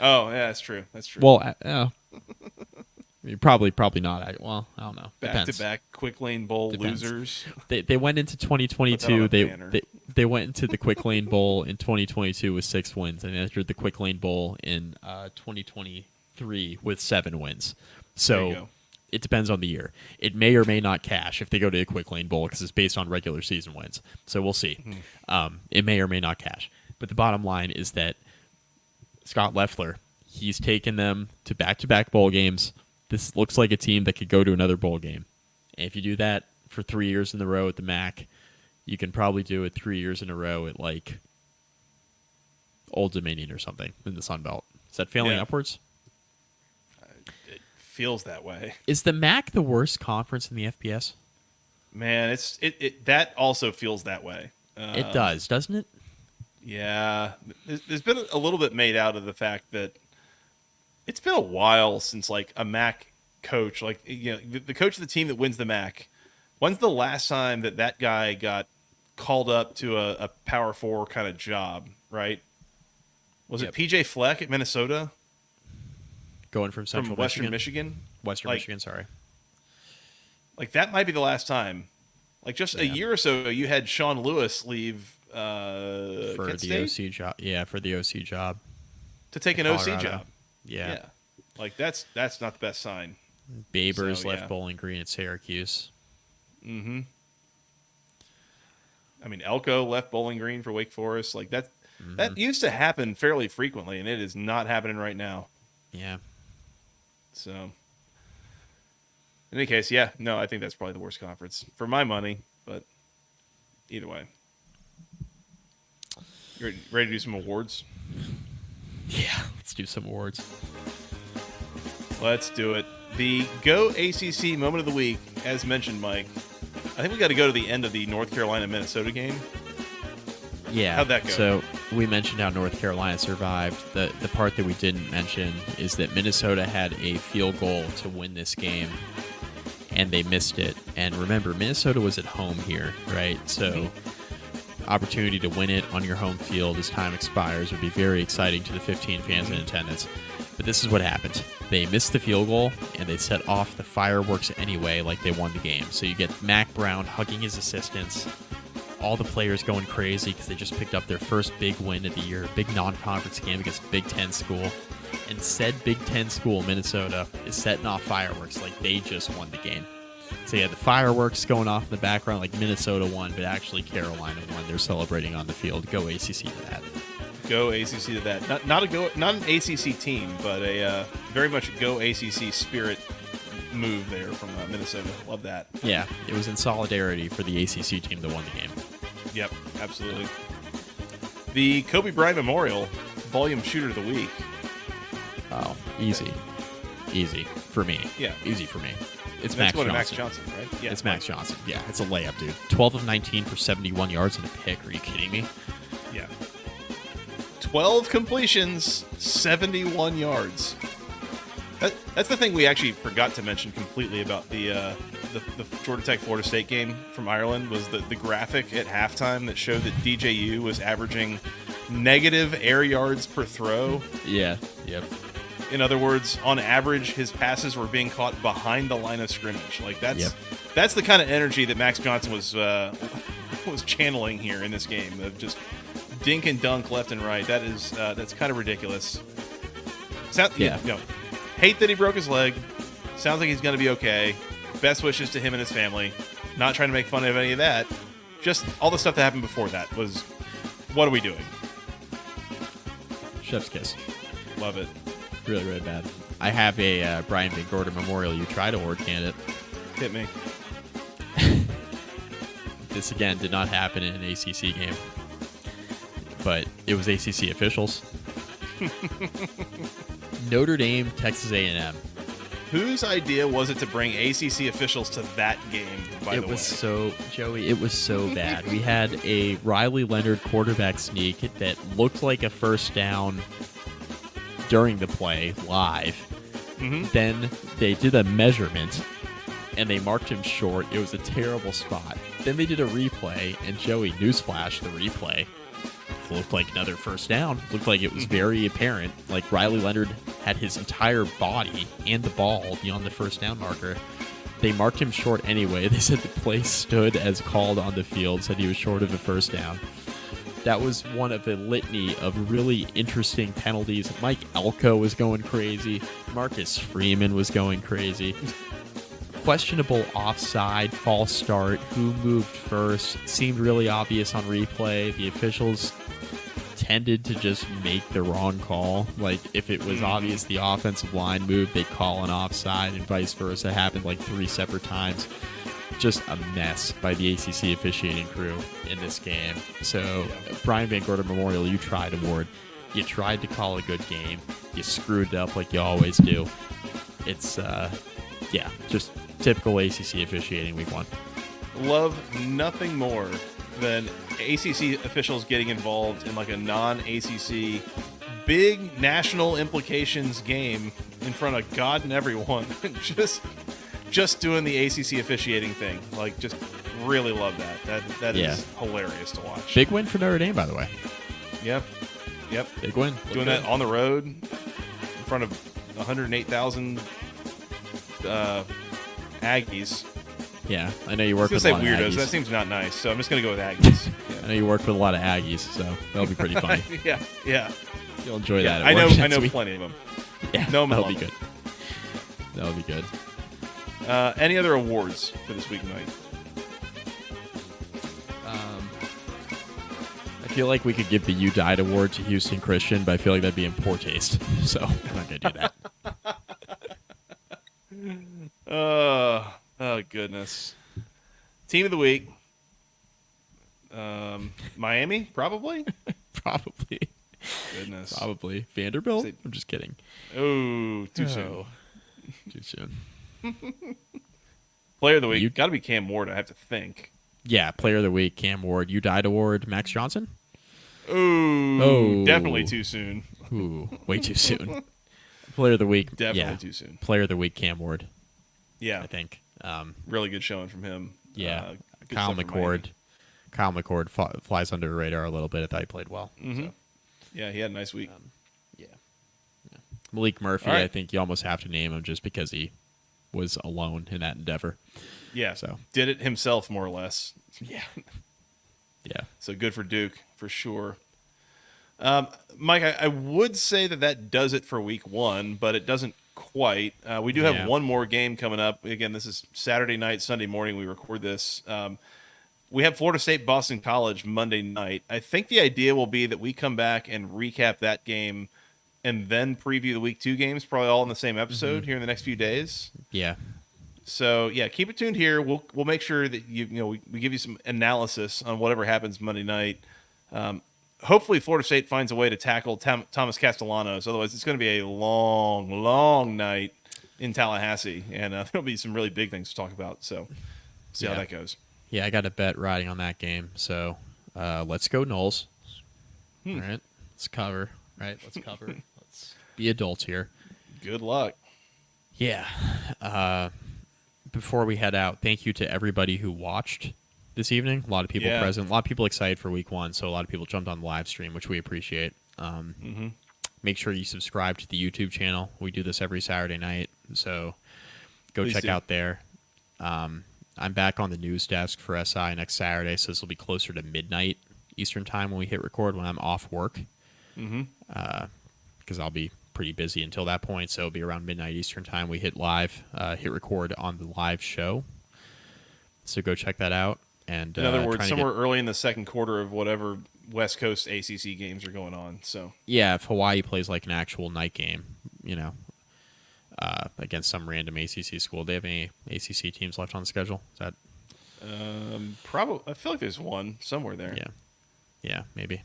Speaker 1: Oh, yeah, that's true. That's true.
Speaker 3: Well, probably not. I don't know.
Speaker 1: Back-to-back quick lane bowl losers.
Speaker 3: They went into 2022. They went into the quick lane bowl in 2022 with 6 wins, and entered the quick lane bowl in 2023 with 7 wins. So it depends on the year. It may or may not cash if they go to a quick lane bowl because it's based on regular season wins. So we'll see. It may or may not cash. But the bottom line is that Scott Loeffler, he's taken them to back-to-back bowl games. This looks like a team that could go to another bowl game. And if you do that for 3 years in a row at the MAC, you can probably do it 3 years in a row at, like, Old Dominion or something in the Sun Belt. Is that failing upwards?
Speaker 1: It feels that way.
Speaker 3: Is the MAC the worst conference in the FBS?
Speaker 1: Man, that also feels that way.
Speaker 3: It does, doesn't it?
Speaker 1: Yeah. There's been a little bit made out of the fact that it's been a while since, like, a MAC coach, like, the coach of the team that wins the MAC, when's the last time that guy got called up to a Power 4 kind of job, right? Was it PJ Fleck at Minnesota?
Speaker 3: Going from Central
Speaker 1: Western Michigan?
Speaker 3: Western Michigan, sorry.
Speaker 1: Like, that might be the last time. Like, just a year or so ago, you had Sean Lewis leave
Speaker 3: for
Speaker 1: Kent
Speaker 3: the
Speaker 1: State?
Speaker 3: OC job. Yeah, for the OC job.
Speaker 1: To take an
Speaker 3: Colorado.
Speaker 1: OC job.
Speaker 3: Yeah.
Speaker 1: Like, that's not the best sign.
Speaker 3: Babers
Speaker 1: So,
Speaker 3: left Bowling Green at Syracuse.
Speaker 1: Mm-hmm. I mean, Elko left Bowling Green for Wake Forest. Like, that used to happen fairly frequently, and it is not happening right now.
Speaker 3: Yeah.
Speaker 1: So, in any case, I think that's probably the worst conference for my money, but either way. You ready to do some awards?
Speaker 3: Yeah, let's do some awards.
Speaker 1: Let's do it. The Go ACC Moment of the Week, as mentioned, Mike. I think we got to go to the end of the North Carolina-Minnesota game.
Speaker 3: Yeah.
Speaker 1: How'd that go?
Speaker 3: So we mentioned how North Carolina survived. The part that we didn't mention is that Minnesota had a field goal to win this game, and they missed it. And remember, Minnesota was at home here, right? So opportunity to win it on your home field as time expires would be very exciting to the 15 fans in attendance. But this is what happened. They missed the field goal, and they set off the fireworks anyway like they won the game. So you get Mac Brown hugging his assistants, all the players going crazy because they just picked up their first big win of the year, big non-conference game against a Big Ten school. And said Big Ten school, Minnesota, is setting off fireworks like they just won the game. So you had the fireworks going off in the background like Minnesota won, but actually Carolina won. They're celebrating on the field. Go ACC to that.
Speaker 1: Go ACC to that. Not an ACC team, but a very much a Go ACC spirit move there from Minnesota. Love that.
Speaker 3: Yeah, it was in solidarity for the ACC team that won the game.
Speaker 1: Yep, absolutely. The Kobe Bryant Memorial Volume Shooter of the Week.
Speaker 3: Oh, easy. Easy for me.
Speaker 1: Yeah.
Speaker 3: Easy for me. It's
Speaker 1: That's
Speaker 3: Max
Speaker 1: Max
Speaker 3: Johnson.
Speaker 1: Johnson, right? Yeah.
Speaker 3: It's Max Johnson. Yeah, it's a layup, dude. 12 of 19 for 71 yards and a pick. Are you kidding me?
Speaker 1: Yeah. 12 completions, 71 yards. That's the thing we actually forgot to mention completely about the Georgia Tech Florida State game from Ireland was the graphic at halftime that showed that DJU was averaging negative air yards per throw.
Speaker 3: Yeah. Yep.
Speaker 1: In other words, on average, his passes were being caught behind the line of scrimmage. Like that's the kind of energy that Max Johnson was channeling here in this game of just dink and dunk left and right. That's kind of ridiculous. Hate that he broke his leg. Sounds like he's going to be okay. Best wishes to him and his family. Not trying to make fun of any of that. Just all the stuff that happened before that was, what are we doing?
Speaker 3: Chef's kiss.
Speaker 1: Love it.
Speaker 3: Really, really bad. I have a Brian Van Gorder Memorial You Tried Award candidate.
Speaker 1: Hit me.
Speaker 3: This, again, did not happen in an ACC game. But it was ACC officials. Notre Dame, Texas A&M.
Speaker 1: Whose idea was it to bring ACC officials to that game, by the way?
Speaker 3: It was so, Joey, it was so bad. We had a Riley Leonard quarterback sneak that looked like a first down during the play live.
Speaker 1: Mm-hmm.
Speaker 3: Then they did a measurement, and they marked him short. It was a terrible spot. Then they did a replay, and Joey, newsflash, the replay looked like another first down. Looked like it was very apparent. Like Riley Leonard had his entire body and the ball beyond the first down marker. They marked him short anyway. They said the play stood as called on the field, said he was short of a first down. That was one of a litany of really interesting penalties. Mike Elko was going crazy. Marcus Freeman was going crazy. Questionable offside, false start, who moved first, seemed really obvious on replay. The officials tended to just make the wrong call. Like, if it was obvious the offensive line moved, they'd call an offside and vice versa. It happened like 3 separate times. Just a mess by the ACC officiating crew in this game. So, Brian Van Gorder Memorial You Tried Award. You tried to call a good game. You screwed it up like you always do. It's, just typical ACC officiating week 1.
Speaker 1: Love nothing more than ACC officials getting involved in like a non-ACC big national implications game in front of God and everyone. just doing the ACC officiating thing. Like, just really love that. That is hilarious to watch.
Speaker 3: Big win for Notre Dame, by the way.
Speaker 1: Yep. Yep.
Speaker 3: Big win.
Speaker 1: Doing that on the road in front of 108,000 Aggies.
Speaker 3: Yeah, I know you work
Speaker 1: I was
Speaker 3: with
Speaker 1: going
Speaker 3: a
Speaker 1: to
Speaker 3: lot
Speaker 1: say
Speaker 3: of
Speaker 1: weirdos.
Speaker 3: Aggies.
Speaker 1: That seems not nice, so I'm just going to go with Aggies.
Speaker 3: I know you worked with a lot of Aggies, so that'll be pretty funny.
Speaker 1: Yeah.
Speaker 3: You'll enjoy
Speaker 1: Yeah,
Speaker 3: that.
Speaker 1: I
Speaker 3: At
Speaker 1: know.
Speaker 3: work
Speaker 1: I
Speaker 3: next
Speaker 1: know
Speaker 3: week.
Speaker 1: plenty of them.
Speaker 3: Yeah,
Speaker 1: No,
Speaker 3: that'll be good. That'll be good.
Speaker 1: Any other awards for this week, Mike?
Speaker 3: I feel like we could give the You Died Award to Houston Christian, but I feel like that'd be in poor taste. So I'm not going to do that.
Speaker 1: Oh goodness. Team of the week. Miami, probably.
Speaker 3: Probably.
Speaker 1: Goodness.
Speaker 3: Probably. Vanderbilt?
Speaker 1: Say-
Speaker 3: I'm just kidding.
Speaker 1: Oh, too soon.
Speaker 3: Too soon.
Speaker 1: Player of the week.
Speaker 3: You-
Speaker 1: Got to be Cam Ward, I have to think.
Speaker 3: Yeah, Player of the Week, Cam Ward. You Died Award, Max Johnson?
Speaker 1: Ooh,
Speaker 3: Oh.
Speaker 1: definitely too soon.
Speaker 3: Ooh, way too soon. Player of the Week.
Speaker 1: Definitely too soon.
Speaker 3: Player of the Week, Cam Ward,
Speaker 1: Yeah,
Speaker 3: I think.
Speaker 1: really good showing from him.
Speaker 3: Yeah.
Speaker 1: Good
Speaker 3: Kyle
Speaker 1: stuff from Miami.
Speaker 3: McCord. Kyle McCord flies under the radar a little bit. I thought he played well. So.
Speaker 1: Yeah, he had a nice week.
Speaker 3: Yeah. Malik Murphy,
Speaker 1: All right.
Speaker 3: I think you almost have to name him just because he was alone in that endeavor.
Speaker 1: Yeah,
Speaker 3: So.
Speaker 1: did it himself more or less.
Speaker 3: Yeah. Yeah.
Speaker 1: So good for Duke for sure. Mike, I would say that does it for week one, but it doesn't quite. We do have
Speaker 3: Yeah.
Speaker 1: one more game coming up. Again, this is Saturday night, Sunday morning. We record this. We have Florida State, Boston College Monday night. I think the idea will be that we come back and recap that game and then preview the week two games, probably all in the same episode here in the next few days.
Speaker 3: Yeah.
Speaker 1: So yeah, keep it tuned here. We'll make sure that we give you some analysis on whatever happens Monday night. Hopefully, Florida State finds a way to tackle Thomas Castellanos. Otherwise, it's going to be a long, long night in Tallahassee, and there'll be some really big things to talk about. So, see how
Speaker 3: Yeah.
Speaker 1: that goes.
Speaker 3: Yeah, I got a bet riding on that game. So let's go Knowles. All right. Let's cover. Right. Let's cover. Let's be adults here.
Speaker 1: Good luck.
Speaker 3: Yeah. Before we head out, thank you to everybody who watched this evening. A lot of people
Speaker 1: Yeah.
Speaker 3: present. A lot of people excited for week one. So a lot of people jumped on the live stream, which we appreciate. Make sure you subscribe to the YouTube channel. We do this every Saturday night. So go
Speaker 1: Please
Speaker 3: check
Speaker 1: do.
Speaker 3: out there. I'm back on the news desk for SI next Saturday, so this will be closer to midnight Eastern time when we hit record when I'm off work. Because I'll be pretty busy until that point, so it'll be around midnight Eastern time. We hit record on the live show. So go check that out. And
Speaker 1: In other words,
Speaker 3: trying to
Speaker 1: somewhere early in the second quarter of whatever West Coast ACC games are going on. So
Speaker 3: if Hawaii plays like an actual night game, against some random ACC school. Do they have any ACC teams left on the schedule? Is that
Speaker 1: probably, I feel like there's one somewhere there.
Speaker 3: yeah, maybe.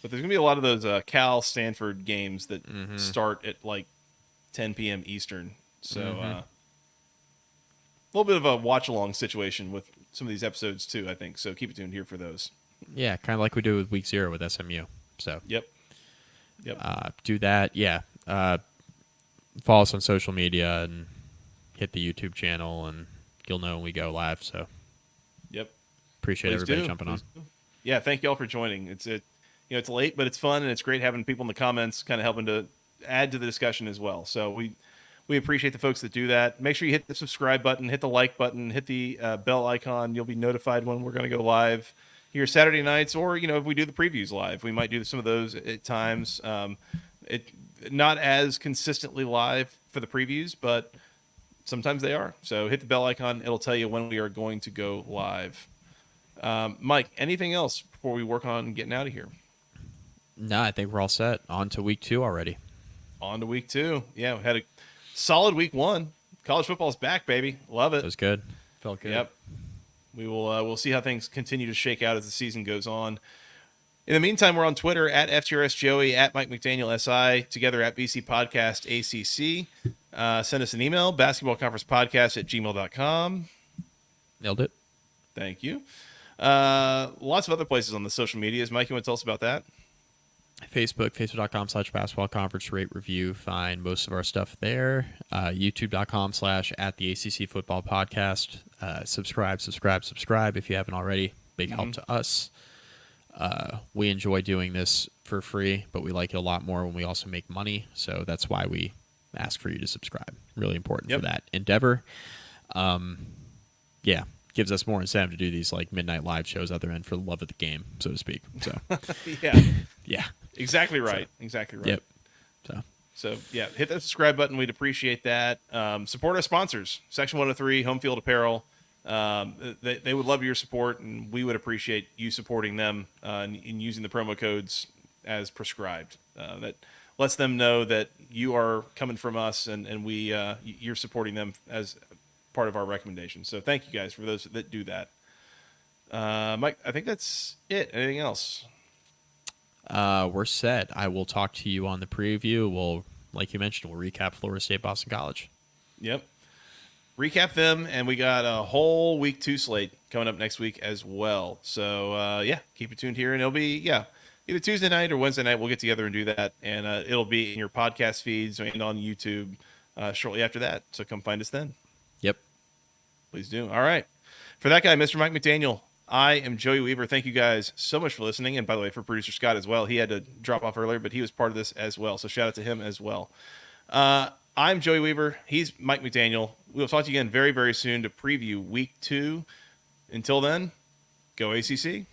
Speaker 1: But there's gonna be a lot of those Cal Stanford games that start at like 10 p.m. Eastern. So a little bit of a watch along situation with some of these episodes too, I think. So keep it tuned here for those.
Speaker 3: Yeah, kind of like we do with week 0 with SMU. So
Speaker 1: Yep.
Speaker 3: do that. Yeah. Follow us on social media and hit the YouTube channel, and you'll know when we go live. So
Speaker 1: Yep.
Speaker 3: appreciate
Speaker 1: Please
Speaker 3: everybody
Speaker 1: do.
Speaker 3: jumping on.
Speaker 1: Please do. Yeah, thank you all for joining. It's late, but it's fun, and it's great having people in the comments kind of helping to add to the discussion as well. So we appreciate the folks that do that. Make sure you hit the subscribe button, hit the like button, hit the bell icon. You'll be notified when we're going to go live here Saturday nights, or if we do the previews live, we might do some of those at times. Not as consistently live for the previews, but sometimes they are. So hit the bell icon. It'll tell you when we are going to go live. Mike, anything else before we work on getting out of here?
Speaker 3: No, I think we're all set. On to week 2 already.
Speaker 1: On to week 2. Yeah, we had a solid week 1. College football's back, baby. Love
Speaker 3: It
Speaker 1: it.
Speaker 3: was good. Felt good.
Speaker 1: Yep. We will we'll see how things continue to shake out as the season goes on. In the meantime, we're on Twitter at FTRSJoey, at Mike McDaniel SI, together at BC Podcast ACC. Send us an email, basketballconferencepodcast@gmail.com.
Speaker 3: Nailed it.
Speaker 1: Thank you. Lots of other places on the social medias. Mike, you want to tell us about that?
Speaker 3: Facebook.com/basketballconference rate review. Find most of our stuff there. YouTube.com/@the ACC Football Podcast. Subscribe if you haven't already. Big help to us. We enjoy doing this for free, but we like it a lot more when we also make money. So that's why we ask for you to subscribe. Really important for that endeavor. Yeah, gives us more incentive to do these like midnight live shows other end for the love of the game, so to speak. So yeah,
Speaker 1: exactly right. Exactly right.
Speaker 3: Yep.
Speaker 1: So yeah, hit that subscribe button. We'd appreciate that. Support our sponsors, Section 103, Home Field Apparel. They would love your support, and we would appreciate you supporting them in using the promo codes as prescribed. That lets them know that you are coming from us, and you're supporting them as part of our recommendation. So thank you guys for those that do that. Mike, I think that's it. Anything else?
Speaker 3: We're set. I will talk to you on the preview. We'll, like you mentioned, we'll recap Florida State, Boston College.
Speaker 1: Yep. Recap them, and we got a whole week 2 slate coming up next week as well. So, keep it tuned here, and it'll be, either Tuesday night or Wednesday night. We'll get together and do that, and it'll be in your podcast feeds and on YouTube shortly after that. So come find us then.
Speaker 3: Yep.
Speaker 1: Please do. All right. For that guy, Mr. Mike McDaniel, I am Joey Weaver. Thank you guys so much for listening. And by the way, for producer Scott as well. He had to drop off earlier, but he was part of this as well. So shout out to him as well. I'm Joey Weaver. He's Mike McDaniel. We'll talk to you again very, very soon to preview week 2. Until then, go ACC.